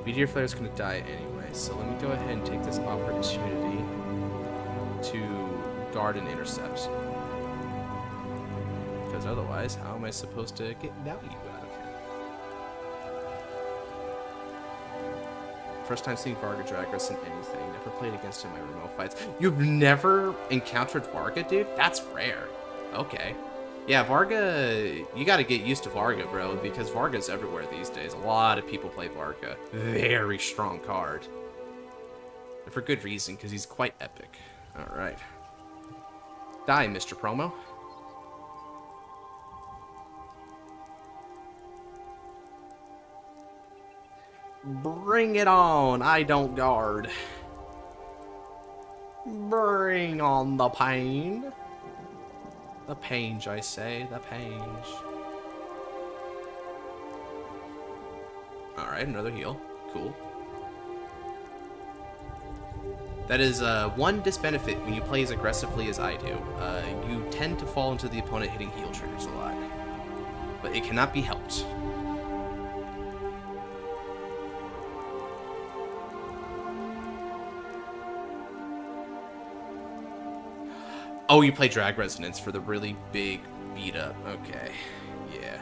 Meteor Flare's gonna die anyway, so let me go ahead and take this opportunity to guard and intercept. Because otherwise, how am I supposed to get value out of him? First time seeing Varga drag race in anything. Never played against him in my remote fights. You've never encountered Varga, dude? That's rare. Okay. Yeah, Varga, you gotta get used to Varga, bro, because Varga's everywhere these days. A lot of people play Varga. Very strong card. And for good reason, because he's quite epic. Alright. Die, Mr. Promo. Bring it on, I don't guard. Bring on the pain. The pange, I say, the pange. Alright, another heal. Cool. That is one disbenefit when you play as aggressively as I do. You tend to fall into the opponent hitting heal triggers a lot. But it cannot be helped. Oh, you play Drag Resonance for the really big beat up. Okay, yeah.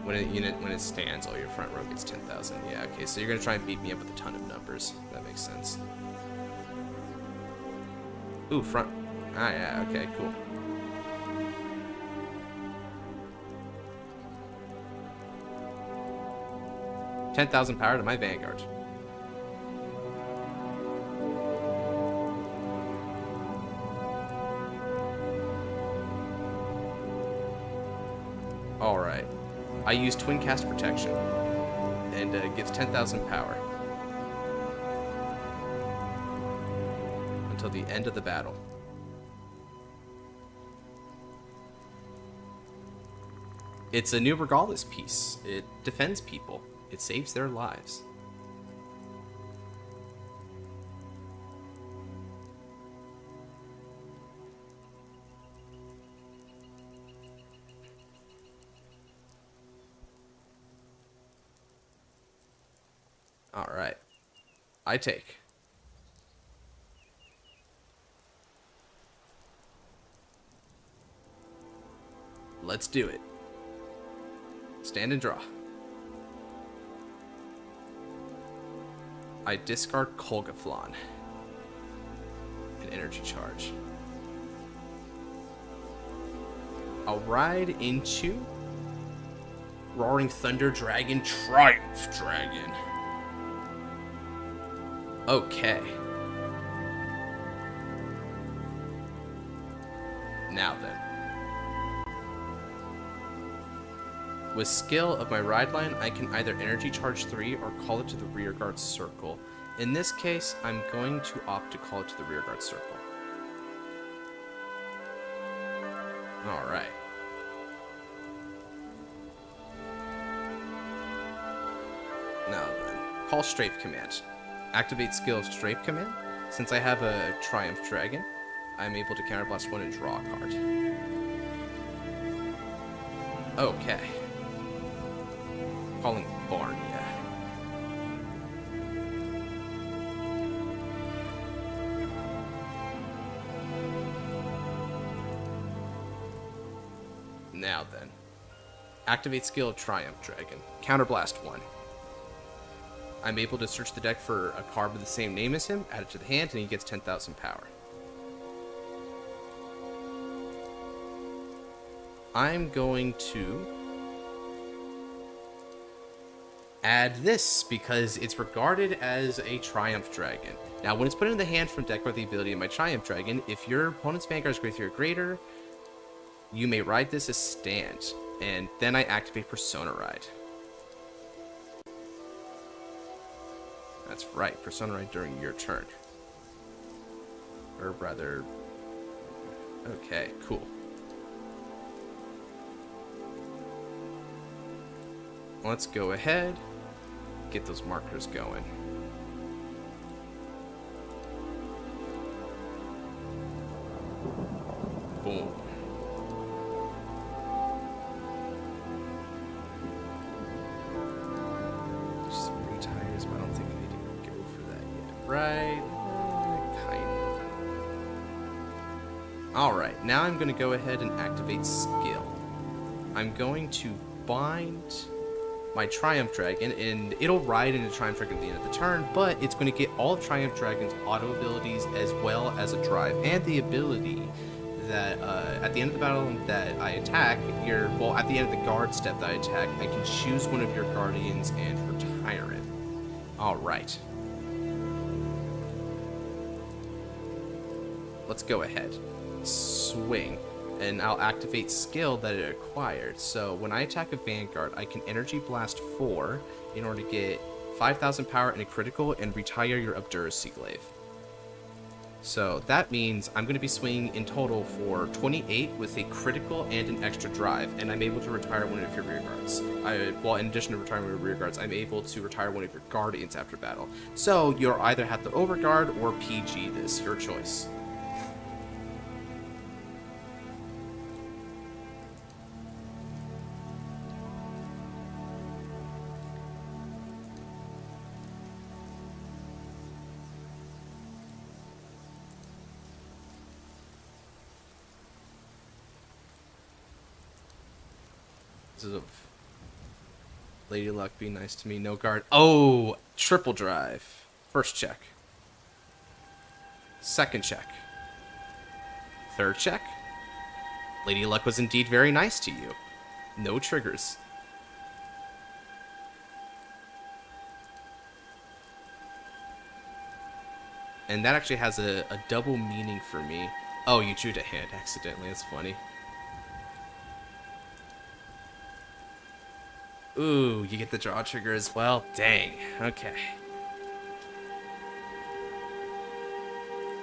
When it stands, all your front row gets 10,000. Yeah, okay, so you're gonna try and beat me up with a ton of numbers. That makes sense. Ooh, front. Ah, yeah, okay, cool. $10,000 power to my Vanguard. Alright. I use Twin Cast Protection. And gives 10,000 power. Until the end of the battle. It's a new Regalis piece. It defends people. It saves their lives. Alright. I take. Let's do it. Stand and draw. I discard Kolgaflon. An energy charge. I'll ride into Roaring Thunder Dragon Triumph Dragon. Okay. Now then. With skill of my ride line, I can either energy charge 3 or call it to the rearguard circle. In this case, I'm going to opt to call it to the rearguard circle. Alright. Now then, call Strafe Command. Activate skill of Strafe Command. Since I have a Triumph Dragon, I'm able to counterblast 1 and draw a card. Okay. Calling Barnia. Now then. Activate skill of Triumph Dragon. Counterblast 1. I'm able to search the deck for a card with the same name as him, add it to the hand, and he gets 10,000 power. I'm going to add this because it's regarded as a Triumph Dragon. Now, when it's put in the hand from deck by the ability of my Triumph Dragon, if your opponent's Vanguard is greater than or greater, you may ride this as stand, and then I activate Persona Ride. That's right, Persona Ride during your turn. Or rather... Okay, cool. Let's go ahead, get those markers going. Boom. Just retires, but I don't think I need to go for that yet. Right? Kind of. Alright, now I'm going to go ahead and activate skill. I'm going to bind my Triumph Dragon, and it'll ride into Triumph Dragon at the end of the turn, but it's going to get all of Triumph Dragon's auto abilities as well as a drive, and the ability that at the end of the battle that I attack, at the end of the guard step that I attack, I can choose one of your guardians and retire it. Alright. Let's go ahead. Swing. And I'll activate skill that it acquired. So when I attack a Vanguard, I can Energy Blast 4 in order to get 5,000 power and a critical and retire your Abdurrah's Glaive. So that means I'm going to be swinging in total for 28 with a critical and an extra drive, and I'm able to retire one of your rear guards. In addition to retiring one of your rear guards, I'm able to retire one of your guardians after battle. So you'll either have to overguard or PG this, your choice. Of Lady Luck, be nice to me, no guard. Oh, triple drive. First check. Second check. Third check. Lady Luck was indeed very nice to you. No triggers. And that actually has a double meaning for me. Oh, you drew the hand accidentally. That's funny. Ooh, you get the draw trigger as well? Dang. Okay.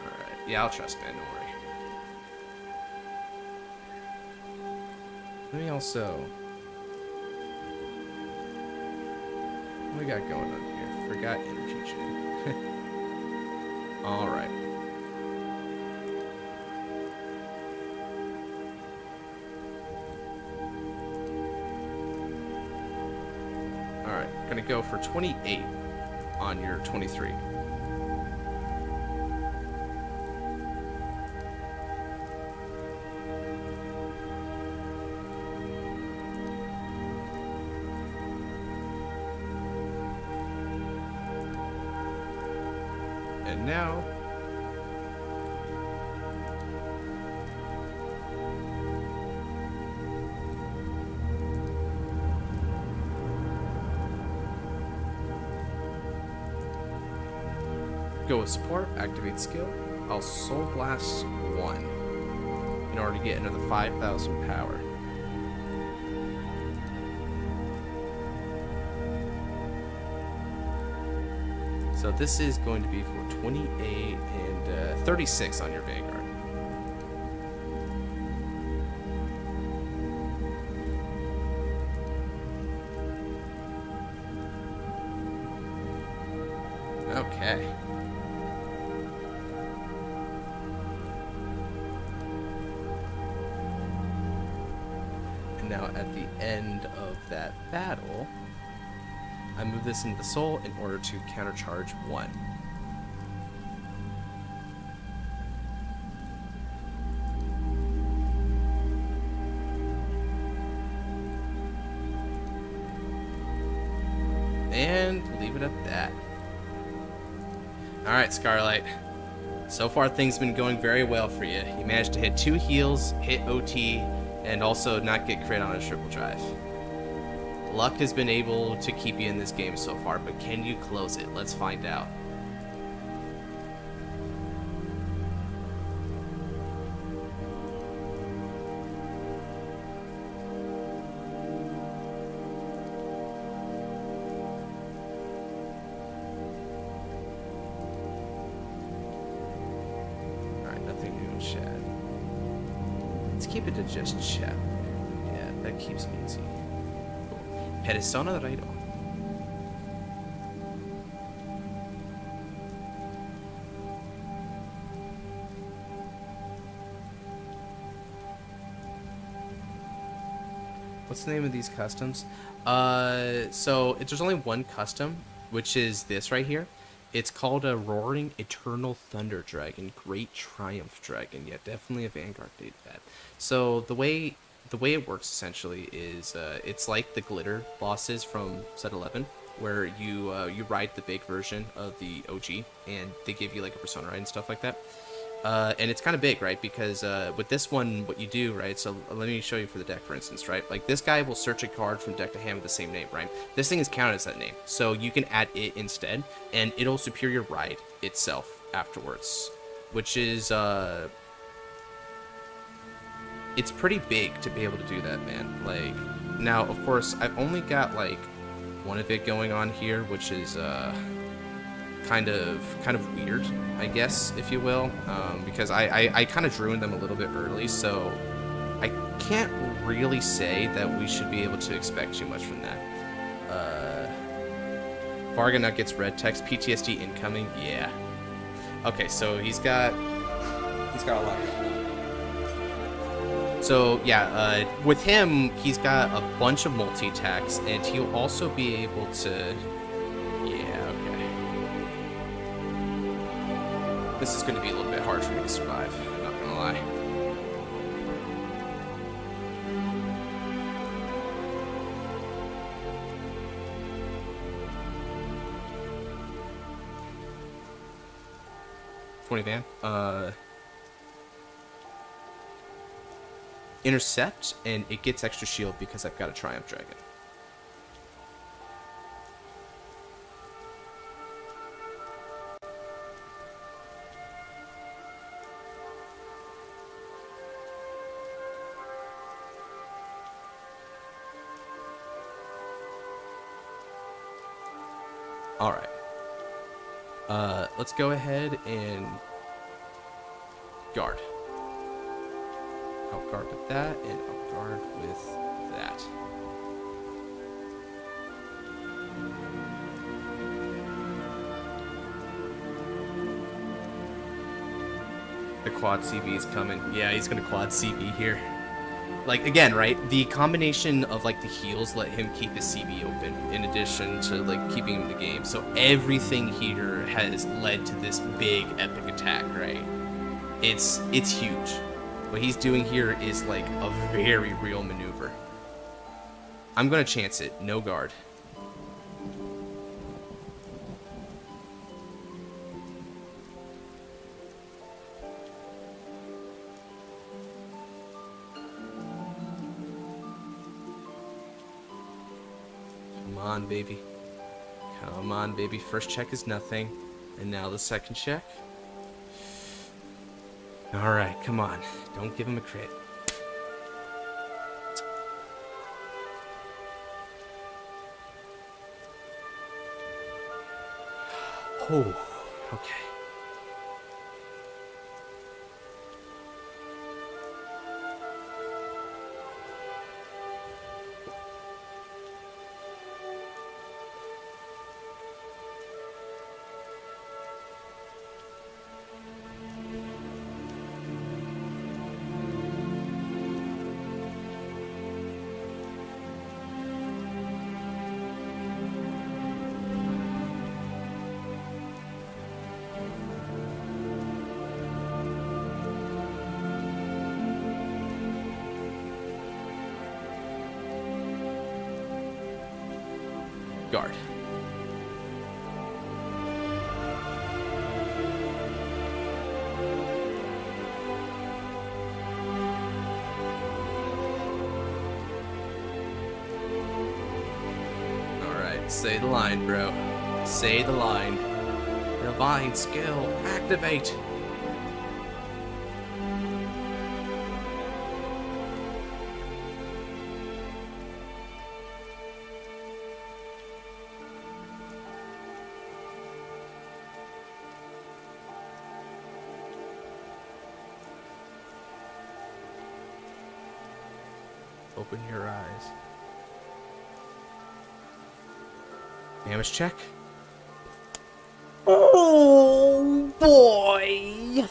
Alright. Yeah, I'll trust man, don't worry. Let me also... What we got going on here? Forgot energy chain. Alright. Alright, gonna go for 28 on your 23. And now... go with support, activate skill. I'll Soul Blast 1 in order to get another 5,000 power. So this is going to be for 28 and 36 on your Vanguard. Okay. Now at the end of that battle, I move this into the soul in order to countercharge 1. And leave it at that. Alright, Scarlight. So far things have been going very well for you. You managed to hit 2 heals, hit OT, and also not get crit on a triple drive. Luck has been able to keep you in this game so far, but can you close it? Let's find out. Alright, nothing new in chat. Let's keep it to just chat. Yeah, that keeps it easy. Cool. Persona Raido. What's the name of these customs? So there's only one custom, which is this right here. It's called a Roaring Eternal Thunder Dragon, Great Triumph Dragon. Yeah, definitely a Vanguard did that. So the way it works essentially is it's like the glitter bosses from set 11, where you ride the big version of the OG, and they give you like a persona ride and stuff like that. And it's kind of big, right? Because with this one, what you do, right? So let me show you for the deck, for instance, right? Like this guy will search a card from deck to hand with the same name, right? This thing is counted as that name, so you can add it instead, and it'll superior ride itself afterwards, which is it's pretty big to be able to do that, man. Like now, of course, I've only got like one of it going on here, which is kind of weird, I guess, if you will, because I kind of ruined them a little bit early, so I can't really say that we should be able to expect too much from that. Varganut gets red text, PTSD incoming, yeah. Okay, so he's got a lot going on. So yeah, with him, he's got a bunch of multi-attacks, and he'll also be able to, yeah, okay. This is going to be a little bit hard for me to survive, I'm not going to lie. Van. Intercept, and it gets extra shield because I've got a Triumph Dragon. Alright. Let's go ahead and guard. I'll guard with that, and I'll guard with that. The quad CB is coming. Yeah, he's gonna quad CB here. Like, again, right? The combination of, like, the heals let him keep his CB open, in addition to, like, keeping him in the game. So everything here has led to this big epic attack, right? It's huge. What he's doing here is, like, a very real maneuver. I'm gonna chance it. No guard. Come on, baby. Come on, baby. First check is nothing. And now the second check. Alright, come on. Don't give him a crit. Oh, okay. Guard. Alright, say the line, bro. Say the line. Divine skill, activate! Open your eyes. Damage check. Oh boy.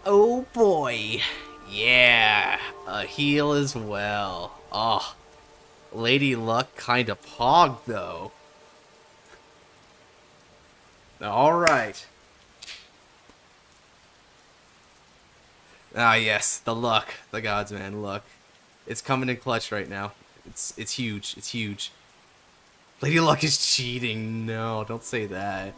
Oh boy. Yeah. A heal as well. Oh. Lady Luck kinda pogged though. All right. Ah, yes, the luck, the gods, man, luck. It's coming in clutch right now. It's huge. It's huge. Lady Luck is cheating. No, don't say that.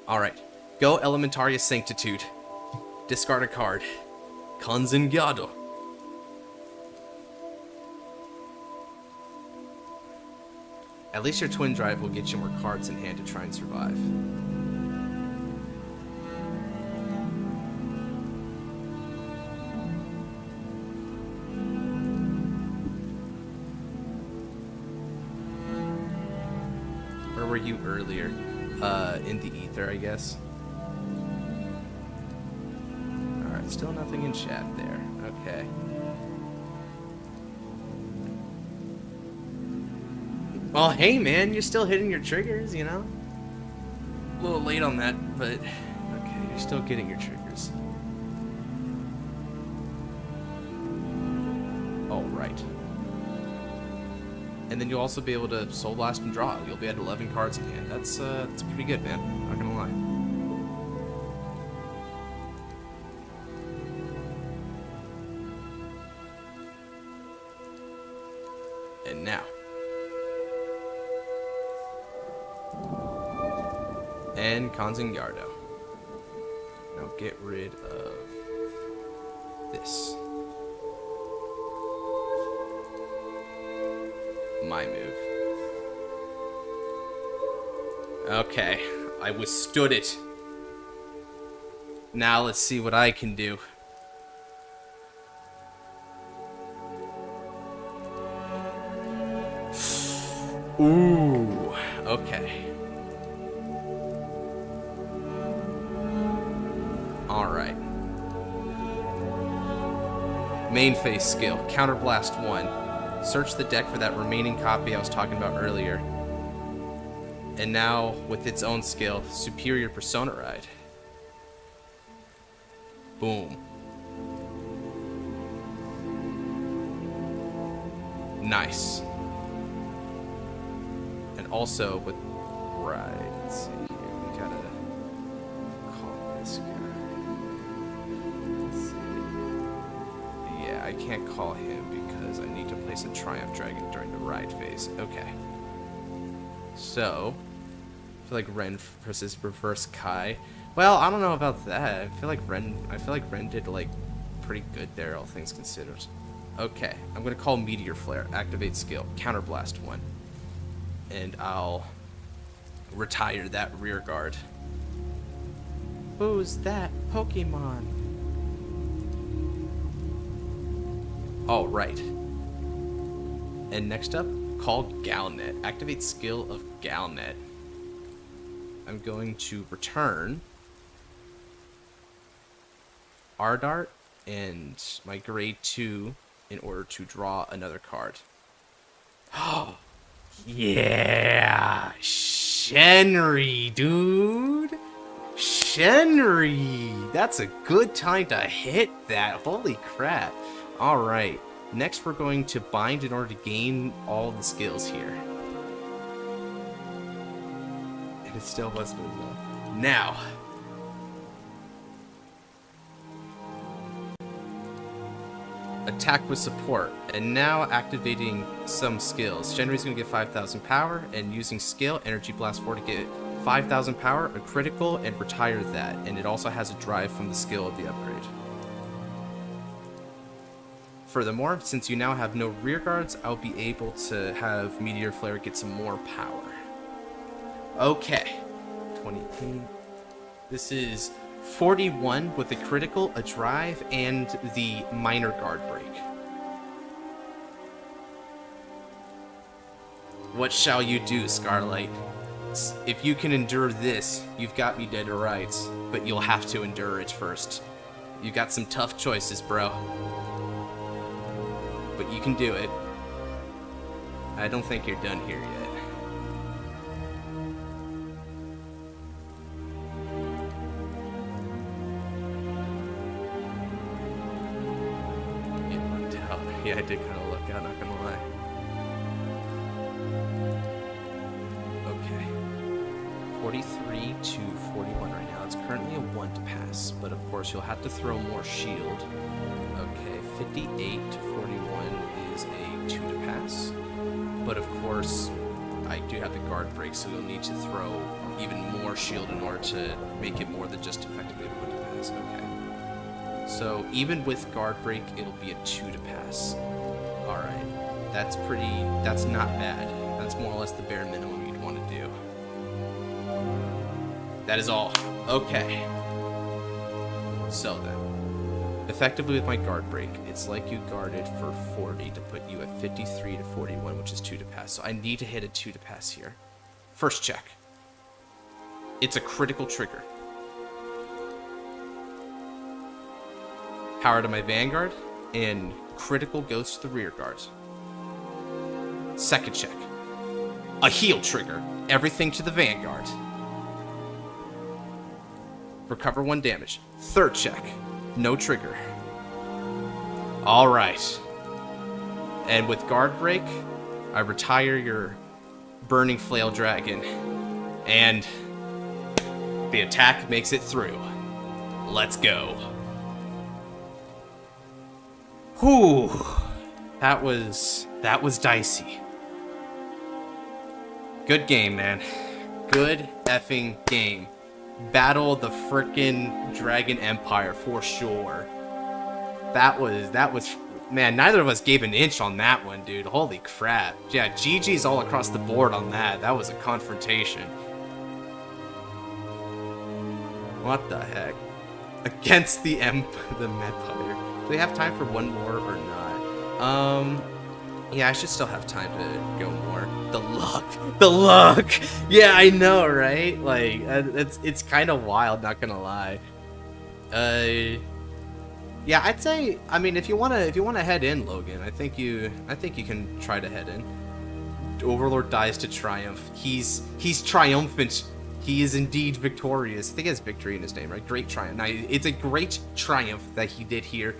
All right, go Elementaria Sanctitude. Discard a card. Conzingado. At least your Twin Drive will get you more cards in hand to try and survive. Where were you earlier? In the ether, I guess. Alright, still nothing in chat there. Okay. Well, hey man, you're still hitting your triggers, you know? A little late on that, but okay, you're still getting your triggers. Alright. And then you'll also be able to Soul Blast and draw. You'll be at 11 cards in hand. That's pretty good, man. Not gonna lie. And now. And Conzingardo. Now get rid of this. My move. Okay, I withstood it. Now let's see what I can do. Ooh, okay. Alright. Main phase skill, Counterblast 1. Search the deck for that remaining copy I was talking about earlier. And now, with its own skill, Superior Persona Ride. Boom. Nice. And also with... Right, let's see here. We gotta call this guy. Let's see. Yeah, I can't call him because I need to place a Triumph Dragon during the ride phase. Okay. So, I feel like Ren versus Reverse Kai. Well, I don't know about that. I feel like Ren did like pretty good there, all things considered. Okay, I'm gonna call Meteor Flare. Activate skill. Counterblast 1. And I'll retire that rear guard. Who's that Pokemon? All right. And next up, call Galnet. Activate skill of Galnet. I'm going to return Ardart and my grade 2 in order to draw another card. Oh, yeah, Shenri, dude. Shenri. That's a good time to hit that. Holy crap. All right. Next, we're going to bind in order to gain all the skills here. And it still wasn't enough. Now. Attack with support, and now activating some skills. Shenri's gonna get 5,000 power, and using skill, Energy Blast 4 to get 5,000 power, a critical, and retire that. And it also has a drive from the skill of the upgrade. Furthermore, since you now have no rear guards, I'll be able to have Meteor Flare get some more power. Okay, 28. This is 41 with a critical, a drive, and the minor guard break. What shall you do, Scarlight? If you can endure this, you've got me dead to rights, but you'll have to endure it first. You got some tough choices, bro. But you can do it. I don't think you're done here yet. I did kind of look out, not gonna lie. Okay. 43 to 41 right now. It's currently a 1 to pass, but of course you'll have to throw more shield. Okay, 58 to 41 is a 2 to pass. But of course, I do have the guard break, so you'll need to throw even more shield in order to make it more than just effectively a 1 to pass. Okay. So even with guard break, it'll be a 2 to pass. Alright. That's not bad. That's more or less the bare minimum you'd want to do. That is all. Okay. So then. Effectively with my guard break, it's like you guarded for 40 to put you at 53 to 41, which is 2 to pass. So I need to hit a 2 to pass here. First check. It's a critical trigger. Power to my Vanguard, and critical goes to the rear guards. Second check. A heal trigger. Everything to the Vanguard. Recover 1 damage. Third check. No trigger. Alright. And with guard break, I retire your burning flail dragon. And the attack makes it through. Let's go. Whew. That was dicey. Good game, man. Good effing game. Battle the frickin' Dragon Empire for sure. That was, man, neither of us gave an inch on that one, dude. Holy crap. Yeah, GG's all across the board on that. That was a confrontation. What the heck? Against the Empire. Do we have time for one more or not? Yeah, I should still have time to go more. The luck. Yeah, I know, right? Like, it's kind of wild, not gonna lie. Yeah, I'd say. I mean, if you wanna head in, Logan, I think you can try to head in. Overlord dies to triumph. He's triumphant. He is indeed victorious. I think he has victory in his name, right? Great triumph. Now, it's a great triumph that he did here.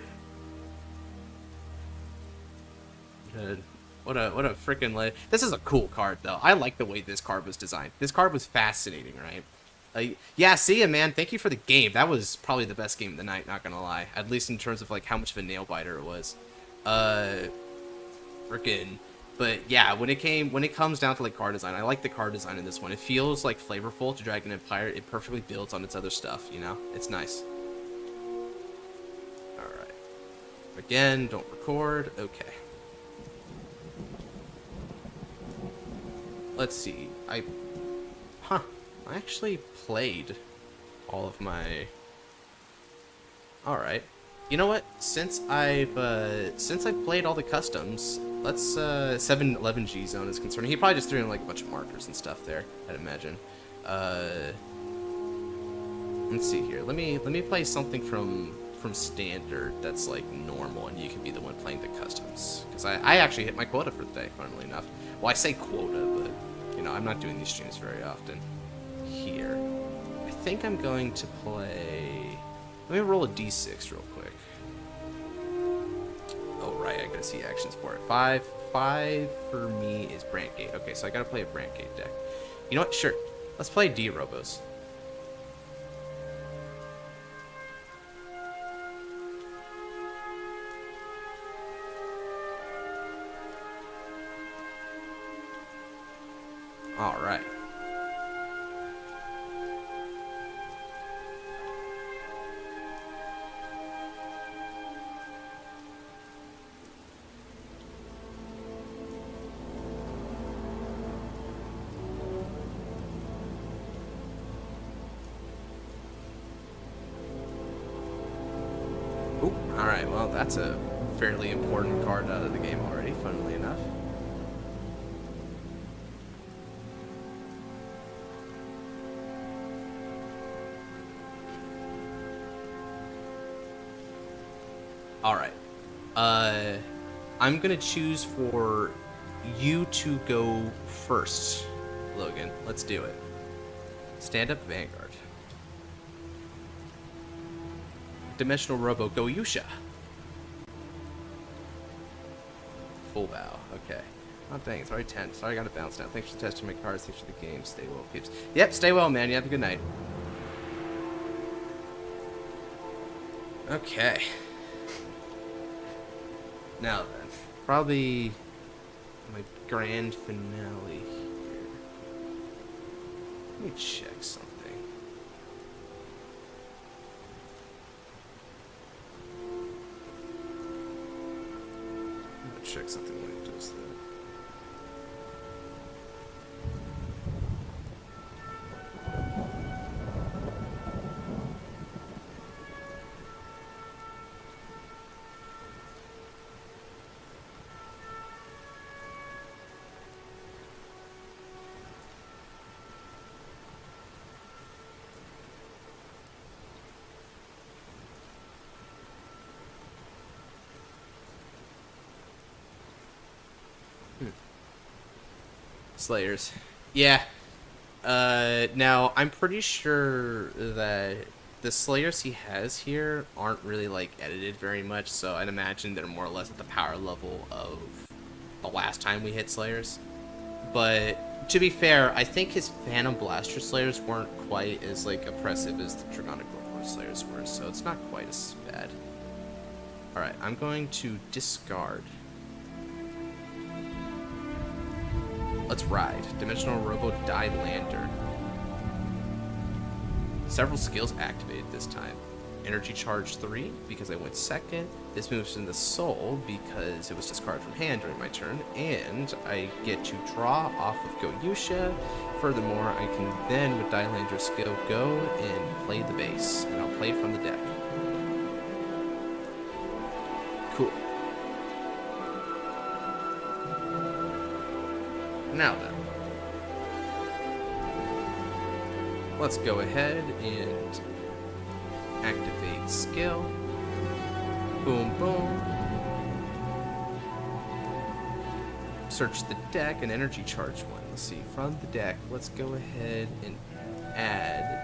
What a freaking this is a cool card though. I like the way this card was designed. This card was fascinating, right? Yeah, see ya, man. Thank you for the game. That was probably the best game of the night, not gonna lie. At least in terms of like how much of a nail biter it was. Freaking. But yeah, when it comes down to like card design, I like the card design in this one. It feels like flavorful to Dragon Empire. It perfectly builds on its other stuff, you know? It's nice. Alright. Again, don't record. Okay. Let's see. I actually played all of my. All right. You know what? Since I've played all the customs, let's 711G zone is concerned. He probably just threw in like a bunch of markers and stuff there, I'd imagine. Let's see here. Let me play something from standard that's like normal, and you can be the one playing the customs. Because I actually hit my quota for the day, funnily enough. Well, I say quota, but you know, I'm not doing these streams very often. Here. I think I'm going to play. Let me roll a d6 real quick. Oh, right, I gotta see actions for it. 5 for me is Brandgate. Okay, so I gotta play a Brandgate deck. You know what? Sure. Let's play D-Robos. Alright. Oop, alright, well, that's a fairly important card out of the game already, funnily enough. Alright. I'm gonna choose for you to go first, Logan. Let's do it. Stand up Vanguard. Dimensional Robo, go Yusha. Full bow. Okay. Oh, dang. It's already 10. Sorry, I got to bounce now. Thanks for testing my cards. Thanks for the game. Stay well, peeps. Yep, stay well, man. You have a good night. Okay. Now then. Probably my grand finale here. Let me check something. I'm gonna check something when it does that. Slayers. Yeah. Now, I'm pretty sure that the Slayers he has here aren't really, like, edited very much, so I'd imagine they're more or less at the power level of the last time we hit Slayers. But, to be fair, I think his Phantom Blaster Slayers weren't quite as, like, oppressive as the Dragonic Warlord Slayers were, so it's not quite as bad. Alright, I'm going to discard. Let's ride. Dimensional Robo Die Lander. Several skills activated this time. Energy Charge 3, because I went second. This moves in the Soul, because it was discarded from hand during my turn. And I get to draw off of Goyusha. Furthermore, I can then, with Die Lander skill, go and play the base. And I'll play from the deck. Cool. Now then, let's go ahead and activate skill. Boom, boom. Search the deck and energy charge one. Let's see, from the deck, let's go ahead and add.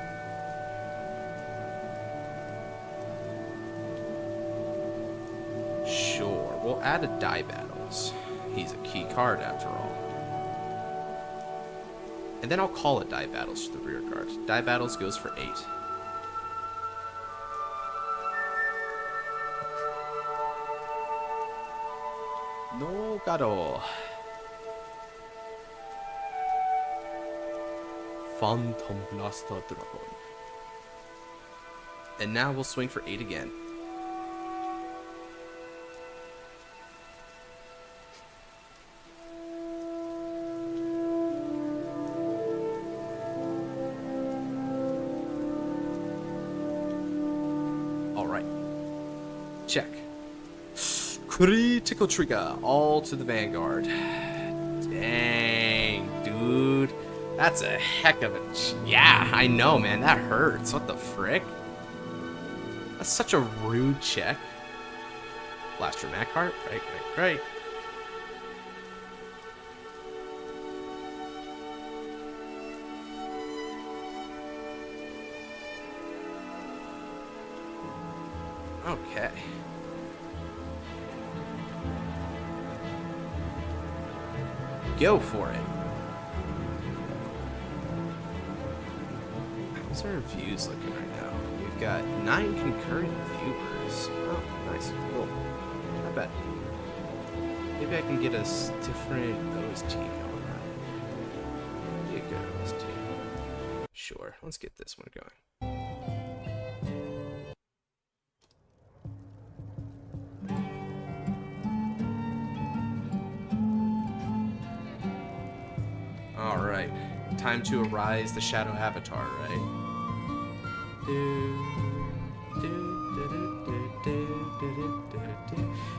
Sure, we'll add a Die Battles. He's a key card after all. And then I'll call it Die Battles to the rear guard. Die Battles goes for 8. No Garo. Phantom Blaster Dragon. And now we'll swing for 8 again. Check. Critical trigger, all to the Vanguard. Dang, dude. That's a heck of a... Yeah, I know, man. That hurts. What the frick? That's such a rude check. Blaster Macart. Right. Okay. Go for it. How's our views looking right now? We've got 9 concurrent viewers. Oh, nice. Cool. Not bad. Maybe I can get us different OST going on. Be a good OST. Sure. Let's get this one going. Alright, time to arise the Shadow Avatar, right?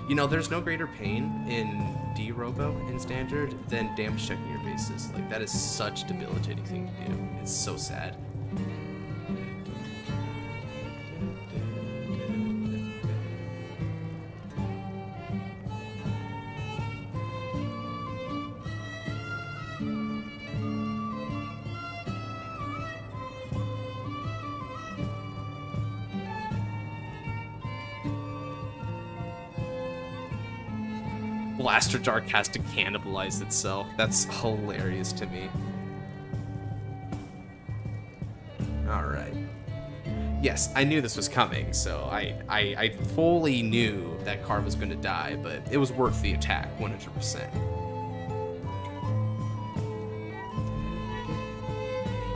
You know, there's no greater pain in D-Robo in Standard than damage checking your bases. Like, that is such a debilitating thing to do. It's so sad. Blaster Dark has to cannibalize itself. That's hilarious to me. Alright. Yes, I knew this was coming, so I fully knew that card was going to die, but it was worth the attack, 100%.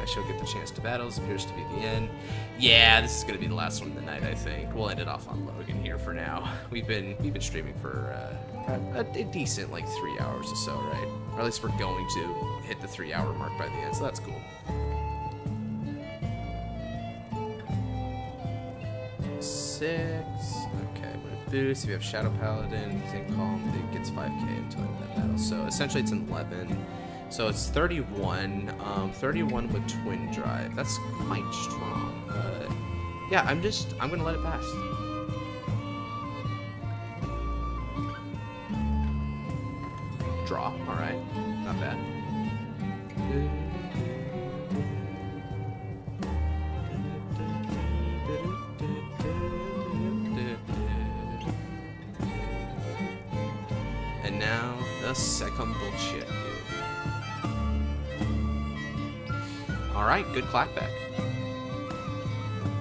I shall get the chance to battle. This appears to be the end. Yeah, this is going to be the last one of the night, I think. We'll end it off on Logan here for now. We've been streaming for a decent, like, 3 hours or so, right? Or at least we're going to hit the 3-hour mark by the end, so that's cool. 6. Okay, I'm gonna boost. If you have Shadow Paladin, you can call him, it gets 5k until end of that battle. So essentially it's an 11. So it's 31. 31 with Twin Drive. That's quite strong. Yeah, I'm gonna let it pass. Draw, alright. Not bad. And now the second bullshit, dude. Alright, good clapback.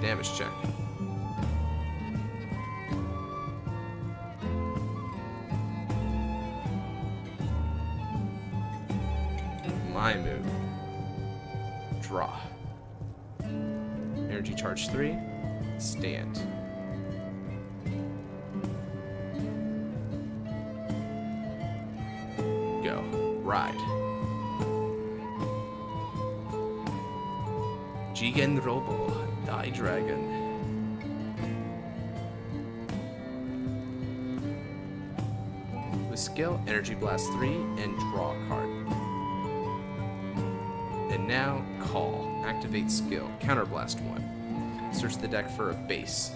Damage check. My move. Draw. Energy charge 3. Stand. Go. Ride. Jigen Robo. Die Dragon. With skill, Energy Blast 3 and draw a card. And now, call. Activate skill. Counterblast 1. Search the deck for a base.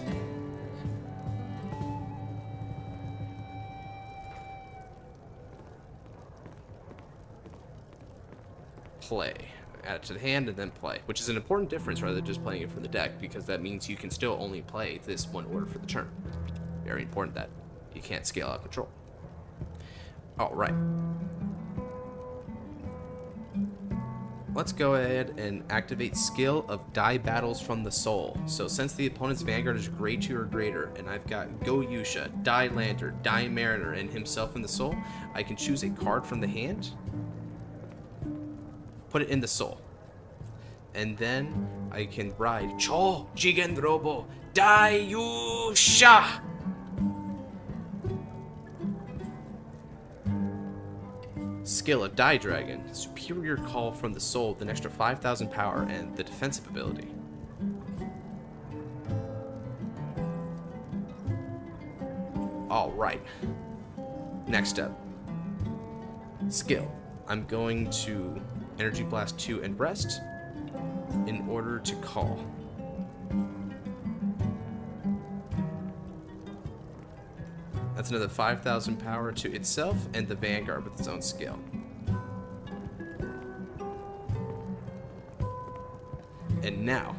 Play. Add it to the hand and then play, which is an important difference rather than just playing it from the deck, because that means you can still only play this one order for the turn. Very important that you can't scale out control. Alright. Let's go ahead and activate skill of Die Battles from the Soul. So since the opponent's Vanguard is grade 2 or greater, and I've got Go Yusha, Die Lantern, Die Mariner, and himself in the Soul, I can choose a card from the hand, put it in the Soul, and then I can ride Cho Jigen Robo Die Yusha. Skill of Die Dragon. Superior call from the soul with an extra 5,000 power and the defensive ability. Alright. Next up. Skill. I'm going to Energy Blast 2 and Rest in order to call. That's another 5,000 power to itself and the Vanguard with its own skill. And now,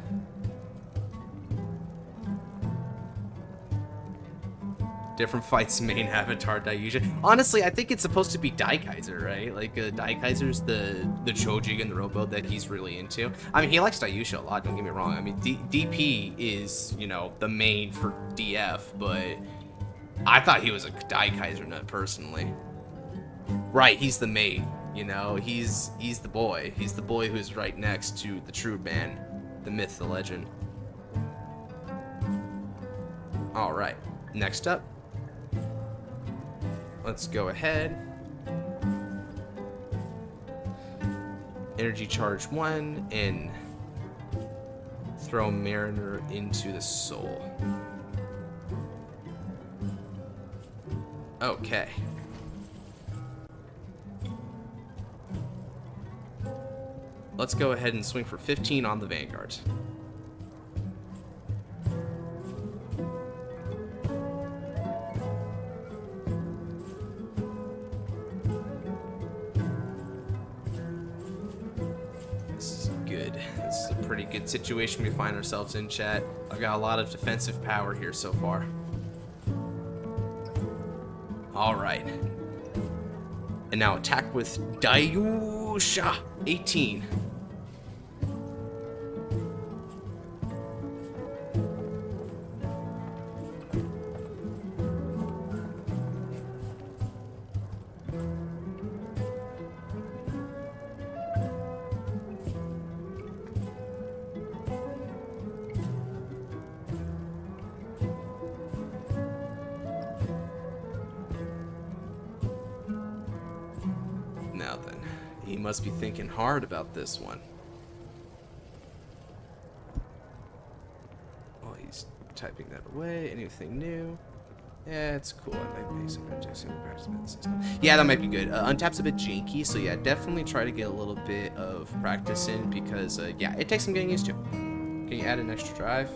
different fights main avatar Daiyusha. Honestly, I think it's supposed to be Daikaiser, right? Like Daikaiser's the Choji and the Robo that he's really into. I mean, he likes Daiyusha a lot. Don't get me wrong. I mean, DP is, you know, the main for DF, but I thought he was a Daikaiser nut personally. Right, he's the mate, you know, he's the boy. He's the boy who's right next to the true man, the myth, the legend. Alright, next up. Let's go ahead. Energy charge 1 and throw Mariner into the soul. Okay. Let's go ahead and swing for 15 on the Vanguard. This is good. This is a pretty good situation we find ourselves in, chat. I've got a lot of defensive power here so far. Alright. And now attack with Dayusha 18. Now then, he must be thinking hard about this one. Oh, he's typing that away. Anything new? Yeah, it's cool. I like basic practice system. Yeah, that might be good. Untap's a bit janky, so yeah, definitely try to get a little bit of practice in because, yeah, it takes some getting used to. Can you add an extra drive?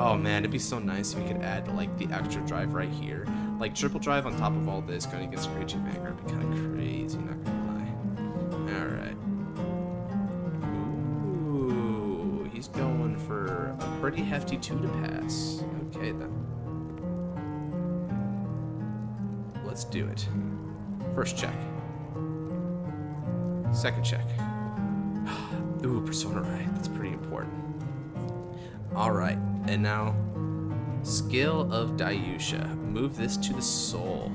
Oh man, it'd be so nice if we could add like the extra drive right here. Like triple drive on top of all this going against a Great Vanguard would be kind of crazy, not gonna lie. Alright. Ooh, he's going for a pretty hefty 2 to pass. Okay then. Let's do it. First check. Second check. Ooh, Persona Right. That's pretty important. Alright, and now Skill of Dayusha. Move this to the soul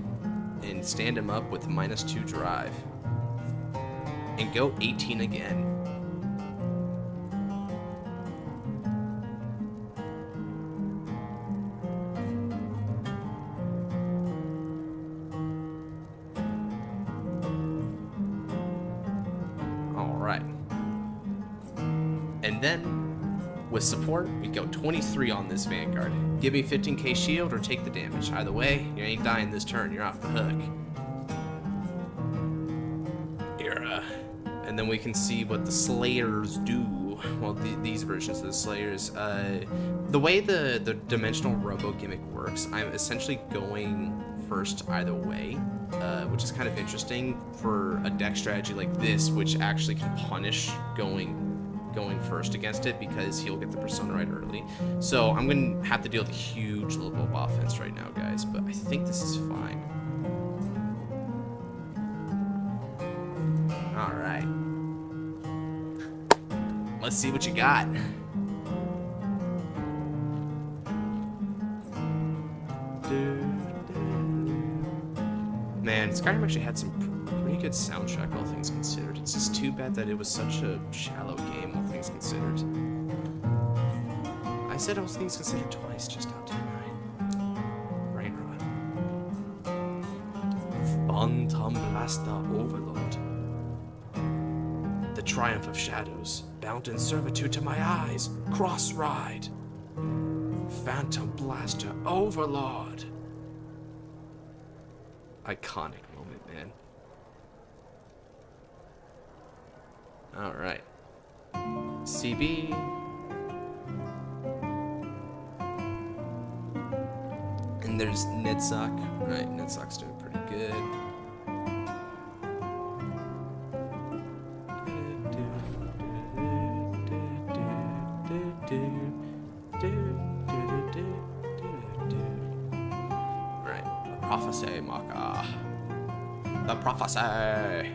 and stand him up with -2 drive. And go 18 again. Alright. And then with support, we go 23 on this Vanguard. Give me 15k shield or take the damage. Either way, you ain't dying this turn. You're off the hook. Here, and then we can see what the Slayers do. Well, these versions of the Slayers. The way the dimensional robo gimmick works, I'm essentially going first either way, which is kind of interesting for a deck strategy like this, which actually can punish going first against it because he'll get the Persona Right early. So I'm going to have to deal with a huge level of offense right now, guys, but I think this is fine. Alright. Let's see what you got. Man, Skyrim actually had some pretty good soundtrack, all things considered. It's just too bad that it was such a shallow game, all things considered. I said all things considered twice just now, didn't I? Rain Rod. Phantom Blaster Overlord. The triumph of shadows, bound in servitude to my eyes. Cross ride. Phantom Blaster Overlord. Iconic moment, man. Alright. CB. And there's Nedsock. Right, Nedsock's doing pretty good. Right, Prophecy Maka. The Prophecy.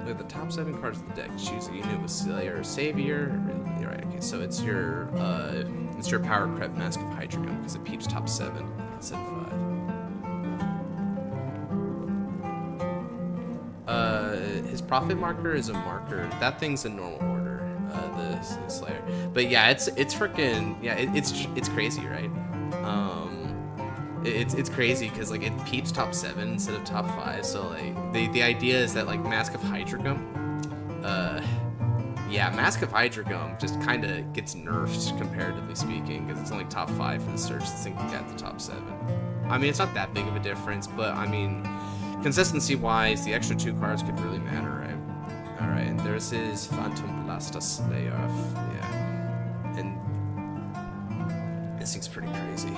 The top 7 cards of the deck. Choose a unit with Slayer or Savior. Right, okay, so it's your Power Crept Mask of Hydrogum because it peeps top 7 instead of 5. His Prophet Marker is a marker. That thing's in normal order. The Slayer, but yeah, it's freaking yeah, it's crazy, right? It's crazy because like it peeps top 7 instead of top 5. So like the idea is that like Mask of Hydrogum, yeah, Mask of Hydrogum just kind of gets nerfed comparatively speaking because it's only top 5 for the search. This thing can get the top 7. I mean, it's not that big of a difference, but I mean, consistency-wise, the extra 2 cards could really matter, right? Alright, and there's his Phantom Blaster Slayer. Yeah. And this thing's pretty crazy.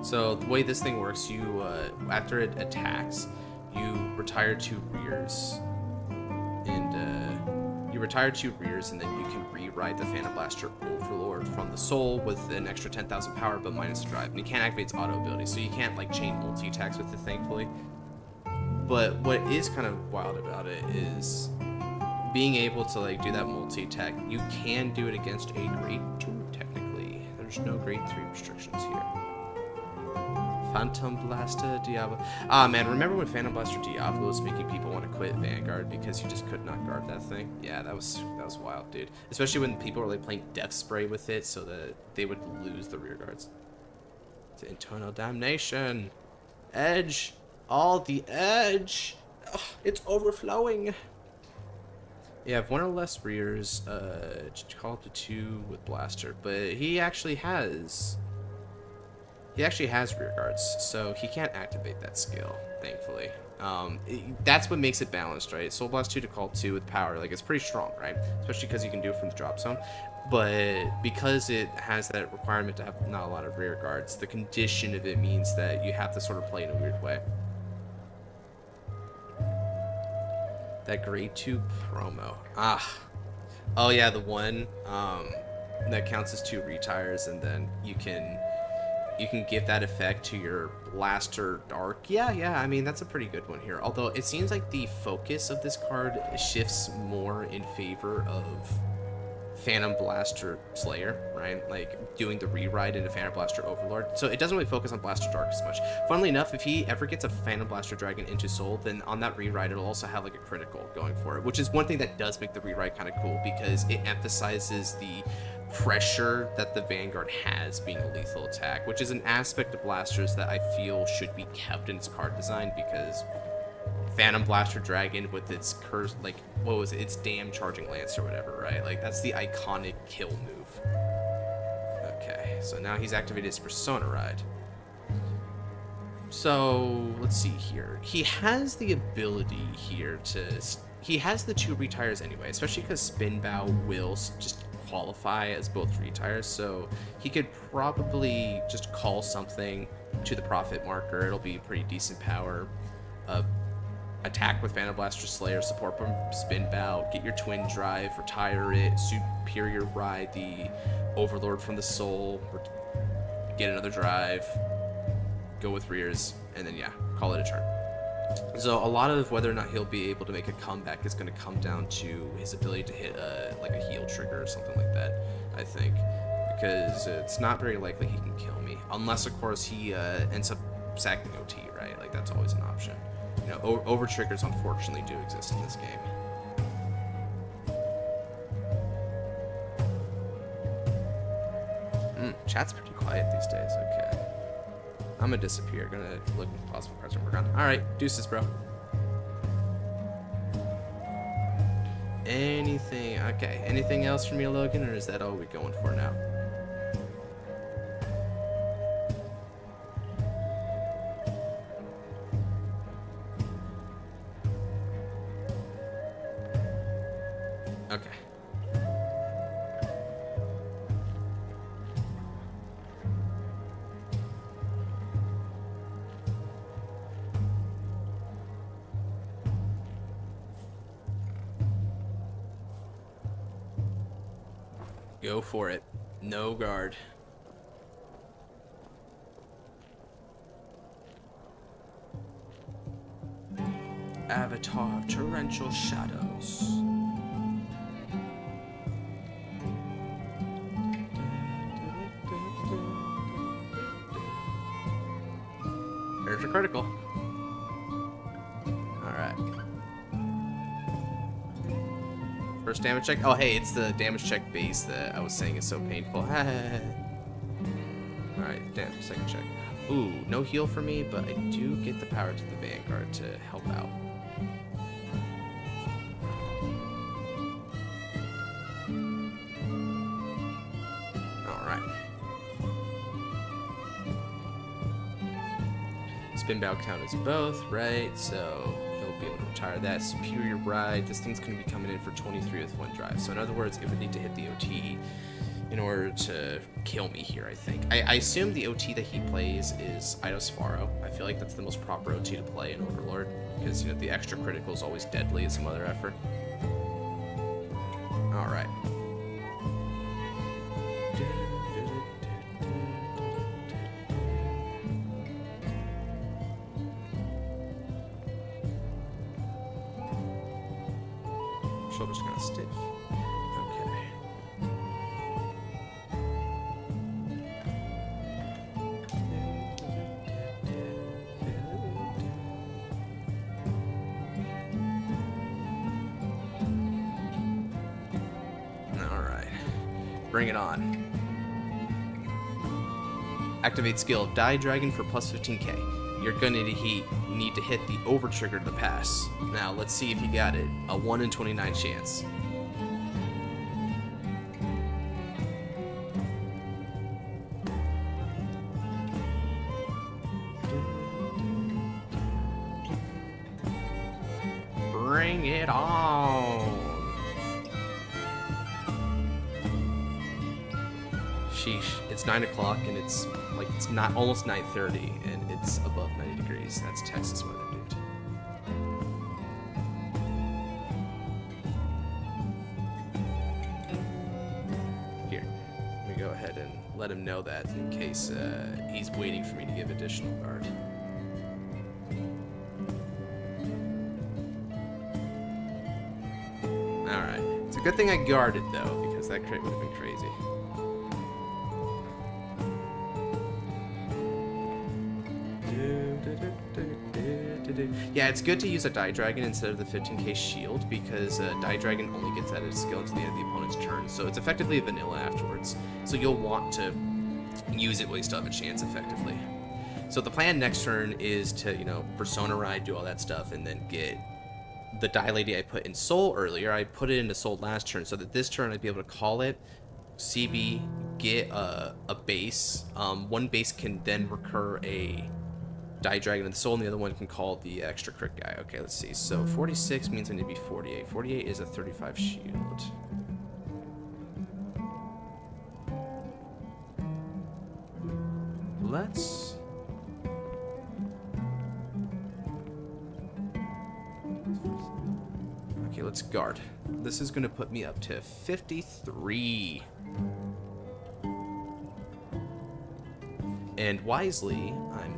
So the way this thing works, you after it attacks, you retire 2 rears, and then you can rewrite the Phantom Blaster Overlord from the soul with an extra 10,000 power, but minus drive. And you can't activate its auto ability, so you can't like chain multi attacks with it, thankfully. But what is kind of wild about it is being able to like do that multi attack. You can do it against a grade 2 technically. There's no grade 3 restrictions here. Phantom Blaster Diablo. Ah, man, remember when Phantom Blaster Diablo was making people want to quit Vanguard because you just could not guard that thing? Yeah, that was wild, dude. Especially when people were like playing Death Spray with it so that they would lose the rear guards. It's Internal Damnation. Edge. All the edge. Ugh, it's overflowing. You have 1 or less rears. Call up to 2 with Blaster, but he actually has rear guards, so he can't activate that skill, thankfully. That's what makes it balanced, right? Soul Blast 2 to call 2 with power, like, it's pretty strong, right? Especially because you can do it from the drop zone. But because it has that requirement to have not a lot of rear guards, the condition of it means that you have to sort of play in a weird way. That grade 2 promo. Oh yeah, the one that counts as 2 retires, and then you can give that effect to your Blaster Dark. Yeah, I mean, that's a pretty good one here. Although, it seems like the focus of this card shifts more in favor of Phantom Blaster Slayer, right? Like, doing the rewrite into Phantom Blaster Overlord. So it doesn't really focus on Blaster Dark as much. Funnily enough, if he ever gets a Phantom Blaster Dragon into Soul, then on that rewrite, it'll also have, like, a critical going for it, which is one thing that does make the rewrite kind of cool, because it emphasizes the pressure that the Vanguard has being a lethal attack, which is an aspect of blasters that I feel should be kept in its card design, because Phantom Blaster Dragon with its curse, like, what was it? Its damn charging lance or whatever, right? Like, that's the iconic kill move. Okay, so now he's activated his Persona Ride. So, let's see here. He has the ability here to... He has the 2 retires anyway, especially because Spin Bow will just qualify as both retires, so he could probably just call something to the profit marker. It'll be pretty decent power. Attack with Phantom Blaster Slayer, support from Spin Bow, get your twin drive, retire it, superior ride the Overlord from the Soul, get another drive, go with rears, and then yeah, call it a turn. So a lot of whether or not he'll be able to make a comeback is going to come down to his ability to hit like a heal trigger or something like that, I think, because it's not very likely he can kill me, unless of course he ends up sacking OT, right? Like, that's always an option. You know, over triggers unfortunately do exist in this game. Chat's pretty quiet these days. Okay. I'm gonna disappear. Gonna look at possible cards and work on. Alright, deuces, bro. Anything? Okay. Anything else from you, Logan, or is that all we're going for now? Okay. Go for it. No guard. Avatar of Torrential Shadows. There's a critical. Alright. First damage check. Oh, hey, it's the damage check base that I was saying is so painful. Alright, damn, second check. Ooh, no heal for me, but I do get the power to the Vanguard to help out. Spin bow count as both, right? So he'll be able to retire that. Superior Bride. This thing's going to be coming in for 23 with 1 drive. So in other words, it would need to hit the OT in order to kill me here, I think. I assume the OT that he plays is Idosfaro. I feel like that's the most proper OT to play in Overlord, because, you know, the extra critical is always deadly as some other effort. Alright. Shoulder's kind of stiff. Okay. Alright. Bring it on. Activate skill Die Dragon for plus 15k. You're gonna need to hit the over trigger to pass. Now let's see if you got it. A 1 in 29 chance. Bring it on. Sheesh. It's 9 o'clock and it's like it's not almost 9:30 and it's above 90 degrees. That's Texas weather, dude. Here, let me go ahead and let him know that in case he's waiting for me to give additional guard. Alright. It's a good thing I guarded though, because that crit would have been crazy. Yeah, it's good to use a Die Dragon instead of the 15k shield, because Die Dragon only gets added skill until the end of the opponent's turn, so it's effectively a vanilla afterwards. So you'll want to use it while you still have a chance effectively. So the plan next turn is to, you know, Persona Ride, do all that stuff, and then get the Die Lady I put in Soul earlier. I put it into Soul last turn, so that this turn I'd be able to call it, CB, get a base. One base can then recur a Die Dragon and the Soul, and the other one can call the extra crit guy. Okay, let's see. So 46 means I need to be 48. 48 is a 35 shield. Let's... Okay, let's guard. This is going to put me up to 53. And wisely, I'm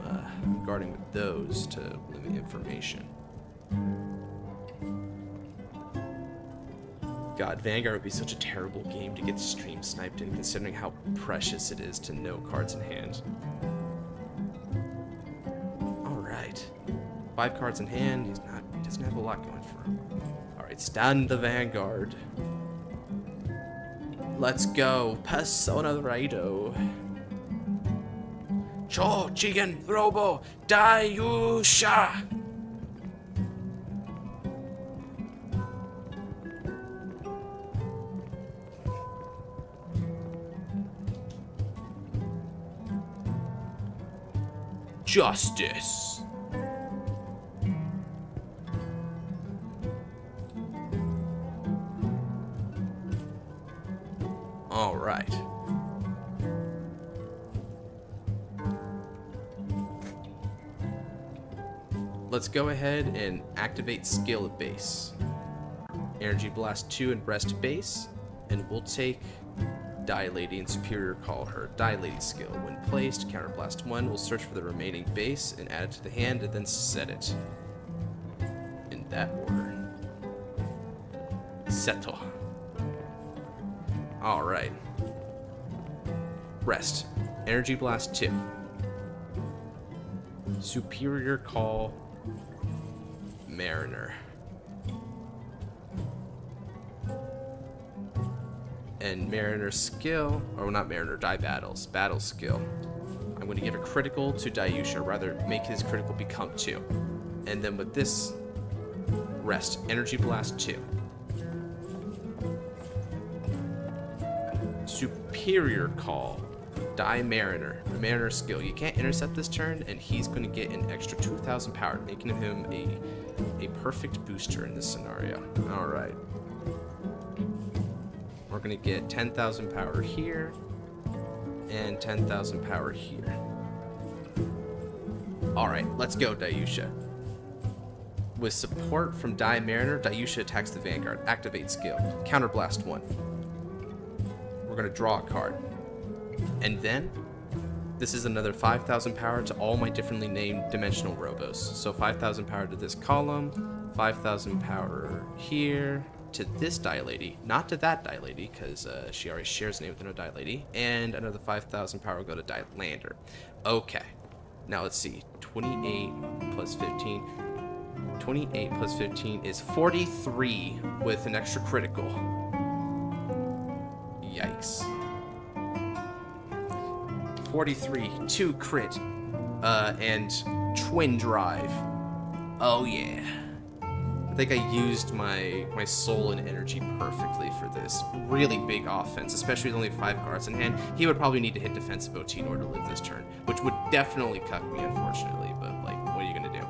guarding with those to limit information. God, Vanguard would be such a terrible game to get stream sniped in, considering how precious it is to know cards in hand. Alright. 5 cards in hand, he doesn't have a lot going for him. Alright, stand the Vanguard. Let's go. Persona Rido. Cho Chigen Robo Dayusha. Justice. All right. Let's go ahead and activate skill at base. Energy Blast 2 and Breast base, and we'll take Die Lady and Superior Call her. Die Lady skill. When placed, Counter Blast 1 will search for the remaining base and add it to the hand and then set it. In that order. Seto. Alright. Rest. Energy Blast 2. Superior Call Mariner. And Mariner skill, or not Mariner, Die Battles. Battle skill. I'm going to give a critical to Dayusha, or rather make his critical become 2. And then with this, Rest. Energy Blast 2. Superior Call Die Mariner. The Mariner skill. You can't intercept this turn, and he's going to get an extra 2,000 power, making him a perfect booster in this scenario. All right. We're going to get 10,000 power here, and 10,000 power here. All right, let's go, Dayusha. With support from Die Mariner, Dayusha attacks the Vanguard. Activate skill. Counterblast 1. We're going to draw a card. And then, this is another 5,000 power to all my differently named dimensional robos. So 5,000 power to this column, 5,000 power here to this Die Lady, not to that Die Lady, because she already shares a name with another Die Lady, and another 5,000 power will go to Die Lander. Okay, now let's see, 28 plus 15. 28 plus 15 is 43 with an extra critical. Yikes. 43, 2 crit, and twin drive. Oh yeah. I think I used my soul and energy perfectly for this. Really big offense, especially with only 5 cards in hand. He would probably need to hit defensive OT in order to live this turn, which would definitely cuck me, unfortunately, but like, what are you gonna do?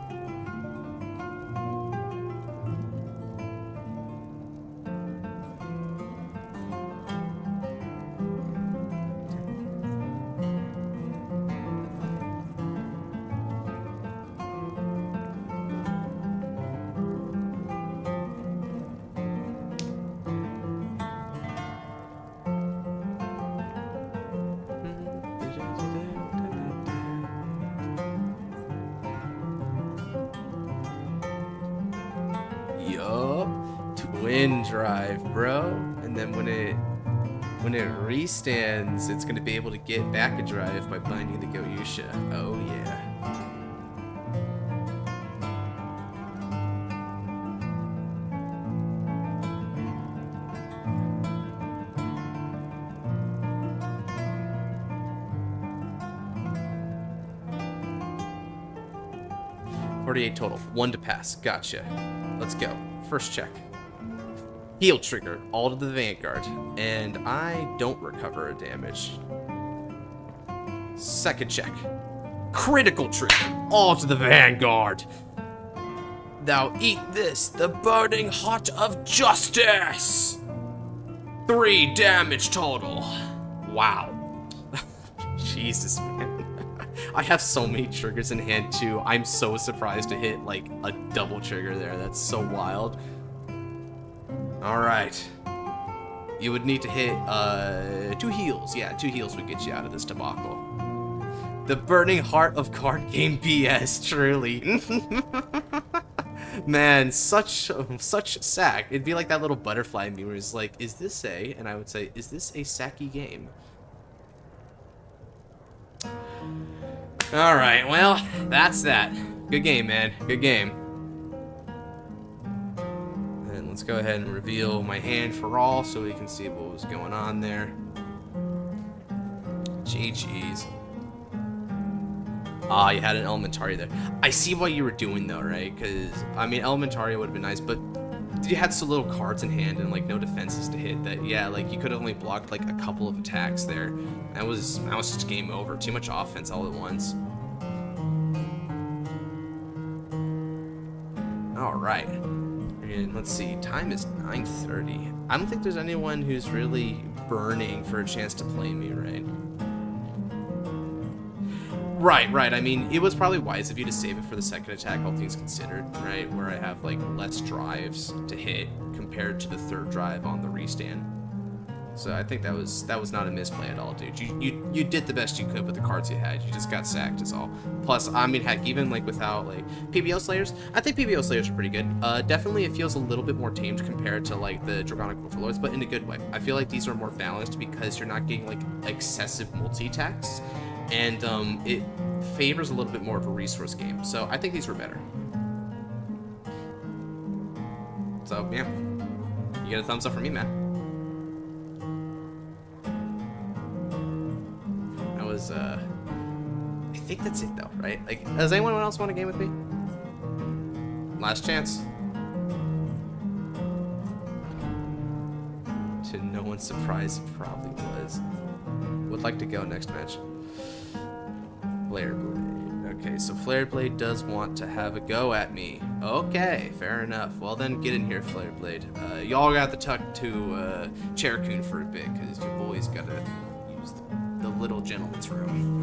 Twin drive, bro. And then when it restands, it's gonna be able to get back a drive by binding the Goyusha. Oh yeah. $48 total. 1 to pass. Gotcha. Let's go. First check. Heal trigger, all to the Vanguard, and I don't recover a damage. Second check. Critical trigger, all to the Vanguard. Thou eat this, the burning heart of justice. 3 damage total. Wow. Jesus, man. I have so many triggers in hand too. I'm so surprised to hit like a double trigger there. That's so wild. Alright. You would need to hit 2 heals. Yeah, 2 heals would get you out of this debacle. The burning heart of card game BS, truly. Man, such sack. It'd be like that little butterfly meme where it's like, is this a? And I would say, is this a sacky game? Alright, well, that's that. Good game, man. Good game. And let's go ahead and reveal my hand for all so we can see what was going on there. GG's. Ah, you had an Elementary there. I see what you were doing though, right? Because, I mean, Elementary would have been nice, but you had so little cards in hand and like no defenses to hit that, yeah, like you could have only blocked like a couple of attacks there. That was just game over. Too much offense all at once. All right. And let's see, time is 9:30. I don't think there's anyone who's really burning for a chance to play me, right? Right. I mean, it was probably wise of you to save it for the second attack, all things considered, right? Where I have, like, less drives to hit compared to the third drive on the restand. So I think that was not a misplay at all, dude. You did the best you could with the cards you had. You just got sacked is all. Plus, I mean, heck, even, like, without, like, PBO Slayers, I think PBO Slayers are pretty good. Definitely it feels a little bit more tamed compared to, like, the Dragonic Overlords, but in a good way. I feel like these are more balanced because you're not getting, like, excessive multi-attacks. And it favors a little bit more of a resource game. So I think these were better. So, yeah. You get a thumbs up from me, man. That was, I think that's it, though, right? Like, does anyone else want a game with me? Last chance. To no one's surprise, it probably was. would like to go next match. Flare Blade. Okay, so Flare Blade does want to have a go at me. Okay, fair enough. Well then, get in here, Flare Blade. Y'all got to tuck to Cherokun for a bit, because you boys gotta use the little gentleman's room.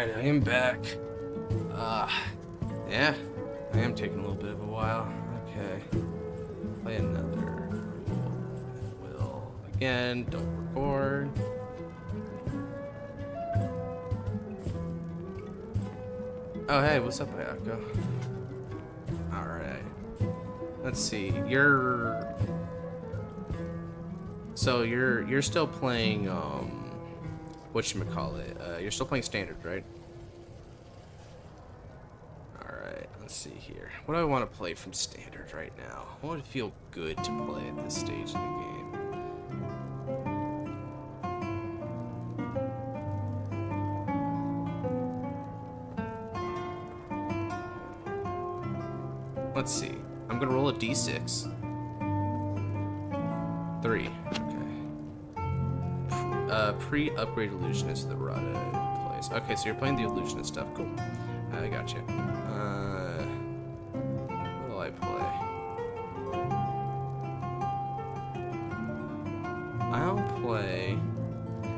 Alright, I am back. Yeah, I am taking a little bit of a while. Okay. Play another. Will again, don't record. Oh hey, what's up, Ayako? Alright. Let's see. You're still playing whatchamacallit? You're still playing standard, right? Alright, let's see here. What do I want to play from standard right now? What would feel good to play at this stage of the game? Let's see. I'm gonna roll a d6. 3. Okay. Pre-upgrade illusionist, the Rada plays. Okay, so you're playing the illusionist stuff. Cool. I got you. What will I play?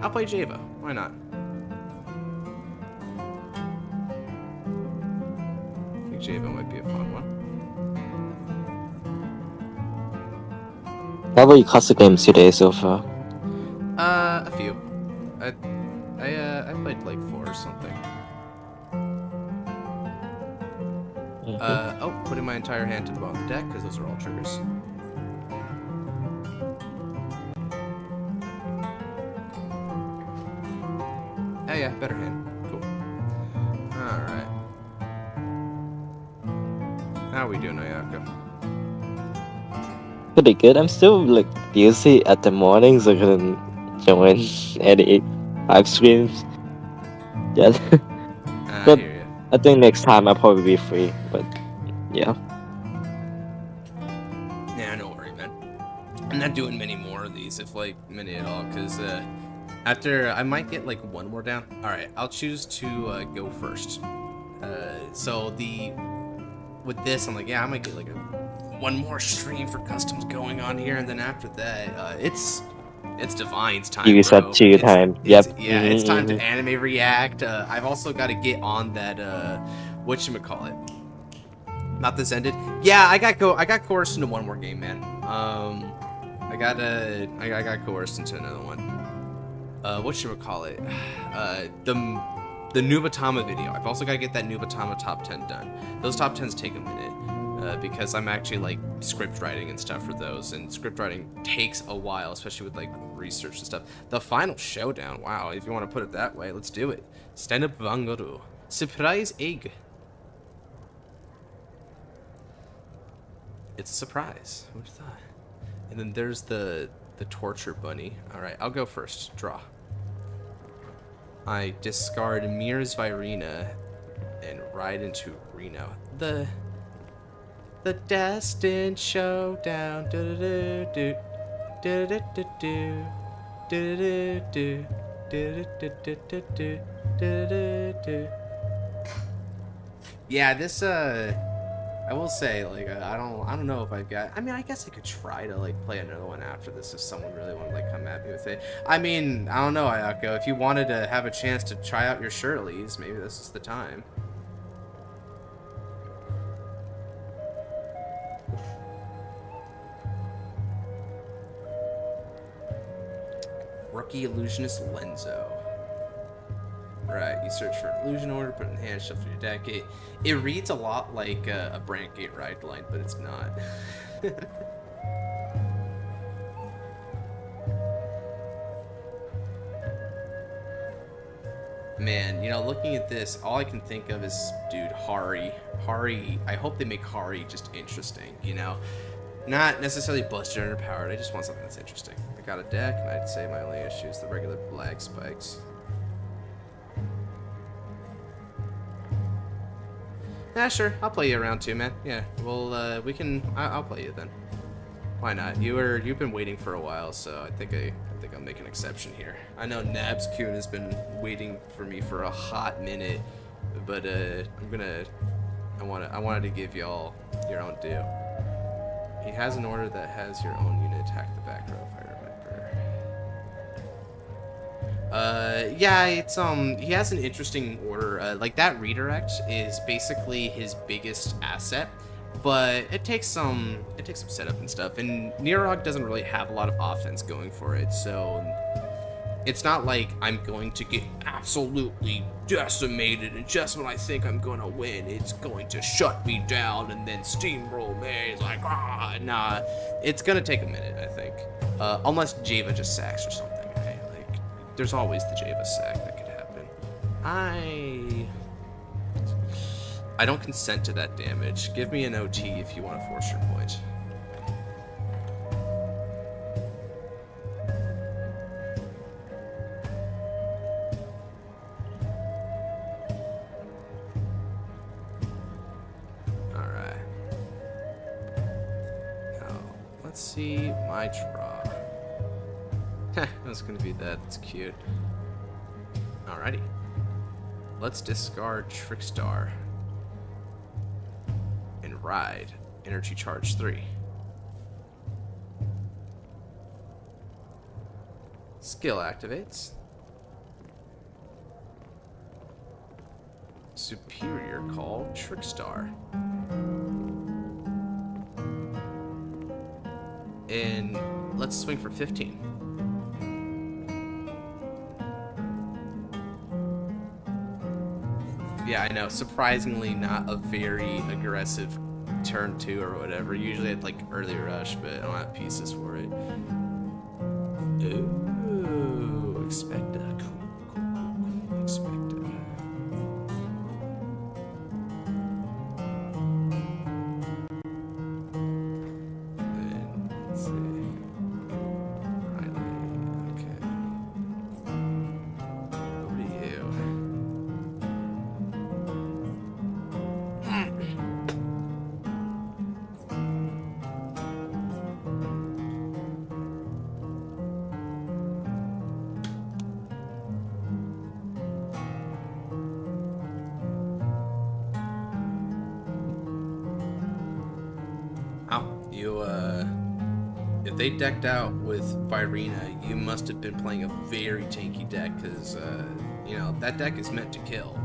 I'll play Java. Why not? I think Java might be a fun one. How about you custom games today so far? A few. I played like 4 or something. Putting my entire hand to the bottom of the deck because those are all triggers. Oh yeah, better hand. Cool. Alright. How are we doing, Ayako? Pretty good. I'm still like busy at the morning, so I couldn't join any live streams. Yeah. I But hear ya. I think next time I'll probably be free. But yeah. Yeah, no worry, man. I'm not doing many more of these, if like many at all, because after I might get like one more down. All right, I'll choose to go first. With this, I'm like, yeah, I might get like one more stream for customs going on here, and then after that, it's Divine's time. You set bro. to your time. Yep. Yeah, it's time to anime react. I've also got to get on that whatchamacallit. Not this ended. Yeah, I got coerced into one more game, man. I got coerced into another one. Whatchamacallit? The Nubatama video. I've also got to get that Nubatama top 10 done. Those top 10s take a minute. Because I'm actually like script writing and stuff for those, and script writing takes a while, especially with like research and stuff. The final showdown, wow, if you want to put it that way, let's do it. Stand up Vanguard. Surprise egg. It's a surprise. Who'd have thought? And then there's the torture bunny. Alright, I'll go first. Draw. I discard Mir's Virina and ride into Reno. The destined showdown. Do-do-do-do. Do-do-do-do. Do-do-do-do. Do-do-do-do-do. Do-do-do-do. Yeah, this I will say, like, I don't know if I've got. I mean, I guess I could try to like play another one after this if someone really wanted to like come at me with it. I mean, I don't know, Ayako. If you wanted to have a chance to try out your Shirley's, maybe this is the time. Rookie Illusionist Lenzo. Right, you search for an illusion order, put it in hand, shuffle your deck. It reads a lot like a Brandgate ride line, but it's not. Man, you know, looking at this, all I can think of is, dude, Hari. Hari, I hope they make Hari just interesting, you know? Not necessarily busted or underpowered, I just want something that's interesting. I got a deck, and I'd say my only issue is the regular black spikes. Yeah, sure. I'll play you around too, man. Yeah, well, I'll play you then. Why not? You've been waiting for a while, so I think I'll make an exception here. I know Nabs-kun has been waiting for me for a hot minute, but I wanted to give y'all your own due. He has an order that has your own unit attack the back row, if I remember. Yeah, it's he has an interesting order. Like that redirect is basically his biggest asset, but it takes some setup and stuff. And Nirog doesn't really have a lot of offense going for it, so it's not like I'm going to get absolutely decimated, and just when I think I'm gonna win, it's going to shut me down and then steamroll me. It's like, nah. It's gonna take a minute, I think. Unless Java just sacks or something. Right? Like, there's always the Java sack that could happen. I don't consent to that damage. Give me an OT if you want to force your point. Let's see my draw. That's gonna be that. That's cute. Alrighty. Let's discard Trickstar and ride Energy Charge 3. Skill activates. Superior Call Trickstar. And let's swing for 15. Yeah, I know. Surprisingly, not a very aggressive turn 2 or whatever. Usually I'd like early rush, but I don't have pieces for it. Ooh, expect a cool. Expect a. If they decked out with Virina, you must have been playing a very tanky deck, because, you know, that deck is meant to kill.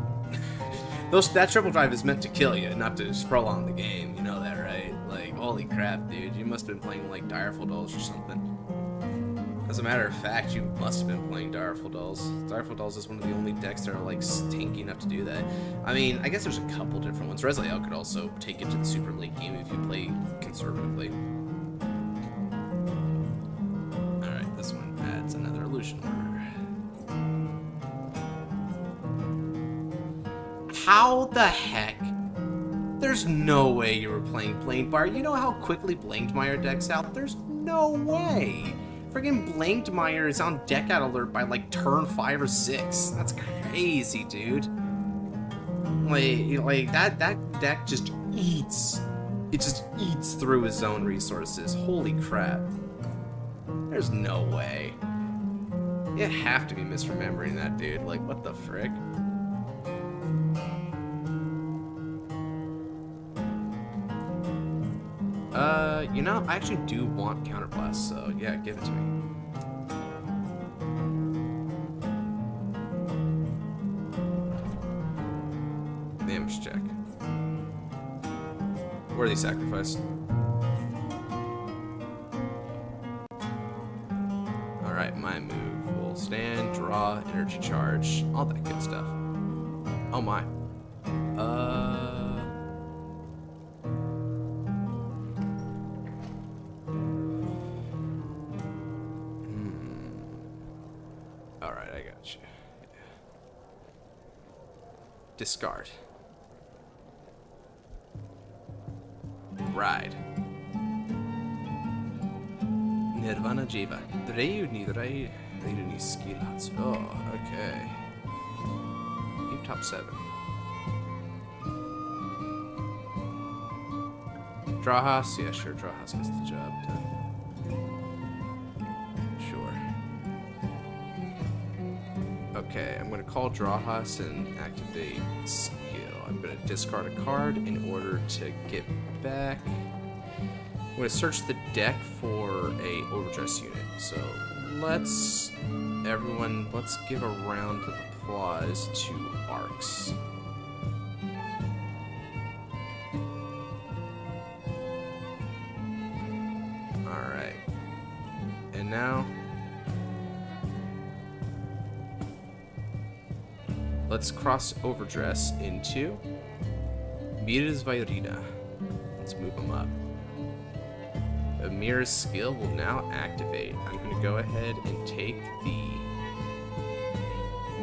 That triple drive is meant to kill you, not to just prolong the game, you know that, right? Like, holy crap, dude, you must have been playing, like, Direful Dolls or something. As a matter of fact, you must have been playing Direful Dolls. Direful Dolls is one of the only decks that are, like, tanky enough to do that. I mean, I guess there's a couple different ones. Reslael could also take it to the super late game if you play conservatively. Alright, this one adds another illusion order. How the heck? There's no way you were playing Blankmeyer. You know how quickly Blankmeyer decks out? There's no way. Friggin' Blankmeyer is on deck out alert by like turn 5 or 6. That's crazy, dude. Like that deck just eats. It just eats through his own resources. Holy crap. There's no way. You have to be misremembering that, dude. Like, what the frick? You know, I actually do want Counterblast, so yeah, give it to me. Damage check. Worthy sacrifice. Alright, my move will stand, draw, energy charge, all that good stuff. Oh my. Alright, I got you. Yeah. Discard. Ride. Nirvana Jiva. Dreyu ni skill hats. Oh, okay. Keep top 7. Drawhouse? Yeah, sure, Drawhouse gets the job done. Sure. Okay, I'm gonna call Drawhouse and activate skill. I'm gonna discard a card in order to get back. I'm gonna search the deck for a overdress unit. So let's give a round of applause to Arcs. Alright. And now let's cross overdress into Mir's Vairina. Let's move them up. Mir's skill will now activate. I'm going to go ahead and take the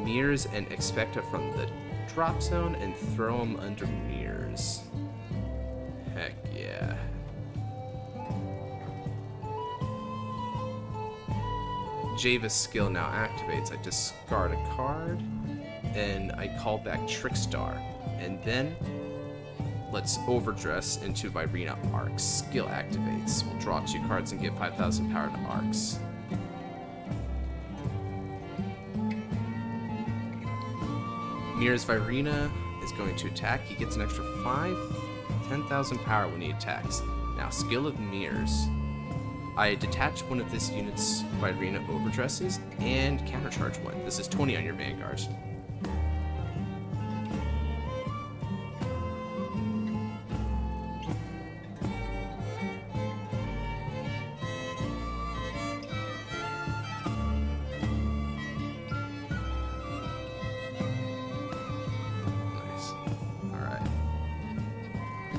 Mirrors and Expecta from the drop zone and throw them under Mirrors. Heck yeah. Java's skill now activates. I discard a card and I call back Trickstar. And then let's overdress into Vairina Arcs. Skill activates. We'll draw 2 cards and give 5,000 power to Arcs. Mir's Vairina is going to attack. He gets an extra 10,000 power when he attacks. Now, skill of Mirrors. I detach one of this unit's Vairina overdresses and countercharge one. This is 20 on your Vanguard.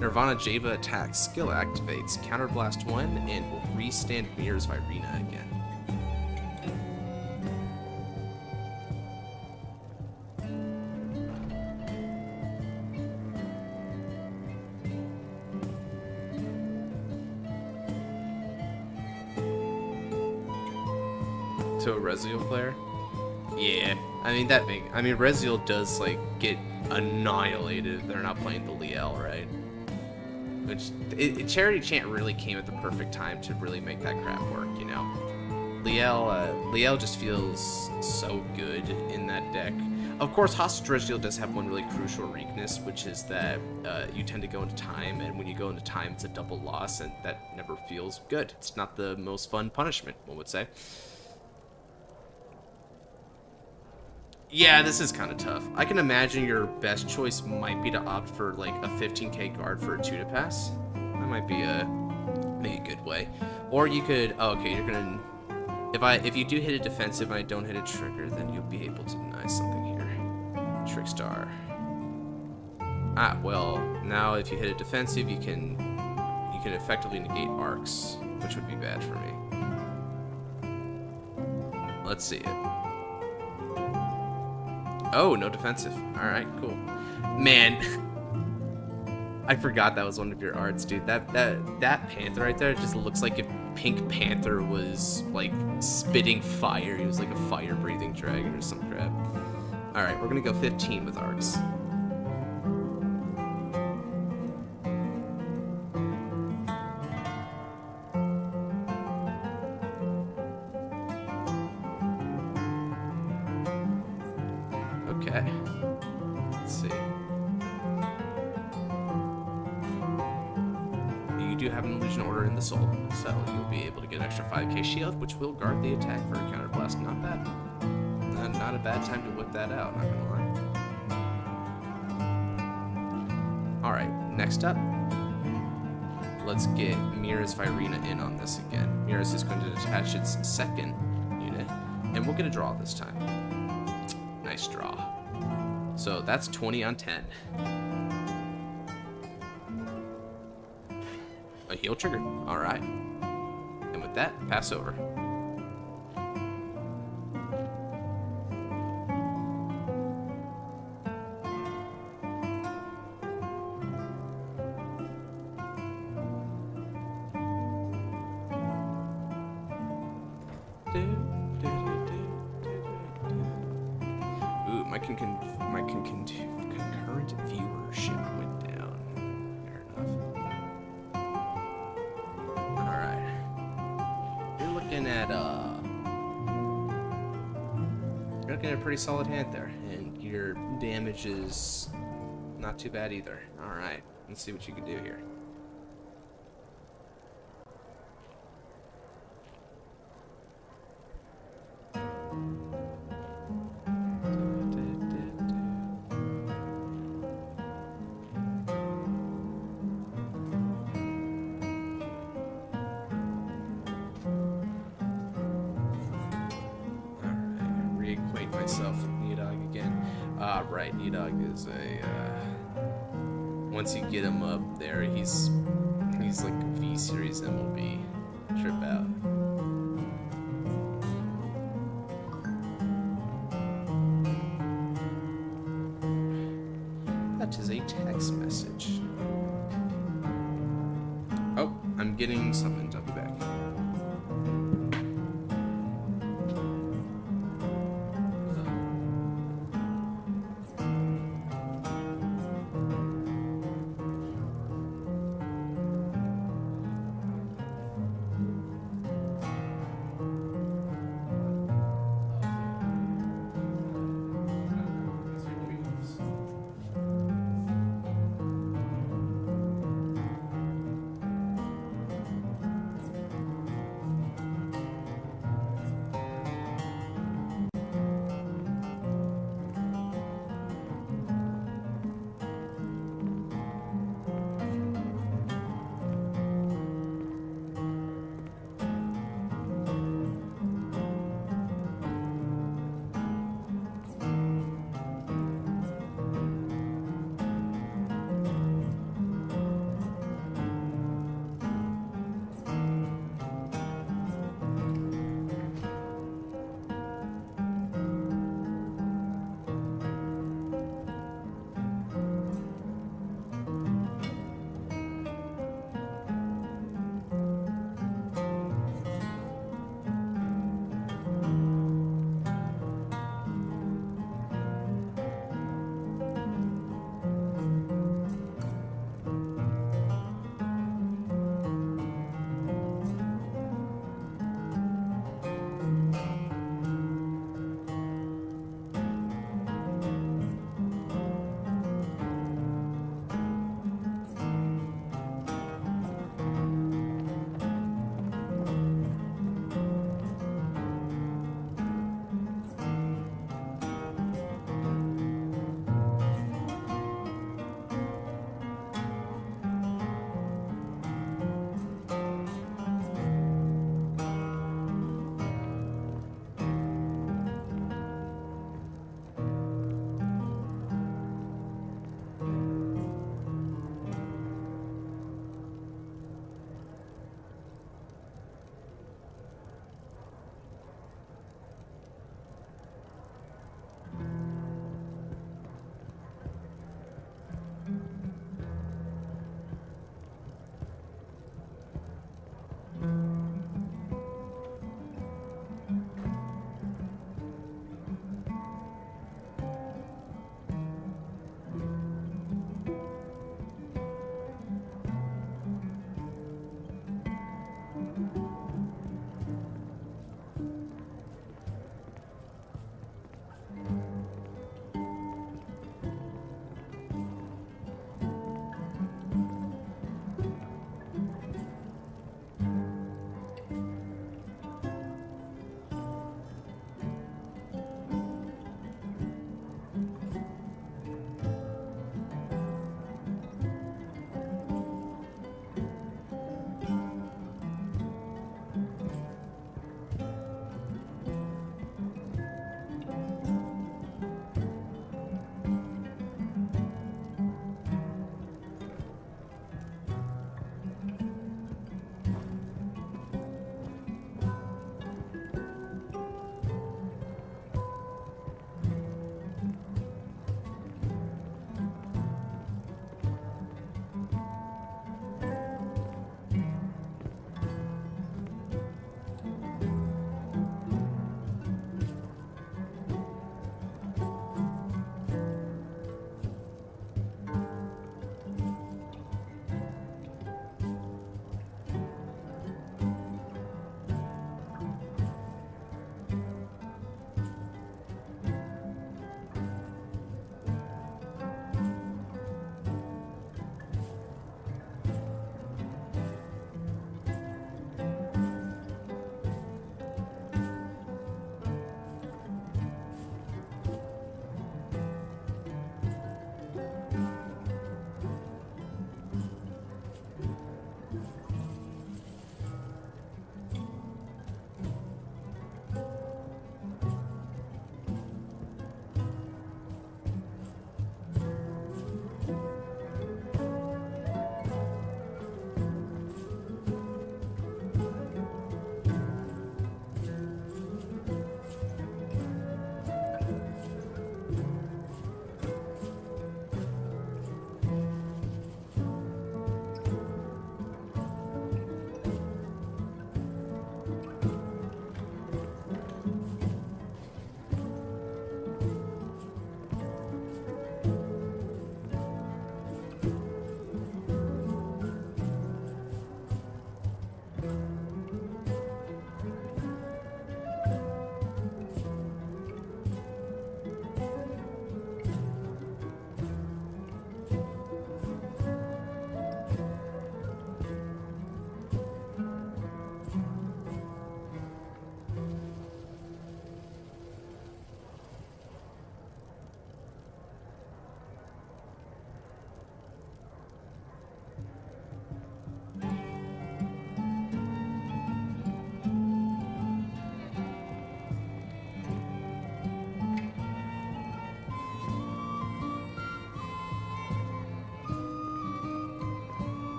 Nirvana Java attacks. Skill activates. Counterblast 1 and will restand Mir's Vairina again. To a Reziel player? Yeah. I mean, Reziel does, like, get annihilated if they're not playing the Liel, right? Which, Charity Chant really came at the perfect time to really make that crap work, you know? Liel just feels so good in that deck. Of course, Hostage Regiel does have one really crucial weakness, which is that you tend to go into time, and when you go into time, it's a double loss, and that never feels good. It's not the most fun punishment, one would say. Yeah, this is kind of tough. I can imagine your best choice might be to opt for like a 15k guard for a 2 to pass. That might be a good way. Or you could, oh, okay, you're gonna, if you do hit a defensive and I don't hit a trigger, then you'll be able to deny something here. Trickstar. Ah, well, now if you hit a defensive, you can effectively negate arcs, which would be bad for me. Let's see it. Oh, no defensive. Alright, cool. Man. I forgot that was one of your arts, dude. That panther right there just looks like if Pink Panther was, like, spitting fire. He was like a fire-breathing dragon or some crap. Alright, we're gonna go 15 with arcs. Okay. Let's see. You do have an illusion order in the soul, so you'll be able to get an extra 5k shield, which will guard the attack for a counterblast. Not bad. Not a bad time to whip that out, not gonna lie. Alright, next up. Let's get Mir's Vairina in on this again. Mir's is going to detach its second unit, and we'll get a draw this time. Nice draw. So that's 20 on 10. A heal trigger. Alright. And with that, pass over. Ooh, my concurrent viewership went down. Fair enough. Alright. You're looking at a pretty solid hand there, and your damage is not too bad either. Alright, let's see what you can do here. myself with Neodog again. Right, Neodog is a, once you get him up there, he's like a V-Series MLB. Trip out. That is a text message. Oh, I'm getting something. I'll be back.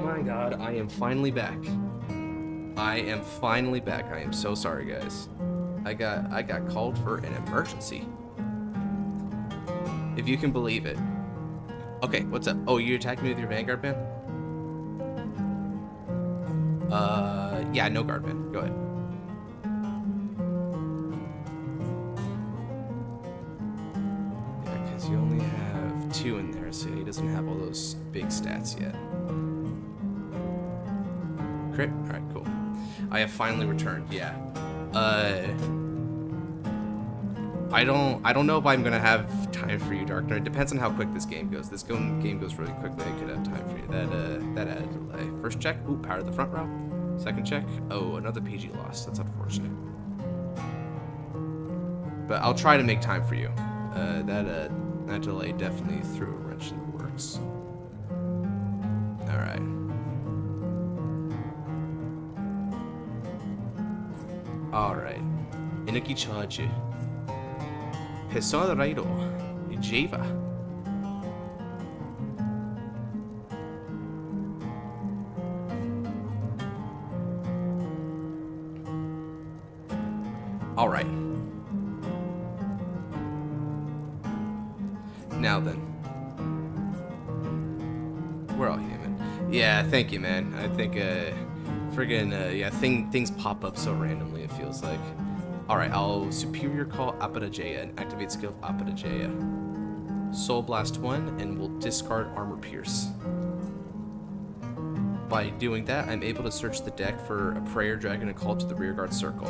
my god, I am finally back. I am finally back. I am so sorry, guys. I got called for an emergency. If you can believe it. Okay, what's up? Oh, you attacked me with your Vanguard man? Yeah, no guard man. Go ahead. Yeah, because you only have 2 in there, so he doesn't have all those big stats yet. Crit? Alright, cool. I have finally returned, yeah. I don't know if I'm gonna have time for you, Darkner. It depends on how quick this game goes. This game goes really quickly. I could have time for you. That added delay. First check. Ooh, power to the front row. Second check. Oh, another PG loss. That's unfortunate. But I'll try to make time for you. That delay definitely threw a wrench in the works. All right. All right. Inuki charge. Pessoa Raido. Java. All right. Now then. We're all human. Yeah, thank you, man. I think, yeah, things pop up so randomly, it feels like. Alright, I'll Superior Call Apodajaya and activate skill Apodajaya. Soul Blast 1, and we'll discard Armor Pierce. By doing that, I'm able to search the deck for a Prayer Dragon and call it to the rearguard circle.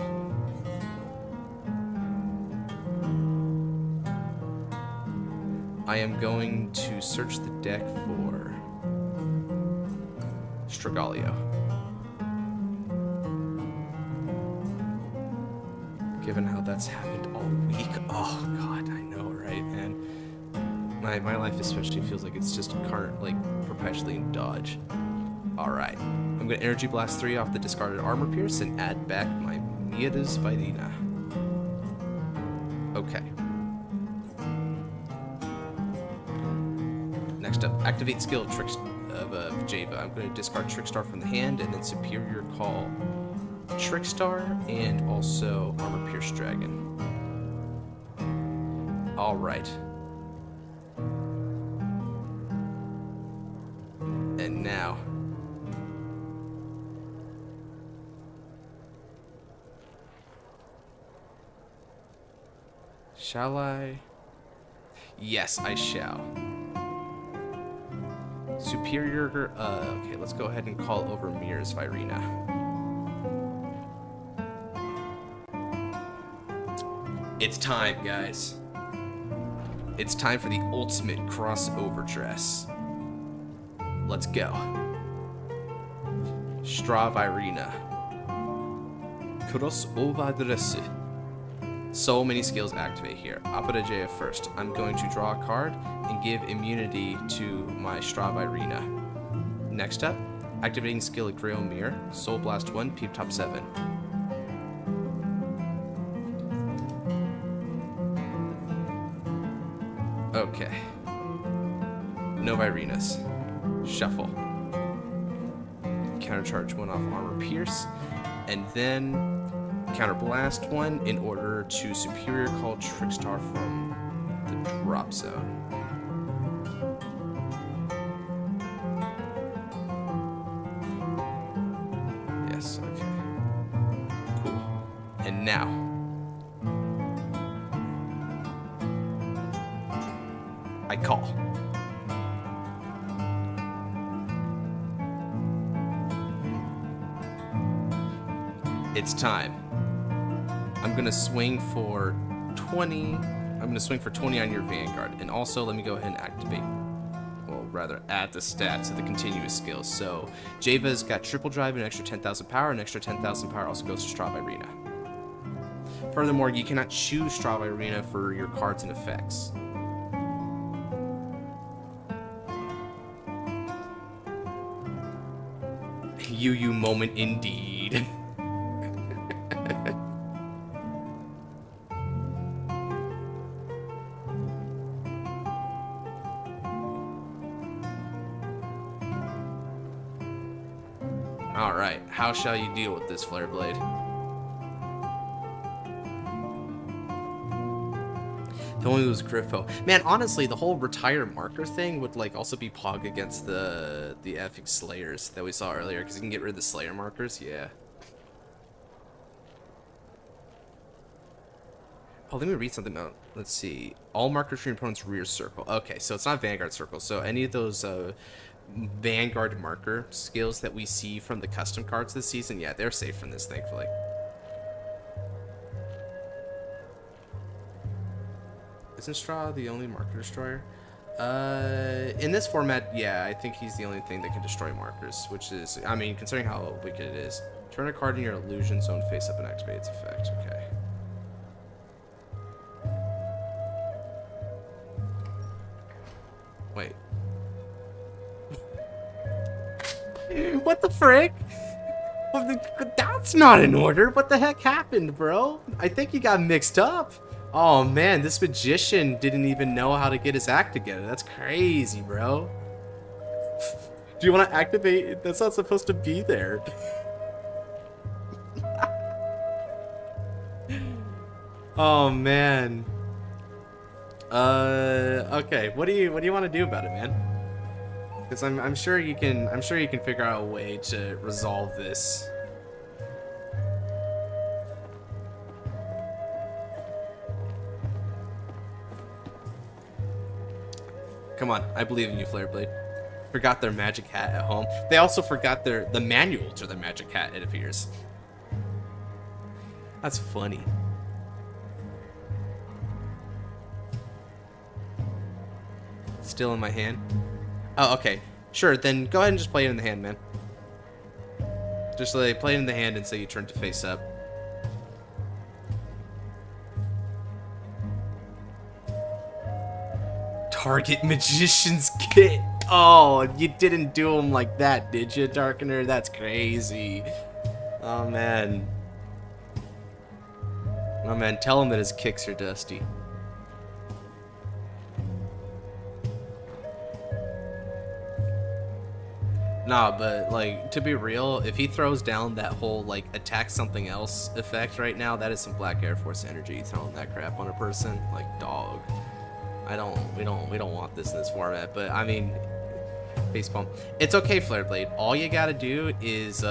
I am going to search the deck for Stragalio. Given how that's happened all week. Oh god, I know, right? And my life especially feels like it's just perpetually in dodge. Alright. I'm gonna Energy Blast 3 off the discarded Armor Pierce and add back my Miadas Vidina. Okay. Next up, activate skill Trick of Java. I'm gonna discard Trickstar from the hand and then Superior Call Trickstar and also Armor Pierce Dragon. Alright. And now. Shall I? Yes, I shall. Superior, okay, let's go ahead and call over Mirror's Virina. It's time, guys. It's time for the ultimate crossover dress. Let's go. Stravirina. Crossover dress. So many skills activate here. Apodajaya first. I'm going to draw a card and give immunity to my Stravirina. Next up, activating skill Grail Mirror. Soul Blast 1, Peep Top 7. Okay. No Virinas. Shuffle. Countercharge 1 off Armor Pierce. And then Counter Blast 1 in order to Superior Call Trickstar from the drop zone. Yes, okay. Cool. And now. I call. It's time. I'm gonna swing for 20. I'm gonna swing for 20 on your Vanguard, and also let me go ahead and activate. Well, rather add the stats to the continuous skills. So Java's got triple drive, an extra 10,000 power, an extra 10,000 power also goes to Stravirina. Furthermore, you cannot choose Stravirina for your cards and effects. You moment indeed. Alright, how shall you deal with this, Flare Blade? If only it was Griffo. Man, honestly, the whole retire marker thing would like also be Pog against the epic Slayers that we saw earlier, because you can get rid of the Slayer markers, yeah. Oh, let me read something out. Let's see. All markers for your opponent's rear circle. Okay, so it's not Vanguard circle. So any of those Vanguard marker skills that we see from the custom cards this season, yeah, they're safe from this, thankfully. Isn't Straw the only marker destroyer? In this format, yeah, I think he's the only thing that can destroy markers, which is, I mean, considering how wicked it is. Turn a card in your illusion zone face up and activate its effect. Okay. Wait. What the frick? That's not in order. What the heck happened, bro? I think you got mixed up. Oh man, this magician didn't even know how to get his act together. That's crazy, bro. Do you want to activate it? That's not supposed to be there. Oh man. Okay. What do you want to do about it, man? Because I'm sure you can figure out a way to resolve this. Come on, I believe in you, Flareblade. Forgot their magic hat at home. They also forgot the manual to their magic hat, it appears. That's funny. Still in my hand? Oh, okay. Sure, then go ahead and just play it in the hand, man. Just like play it in the hand and say you turn to face up. Target Magician's Kit. Oh, you didn't do him like that, did you, Darkener? That's crazy. Oh, man. Oh, man, tell him that his kicks are dusty. Nah, but, like, to be real, if he throws down that whole, like, attack something else effect right now, that is some Black Air Force energy, throwing that crap on a person. Like, dog. We don't want this in this format, but, I mean, facepalm. It's okay, Flareblade. All you gotta do is,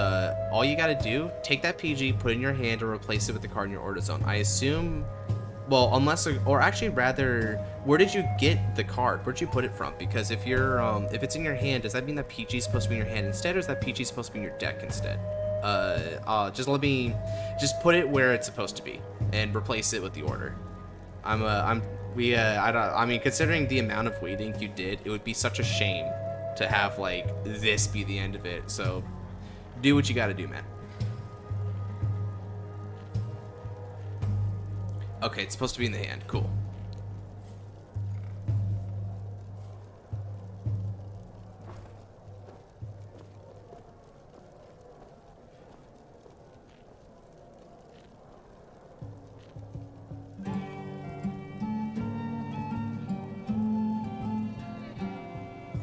take that PG, put it in your hand, and replace it with the card in your order zone. I assume... Well, unless, or actually rather, where did you get the card? Where'd you put it from? Because if you're, if it's in your hand, does that mean that PG is supposed to be in your hand instead, or is that PG supposed to be in your deck instead? Just put it where it's supposed to be, and replace it with the order. I mean, considering the amount of waiting you did, it would be such a shame to have, like, this be the end of it, so do what you gotta do, man. Okay, it's supposed to be in the hand. Cool.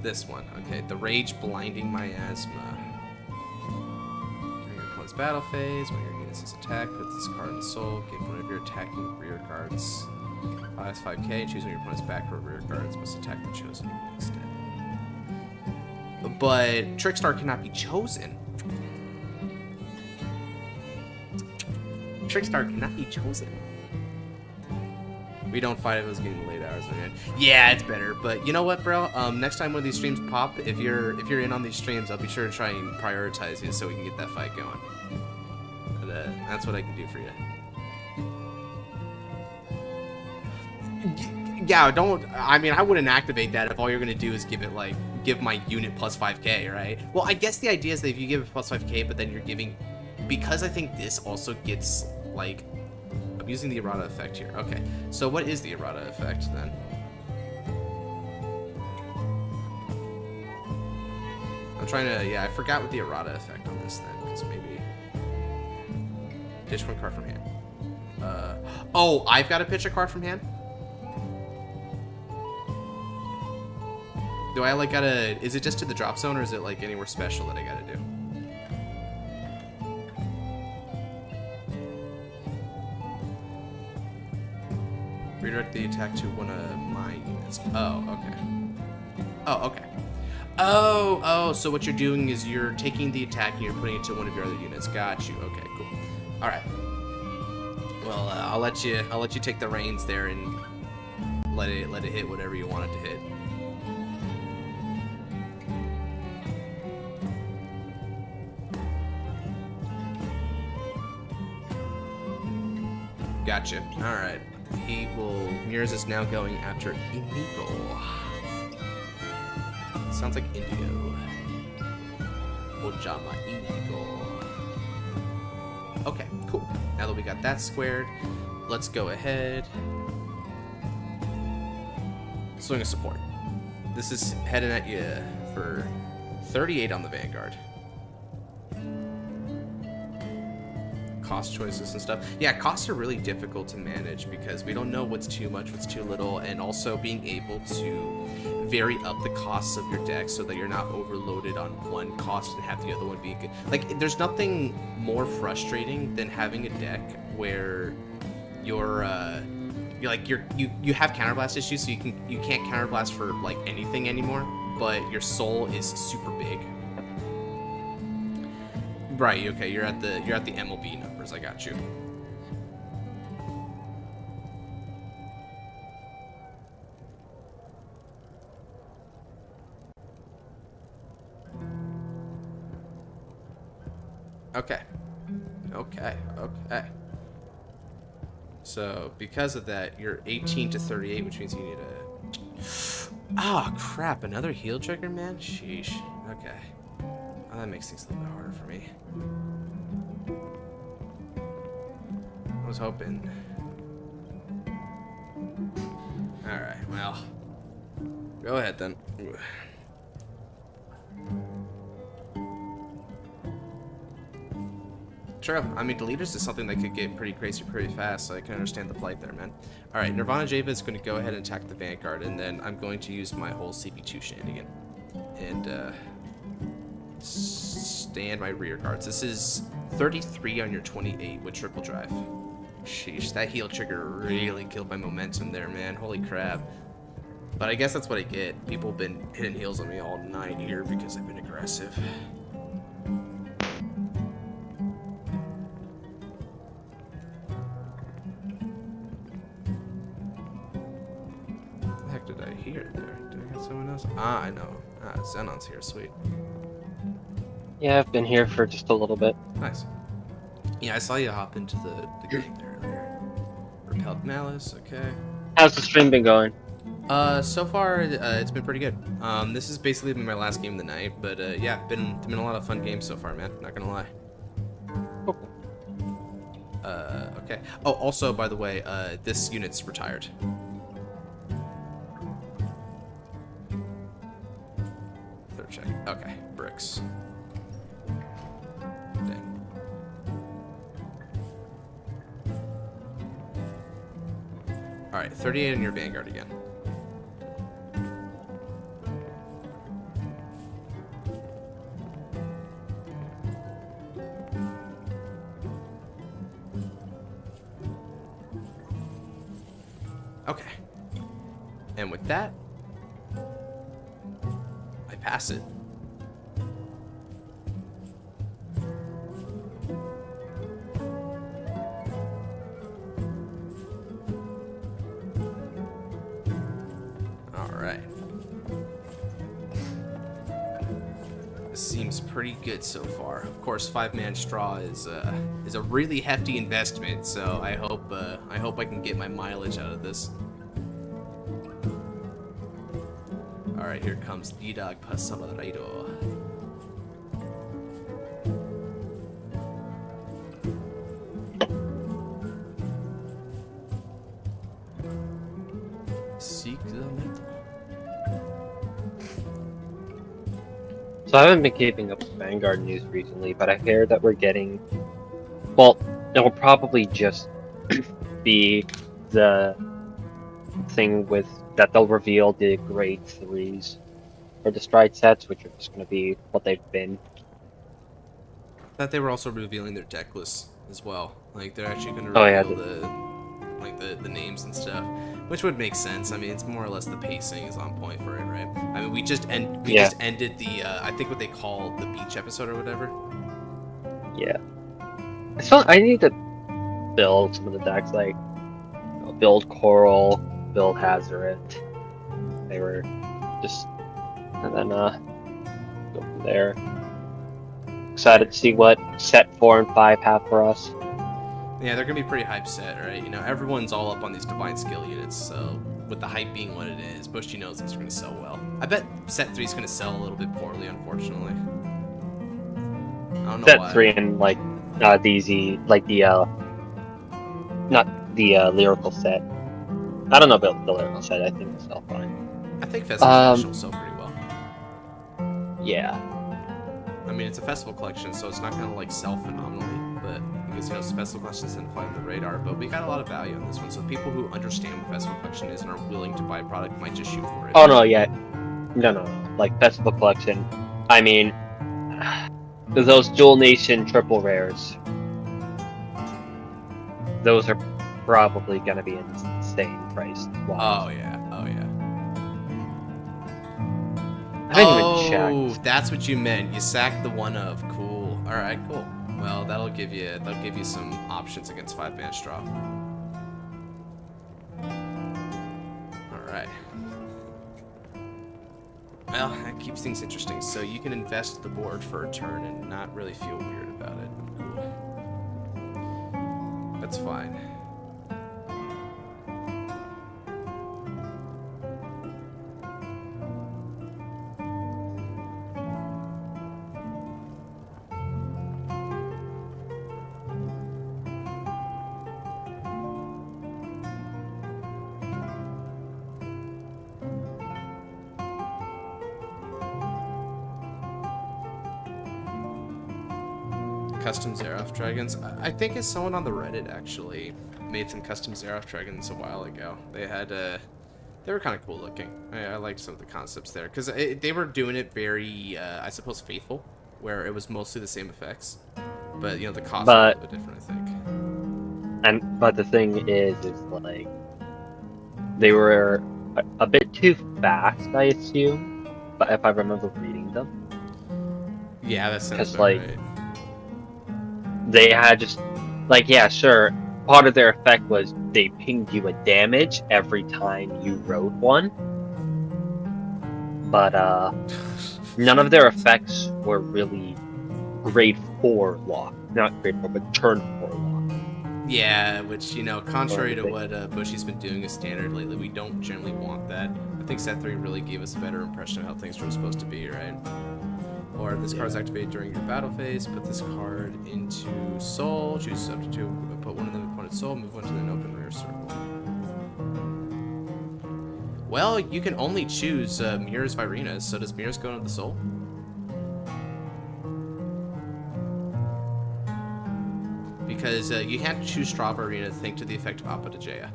This one. Okay, the Rage Blinding Miasma. During your opponent's battle phase, when your units is attacked, put this card in the soul, give one of your attacking rear cards. Minus 5k, choose one of your opponent's back row rear cards, must attack the chosen unit instead. But Trickstar cannot be chosen. Trickstar cannot be chosen. We don't fight if it was getting late hours on your end. Yeah, it's better. But you know what, bro? Next time one of these streams pop, if you're in on these streams, I'll be sure to try and prioritize you so we can get that fight going. But that's what I can do for you. Yeah, don't. I mean, I wouldn't activate that if all you're gonna do is give my unit plus 5k, right? Well, I guess the idea is that if you give it plus 5k, but then you're giving, because I think this also gets like. I'm using the errata effect here. Okay, so what is the errata effect then? I'm trying to, yeah, I forgot what the errata effect on this then, because maybe... Pitch one card from hand. Oh, I've got to pitch a card from hand? Do I like gotta, is it just to the drop zone or is it like anywhere special that I gotta do? redirect the attack to one of my units. Oh, okay. Oh, okay. Oh, so what you're doing is you're taking the attack and you're putting it to one of your other units. Got you. Okay, cool. All right. Well, I'll let you take the reins there and let it hit whatever you want it to hit. Gotcha. All right. Mirrors is now going after Inigo. Sounds like Indigo. Ojama Inigo. Okay, cool. Now that we got that squared, let's go ahead. Swing of support. This is heading at you for 38 on the Vanguard. Cost choices and stuff. Yeah, costs are really difficult to manage because we don't know what's too much, what's too little, and also being able to vary up the costs of your deck so that you're not overloaded on one cost and have the other one be good. Like, there's nothing more frustrating than having a deck where you have counterblast issues, so you can't counterblast for like anything anymore, but your soul is super big. Right, okay, you're at the MLB numbers, I got you. Okay. So, because of that, you're 18 to 38, which means you need a... Ah, crap, another heal trigger, man? Sheesh. Okay. Oh, that makes things a little bit harder for me. I was hoping. Alright, well. Go ahead, then. True. I mean, deleters is something that could get pretty crazy pretty fast, so I can understand the plight there, man. Alright, Nirvana Java is going to go ahead and attack the Vanguard, and then I'm going to use my whole CB2 shenanigan. And, stand my rear guards. This is 33 on your 28 with triple drive. Sheesh, that heal trigger really killed my momentum there, man. Holy crap. But I guess that's what I get. People have been hitting heals on me all night here because I've been aggressive. What the heck did I hear there? Did I get someone else? Ah, I know. Ah, Xenon's here. Sweet. Yeah, I've been here for just a little bit. Nice. Yeah, I saw you hop into the game there earlier. Repelled Malice, okay. How's the stream been going? So far, it's been pretty good. This has basically been my last game of the night, but yeah, been a lot of fun games so far, man. Not gonna lie. Cool. Okay. Oh, also, by the way, this unit's retired. Third check. Okay, bricks. Dang. All right, 38 in your Vanguard again. Okay. And with that, I pass it. All right. This seems pretty good so far. Of course, 5-man straw is a really hefty investment, so I hope I can get my mileage out of this. All right, here comes D-Dog Pasalaraido. Seek the metal. So I haven't been keeping up with Vanguard news recently, but I hear that we're getting... Well, it'll probably just be the thing with that they'll reveal the grade 3s or the stride sets, which are just going to be what they've been. I thought they were also revealing their deck lists as well. Like they're actually going to reveal the names and stuff. Which would make sense. I mean, it's more or less the pacing is on point for it, right? I mean, we just ended the I think what they call the beach episode or whatever. Yeah. So I need to build some of the decks, like build Coral, build Hazoret. They were just, and then go from there. Excited to see what set 4 and 5 have for us. Yeah, they're gonna be pretty hype set, right? You know, everyone's all up on these divine skill units, so with the hype being what it is, Bushy knows these are gonna sell well. I bet set 3 is gonna sell a little bit poorly, unfortunately. I don't know Set why. 3 and like DZ, like the not the lyrical set. I don't know about the lyrical set. I think it's all fine. I think Festival Collection will sell pretty well. Yeah. I mean, it's a festival collection, so it's not gonna like sell phenomenally, but because you know festival collections didn't fly on the radar. But we got a lot of value on this one, so people who understand what festival collection is and are willing to buy a product might just shoot for it. Oh no, yeah. No. Like festival collection. I mean, those Dual Nation triple rares. Those are probably gonna be insane priced. Oh yeah. I didn't even check. That's what you meant. You sacked the one of. Cool. All right, cool. Well, that'll give you some options against 5-man straw. All right. Well, that keeps things interesting. So you can invest the board for a turn and not really feel weird about it. Cool. That's fine. Custom Xerath dragons. I think it's someone on the Reddit actually made some custom Xerath dragons a while ago. They had they were kind of cool looking. I liked some of the concepts there because they were doing it very I suppose faithful, where it was mostly the same effects, but you know the cost was a little bit different, I think. But the thing is like they were a bit too fast, I assume. But if I remember reading them, yeah, that sounds because about like. right. They had just, like, yeah, sure, part of their effect was they pinged you a damage every time you rode one. But, none of their effects were really grade 4 lock. Not grade 4, but turn 4 lock. Yeah, which, you know, contrary to what Bushy's been doing as standard lately, we don't generally want that. I think set 3 really gave us a better impression of how things were supposed to be, right? Or this card is activated during your battle phase. Put this card into Soul. Choose subject to put one in the opponent's Soul. Move one to an open rear circle. Well, you can only choose Mirrors Virina's. So does Mirrors go into the Soul? Because you can't choose Straw Virina to think to the effect of Appa de Jaya.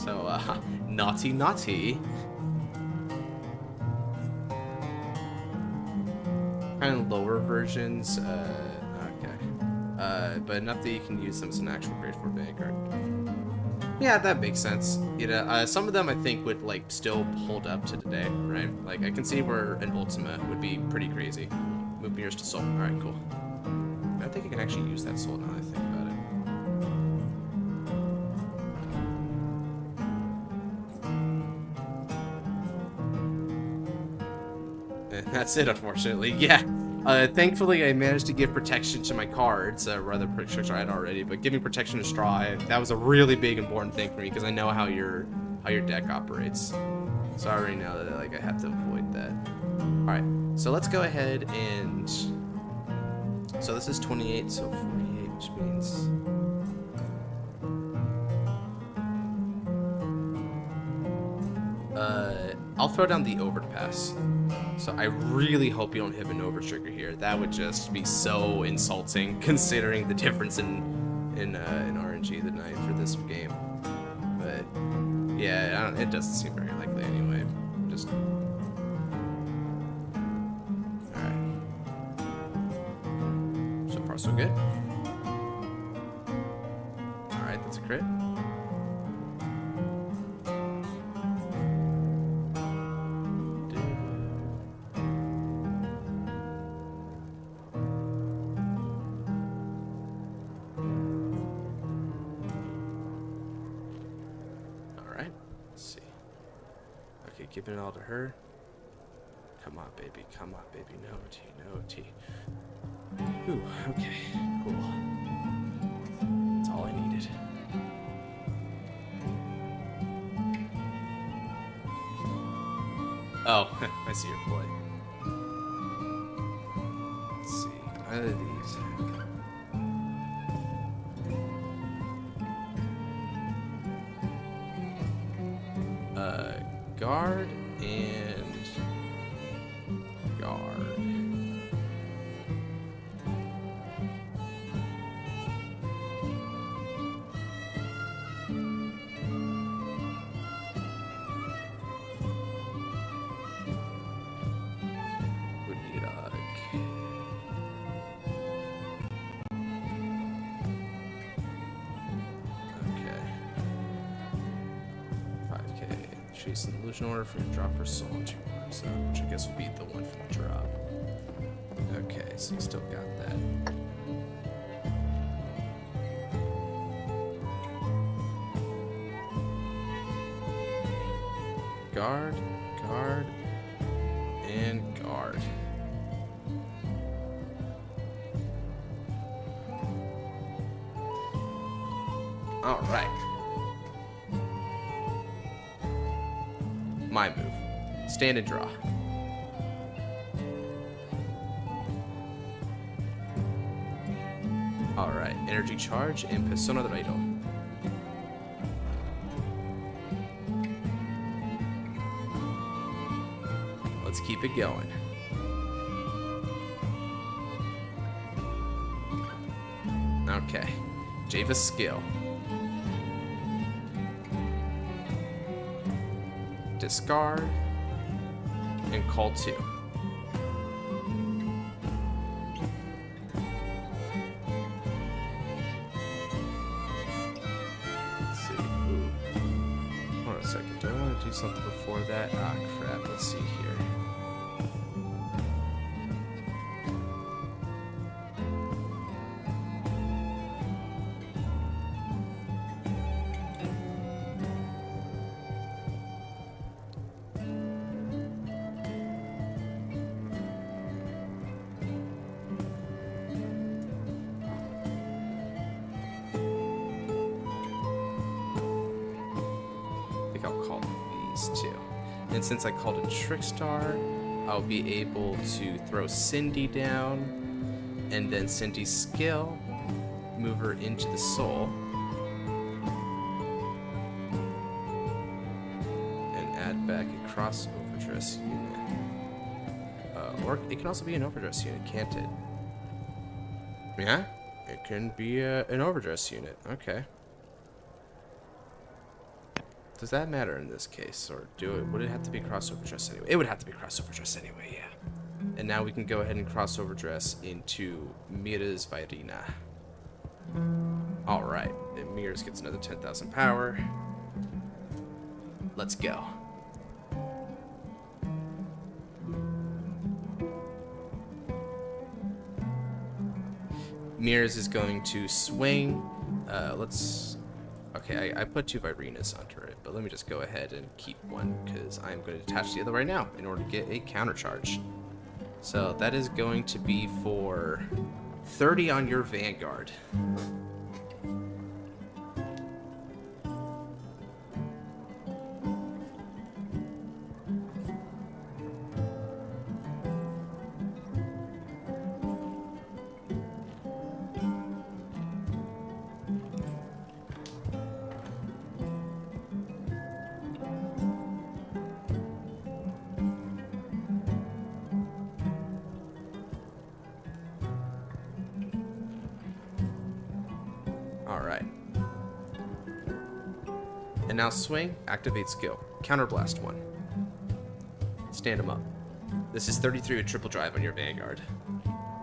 So, naughty. Kind of lower versions, okay. But enough that you can use them as an actual grade 4 Vanguard. Yeah, that makes sense. You know, some of them I think would like still hold up to today, right? Like I can see where an Ultima would be pretty crazy. Move mirrors to Soul. All right, cool. I think I can actually use that Soul now that I think about it. That's it, unfortunately. Yeah. Thankfully, I managed to give protection to my cards. Rather, protection I had already, but giving protection to Straw, that was a really big, important thing for me because I know how your deck operates. So I already know that like I have to avoid that. All right. So let's go ahead and. So this is 28, so 48, which means. I'll throw down the Overpass. So I really hope you don't hit an over trigger here. That would just be so insulting, considering the difference in RNG tonight for this game. But yeah, it doesn't seem very likely anyway. Just all right. So far, so good. crit. Alright, let's see. Okay, giving it all to her. Come on, baby. Come on, baby. No tea, no tea. Ooh, okay, cool. That's all I needed. Oh, I see your play. Let's see. Either of these. Guard and guard. Would need a okay. 5K. Chase an illusion order for your drop her soul into your arms, which I guess would be the one from the drop. Okay, so you still got that. Guard, guard, and guard. All right. My move. Stand and draw. Alright, energy charge and persona de Raido. Let's keep it going. Okay, Java's skill. Discard and call 2. Let's see. Ooh. Hold on a second. Do I want to do something before that? Ah, crap. Let's see here. And since I called it Trickstar, I'll be able to throw Cindy down, and then Cindy's skill, move her into the soul, and add back a cross overdress unit. Or it can also be an overdress unit, can't it? Yeah, it can be an overdress unit. Okay. Does that matter in this case, or would it have to be crossover dress anyway? It would have to be crossover dress anyway, yeah. And now we can go ahead and crossover dress into Mira's Vairina. Alright, and Mira's gets another 10,000 power. Let's go. Mira's is going to swing. Okay, I put 2 Vairinas under it, but let me just go ahead and keep one, because I'm going to attach the other right now in order to get a counter charge. So that is going to be for 30 on your Vanguard. Alright. And now swing, activate skill. Counterblast 1. Stand him up. This is 33 with triple drive on your Vanguard.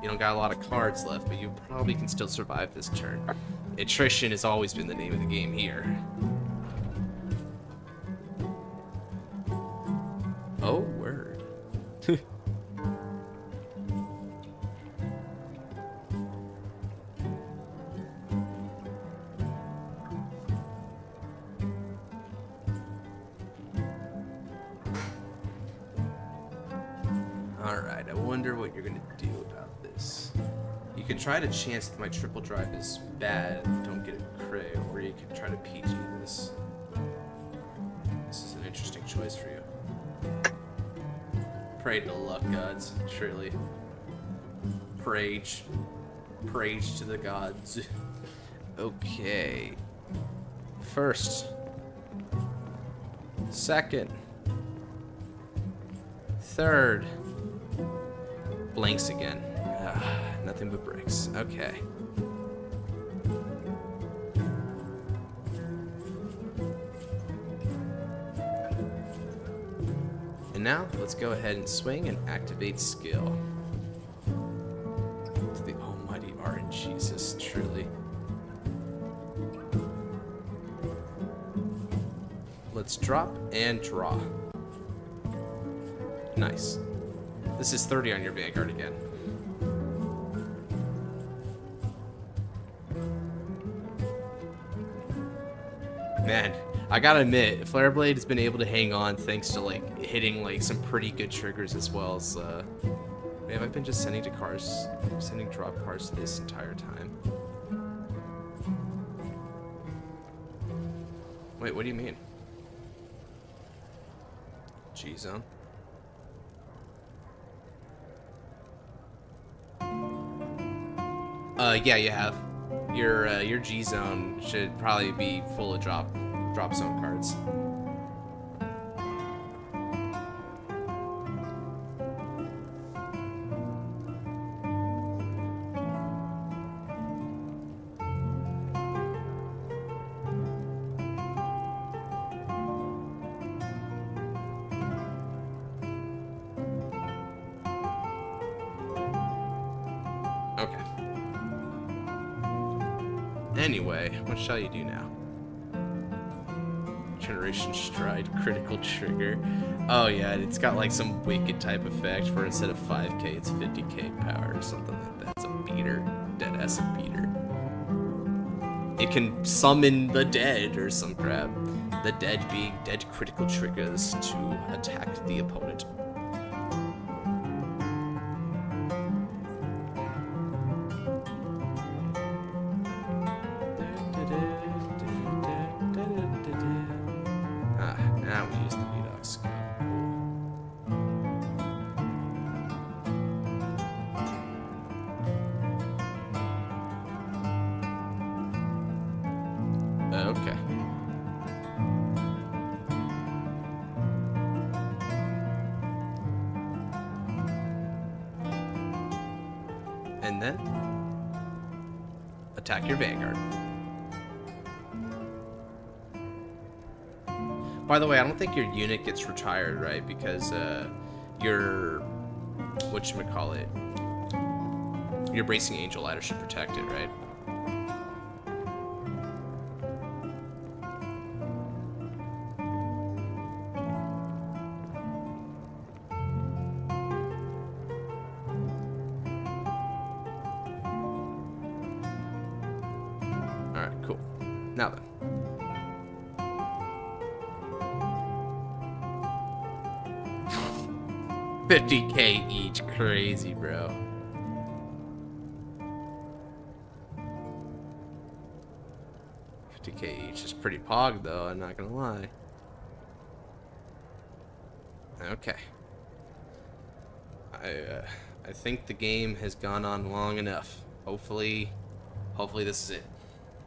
You don't got a lot of cards left, but you probably can still survive this turn. Attrition has always been the name of the game here. Oh, word. Alright, I wonder what you're gonna do about this. You could try to chance that my triple drive is bad, don't get a crit, or you could try to PG this. This is an interesting choice for you. Pray to the luck gods, surely. Prage. Prage to the gods. Okay. First. Second. Third. Blanks again. Nothing but bricks. Okay. And now, let's go ahead and swing and activate skill. To the almighty RNGesus, truly. Let's drop and draw. Nice. This is 30 on your Vanguard again. Man, I gotta admit, Flare Blade has been able to hang on thanks to like hitting like some pretty good triggers as well as man, I've been just sending drop cards to this entire time. Wait, what do you mean? G-Zone? Yeah, you have. Your G-Zone should probably be full of drop zone cards. Okay. Anyway, what shall you do now? Generation Stride, critical trigger. Oh yeah, it's got like some wicked type effect where instead of 5k, it's 50k power or something like that. It's a beater. Dead ass a beater. It can summon the dead or some crap. The dead being dead critical triggers to attack the opponent. Now we use the Redox skill. Okay. And then attack your Vanguard. By the way, I don't think your unit gets retired, right? Because your whatchamacallit, your Bracing Angel ladder should protect it, right? Alright, cool. Now then. $50k each, crazy, bro. $50k each is pretty pog, though. I'm not gonna lie. Okay. I think the game has gone on long enough. Hopefully this is it.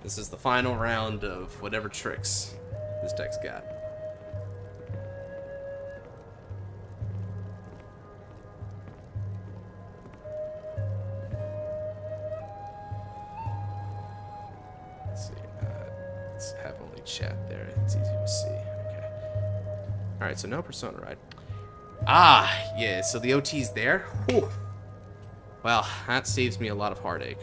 This is the final round of whatever tricks this deck's got. Have only chat there. It's easy to see. Okay. Alright, so no Persona Ride. Ah, yeah, so the OT's there? Whew. Well, that saves me a lot of heartache.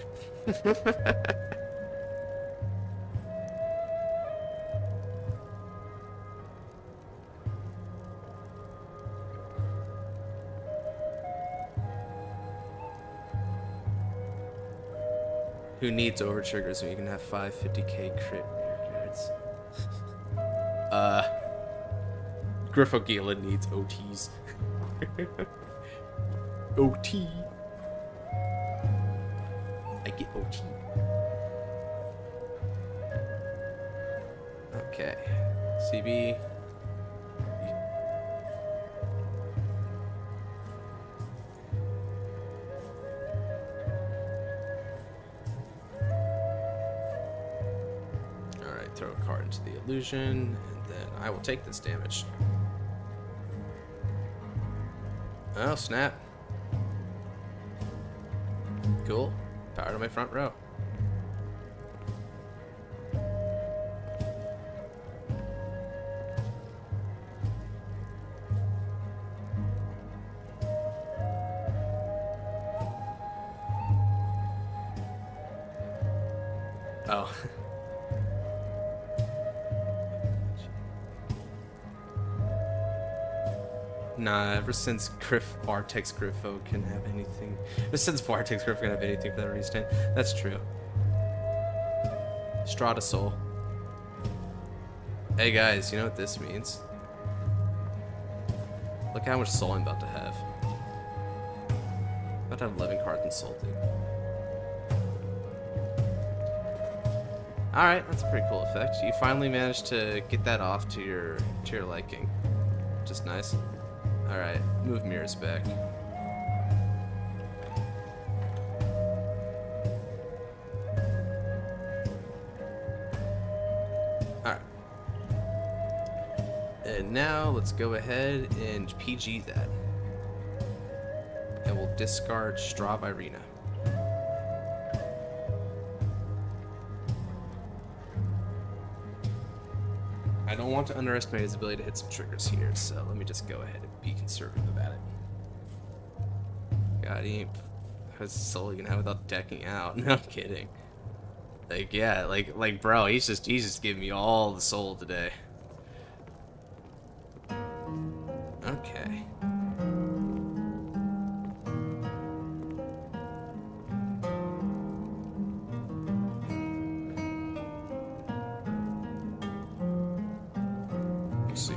Who needs over triggers when you can have 550k crit cards? Griffogila needs OTs. OT. I get OT. Okay. CB. Alright, throw a card into the illusion, and then I will take this damage. Oh, snap. Cool. Power to my front row. Oh. Nah, ever since Vartex Griffo can have anything. Ever since Vartex Griffo can have anything for that reason. That's true. Strata Soul. Hey guys, you know what this means? Look how much soul I'm about to have. I'm about to have 11 cards in soul, dude. Alright, that's a pretty cool effect. You finally managed to get that off to your liking. Which is nice. Alright, move mirrors back. Alright. And now let's go ahead and PG that. And we'll discard Strav Irina. I don't want to underestimate his ability to hit some triggers here, so let me just go ahead and be conservative about it. God, he ain't... How's soul you gonna have without decking out? No, I'm kidding. Like, yeah, like, bro, he's just giving me all the soul today. Okay.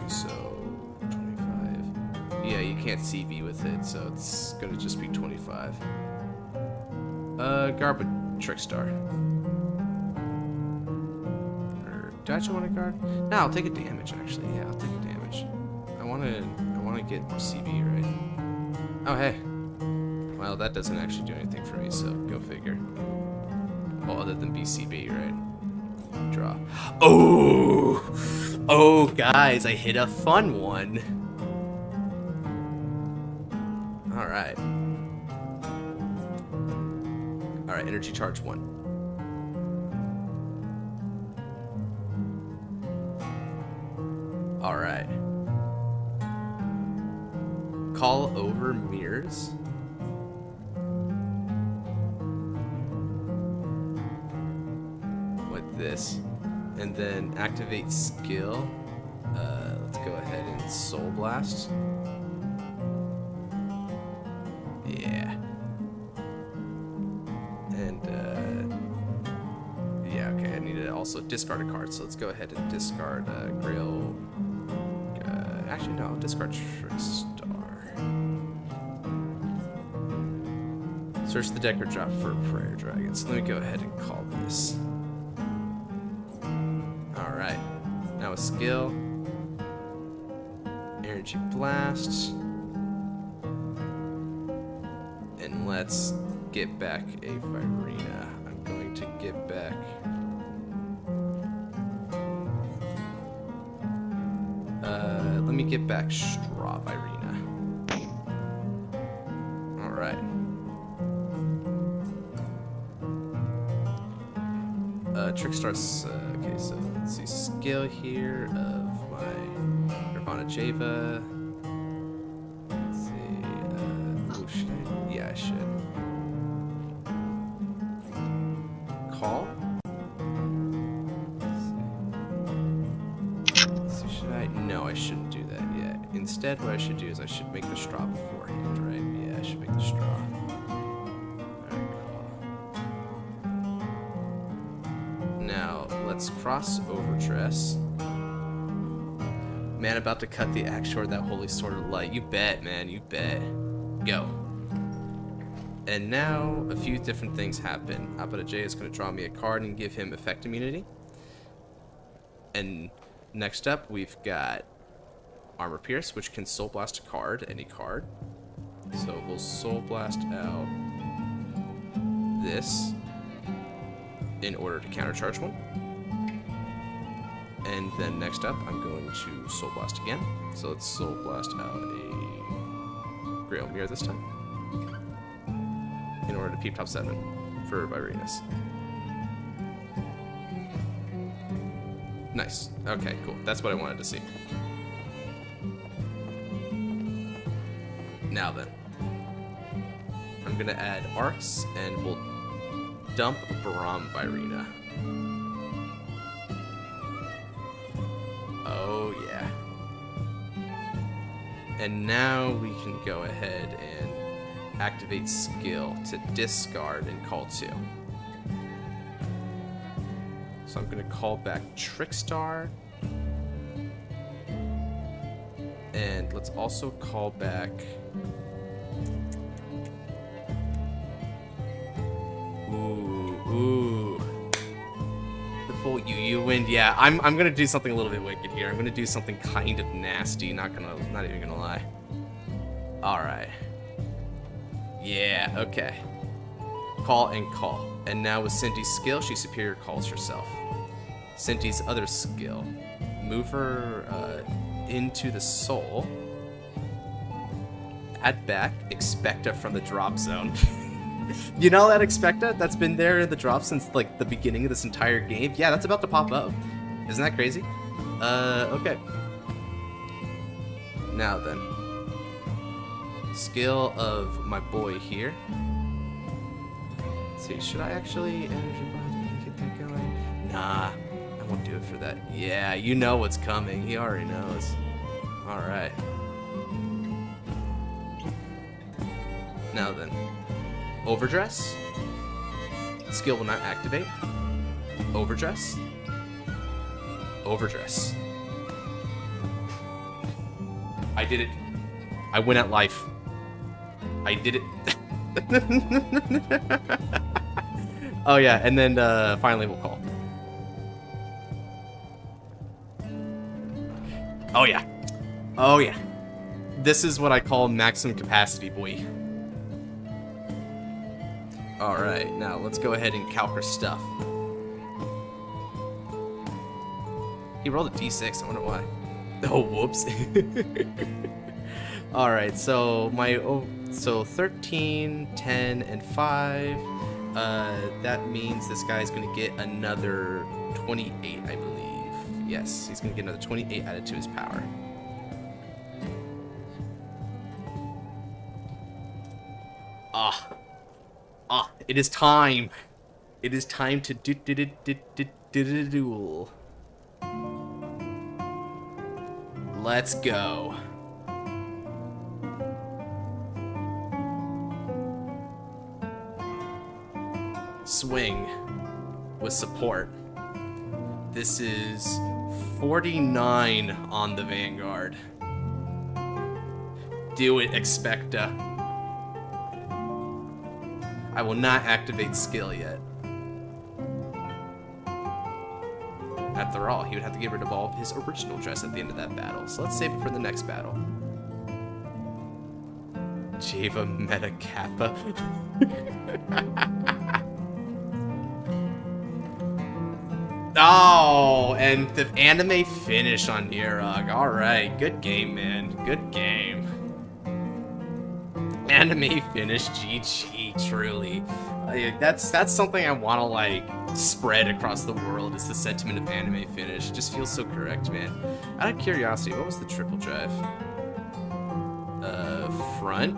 So 25. Yeah, you can't CB with it, so it's gonna just be 25. Garbage Trickstar. Or do I actually want a guard? No, I'll take a damage actually. Yeah, I'll take a damage. I wanna get more CB, right? Oh hey. Well, that doesn't actually do anything for me, so go figure. Well, other than BCB, right? Draw. Oh! Oh, guys, I hit a fun one. Alright. Alright, energy charge 1. Alright. Call over mirrors. Like this. And then activate skill. Let's go ahead and Soul Blast. Yeah. And yeah, okay, I need to also discard a card, so let's go ahead and discard Grail. Actually, no, I'll discard Trickstar. Search the deck or drop for a Prayer Dragon. So let me go ahead and call this. Alright, now a skill, Energy Blast, and let's get back a Virina. I'm going to get back... let me get back Straw Virina. Alright. Trickstar's, okay, so let's see, skill here of my Nirvana Java. Let's see, oh, should I? Yeah, I should. Call? Let's see, should I? No, I shouldn't do that yet. Instead, what I should do is I should make the straw beforehand, right? Yeah, I should make the straw. Alright, let's cross overdress. Man, about to cut the axe short, that holy sword of light. You bet, man, you bet. Go. And now a few different things happen. Abada J is going to draw me a card and give him effect immunity. And next up, we've got Armor Pierce, which can Soul Blast a card, any card. So we'll Soul Blast out this in order to countercharge one. And then next up, I'm going to Soul Blast again. So let's Soul Blast out a Grail Mirror this time. In order to peep top 7 for Virenus. Nice. Okay, cool. That's what I wanted to see. Now then. I'm gonna add Arcs and we'll dump Braum Virena. Oh yeah. And now we can go ahead and activate skill to discard and call 2. So I'm gonna call back Trickstar. And let's also call back Ooh. The full Yu wind. Yeah, I'm gonna do something a little bit wicked here. I'm gonna do something kind of nasty, not even gonna lie. Alright. Yeah, okay. Call and call. And now with Cindy's skill, she superior calls herself. Cindy's other skill. Move her into the soul. Add back Expecta from the drop zone. You know that Expecta that's been there in the drop since like the beginning of this entire game? Yeah, that's about to pop up. Isn't that crazy? Okay. Now then. Skill of my boy here. Let's see, should I actually energy bond get that going? Nah, I won't do it for that. Yeah, you know what's coming. He already knows. Alright. Now then. Overdress. Skill will not activate. Overdress. Overdress. I did it. I win at life. I did it. Oh yeah, and then finally we'll call. Oh yeah. Oh yeah. This is what I call maximum capacity, boy. Alright, now let's go ahead and calc our stuff. He rolled a d6, I wonder why. Oh, whoops. Alright, so so 13, 10, and 5. That means this guy's gonna get another 28, I believe. Yes, he's gonna get another 28 added to his power. It is time. It is time to duel. Let's go. Swing with support. This is 49 on the Vanguard. Do it, Expecta. I will not activate skill yet. After all, he would have to get rid of all of his original dress at the end of that battle. So let's save it for the next battle. Java Meta Kappa. Oh, and the anime finish on Nirog. Alright, good game, man. Good game. Anime finish, GG, truly. That's something I want to like spread across the world. Is the sentiment of anime finish. It just feels so correct, man. Out of curiosity, what was the triple drive? Front.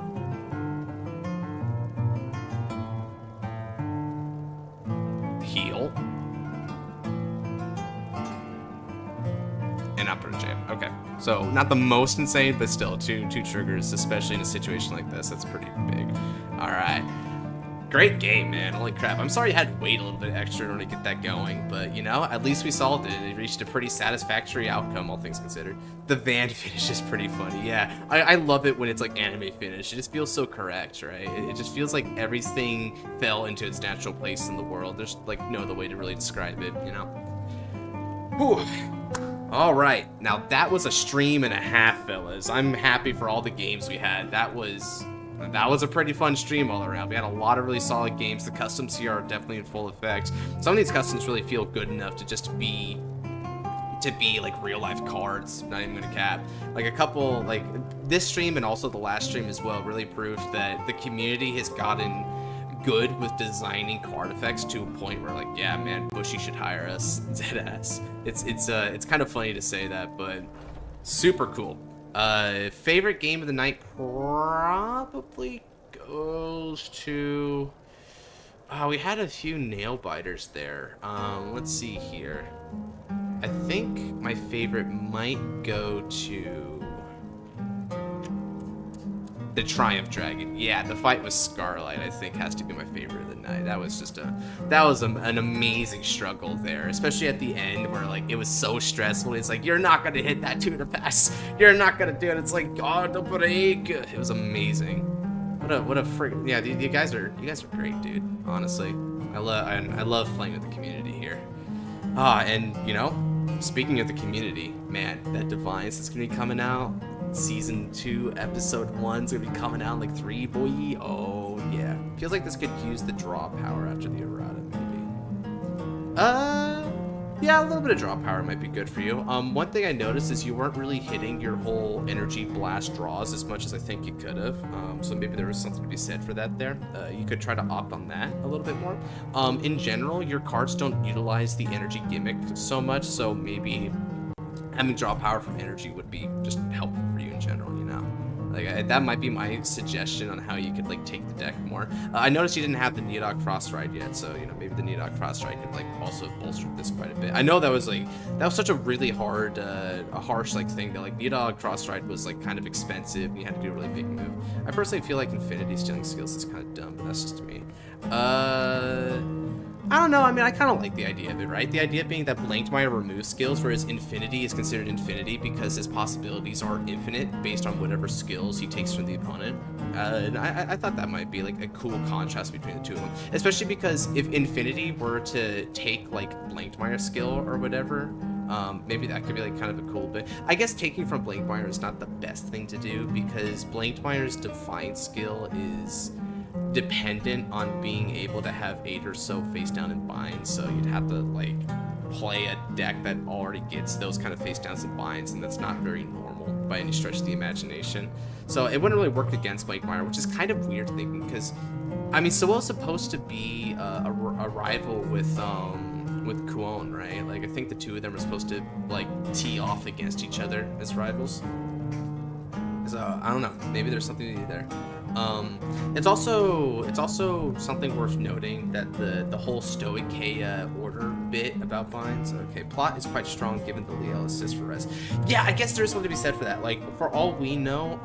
Heal. And upper jam. Okay. So not the most insane, but still two triggers, especially in a situation like this. That's pretty big. All right. Great game, man. Holy crap. I'm sorry I had to wait a little bit extra in order to get that going, but, you know, at least we solved it. It reached a pretty satisfactory outcome, all things considered. The Van finish is pretty funny, yeah. I love it when it's, like, anime finish. It just feels so correct, right? It just feels like everything fell into its natural place in the world. There's, like, no other way to really describe it, you know? Whew. All right. Now, that was a stream and a half, fellas. I'm happy for all the games we had. That was a pretty fun stream all around. We had a lot of really solid games. The customs here are definitely in full effect. Some of these customs really feel good enough to just be like real life cards. Not even gonna cap. Like a couple, like this stream and also the last stream as well really proved that the community has gotten good with designing card effects to a point where, like, yeah, man, Bushy should hire us. Deadass. It's kind of funny to say that, but super cool. Favorite game of the night probably goes to... we had a few nail biters there. Let's see here. I think my favorite might go to... the Triumph Dragon. Yeah, the fight with Scarlight, I think, has to be my favorite of the night. That was just an amazing struggle there, especially at the end where, like, it was so stressful. It's like, you're not gonna hit that tuner pass. You're not gonna do it. It's like, God, don't break. It was amazing. What a freak. Yeah, you guys are great, dude. Honestly, I love playing with the community here. And you know, speaking of the community, man, that device is gonna be coming out. Season 2, episode 1's gonna be coming out in like 3, boy. Oh yeah. Feels like this could use the draw power after the errata, maybe. Yeah, a little bit of draw power might be good for you. One thing I noticed is you weren't really hitting your whole energy blast draws as much as I think you could have. So maybe there was something to be said for that there. You could try to opt on that a little bit more. In general, your cards don't utilize the energy gimmick so much, so maybe having draw power from energy would be just helpful for you in general, you know? Like, that might be my suggestion on how you could, like, take the deck more. I noticed you didn't have the Neodog Frost Ride yet, so, you know, maybe the Neodog Frost Ride could, like, also bolster this quite a bit. I know that was such a really hard, harsh, like, thing that, like, Neodog Frost Ride was, like, kind of expensive, and you had to do a really big move. I personally feel like Infinity stealing skills is kind of dumb, but that's just me. I don't know, I mean, I kind of like the idea of it, right? The idea being that Blankmeyer removes skills, whereas Infinity is considered Infinity because his possibilities are infinite based on whatever skills he takes from the opponent. And I thought that might be, like, a cool contrast between the two of them. Especially because if Infinity were to take, like, Blankmeyer's skill or whatever, maybe that could be, like, kind of a cool bit. I guess taking from Blankmeyer is not the best thing to do because Blankmeyer's Defiant skill is dependent on being able to have 8 or so face down and binds, so you'd have to, like, play a deck that already gets those kind of face downs and binds, and that's not very normal by any stretch of the imagination. So it wouldn't really work against Blankmeyer, which is kind of weird thinking, because I mean, Sewell's supposed to be a rival with Kuon, right? Like, I think the two of them are supposed to, like, tee off against each other as rivals. So I don't know, maybe there's something to do there. It's also something worth noting that the whole Stoic order bit about binds. Okay, plot is quite strong given the Liel assist for res. Yeah, I guess there's something to be said for that. Like, for all we know,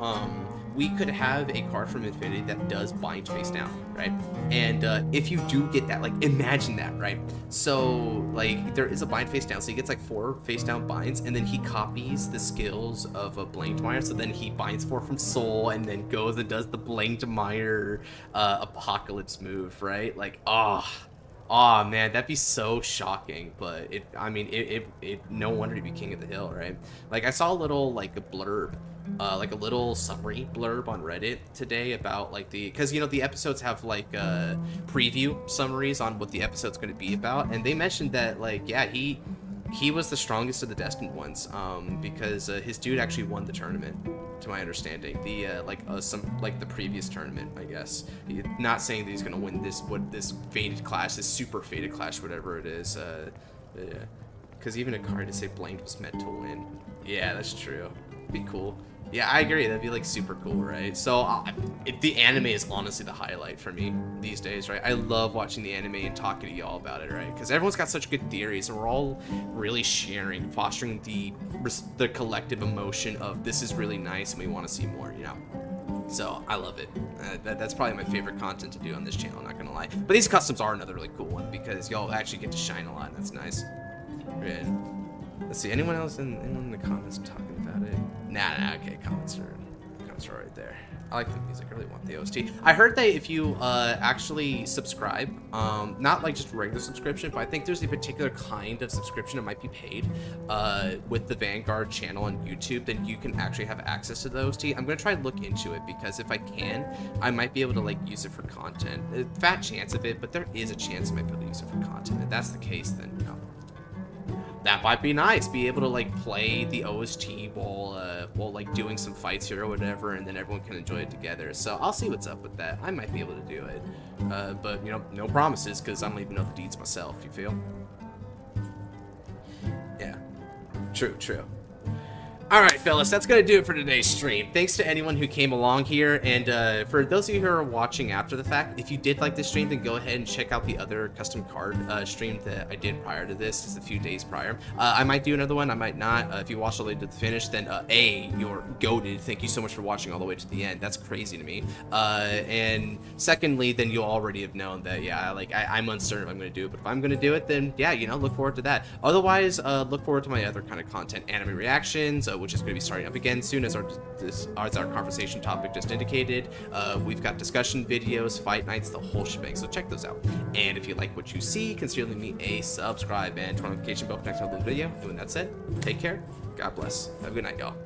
we could have a card from Infinity that does bind face down, right? And if you do get that, like, imagine that, right? So, like, there is a bind face down, so he gets, like, 4 face down binds, and then he copies the skills of a Blankmeyer, so then he binds 4 from Soul, and then goes and does the Blankmeyer Apocalypse move, right? Like, oh man, that'd be so shocking, but it no wonder he'd be king of the hill, right? Like, I saw a little, like, a blurb, like a little summary blurb on Reddit today about, like, because, you know, the episodes have, like, preview summaries on what the episode's going to be about, and they mentioned that, like, yeah, he was the strongest of the Destined ones, because his dude actually won the tournament, to my understanding. The previous tournament, I guess. Not saying that he's gonna win this fated clash, this super fated clash, whatever it is. Because even a card to say Blank was meant to win. Yeah, that's true. Be cool. Yeah, I agree. That'd be, like, super cool, right? So the anime is honestly the highlight for me these days, right? I love watching the anime and talking to y'all about it, right? Because everyone's got such good theories, and we're all really sharing, fostering the collective emotion of this is really nice and we want to see more, you know? So I love it. That's probably my favorite content to do on this channel, not gonna lie. But these customs are another really cool one because y'all actually get to shine a lot, and that's nice. Right. Let's see, anyone else in the comments talking about it? Nah, okay, comments are right there. I like the music, I really want the OST. I heard that if you actually subscribe, not like just regular subscription, but I think there's a particular kind of subscription that might be paid with the Vanguard channel on YouTube, then you can actually have access to the OST. I'm gonna try to look into it because if I can, I might be able to like use it for content. Fat chance of it, but there is a chance I might be able to use it for content. If that's the case, then you know, that might be nice. Be able to like play the OST while like doing some fights here or whatever, and then everyone can enjoy it together. So I'll see what's up with that. I might be able to do it, but you know, no promises because I don't even know the deeds myself. You feel? Yeah, true. Alright, fellas, that's going to do it for today's stream. Thanks to anyone who came along here, and for those of you who are watching after the fact, if you did like this stream, then go ahead and check out the other custom card stream that I did prior to this, just a few days prior. I might do another one, I might not. If you watched all the way to the finish, then A, you're goated. Thank you so much for watching all the way to the end. That's crazy to me. And secondly, then you'll already have known that, yeah, like, I'm uncertain if I'm going to do it, but if I'm going to do it, then, yeah, you know, look forward to that. Otherwise, look forward to my other kind of content, anime reactions, which is going to be starting up again soon, as our conversation topic just indicated. We've got discussion videos, fight nights, the whole shebang, so check those out. And if you like what you see, consider leaving me a subscribe and turn on the notification bell for next time I upload a video. And with that said, take care, God bless, have a good night, y'all.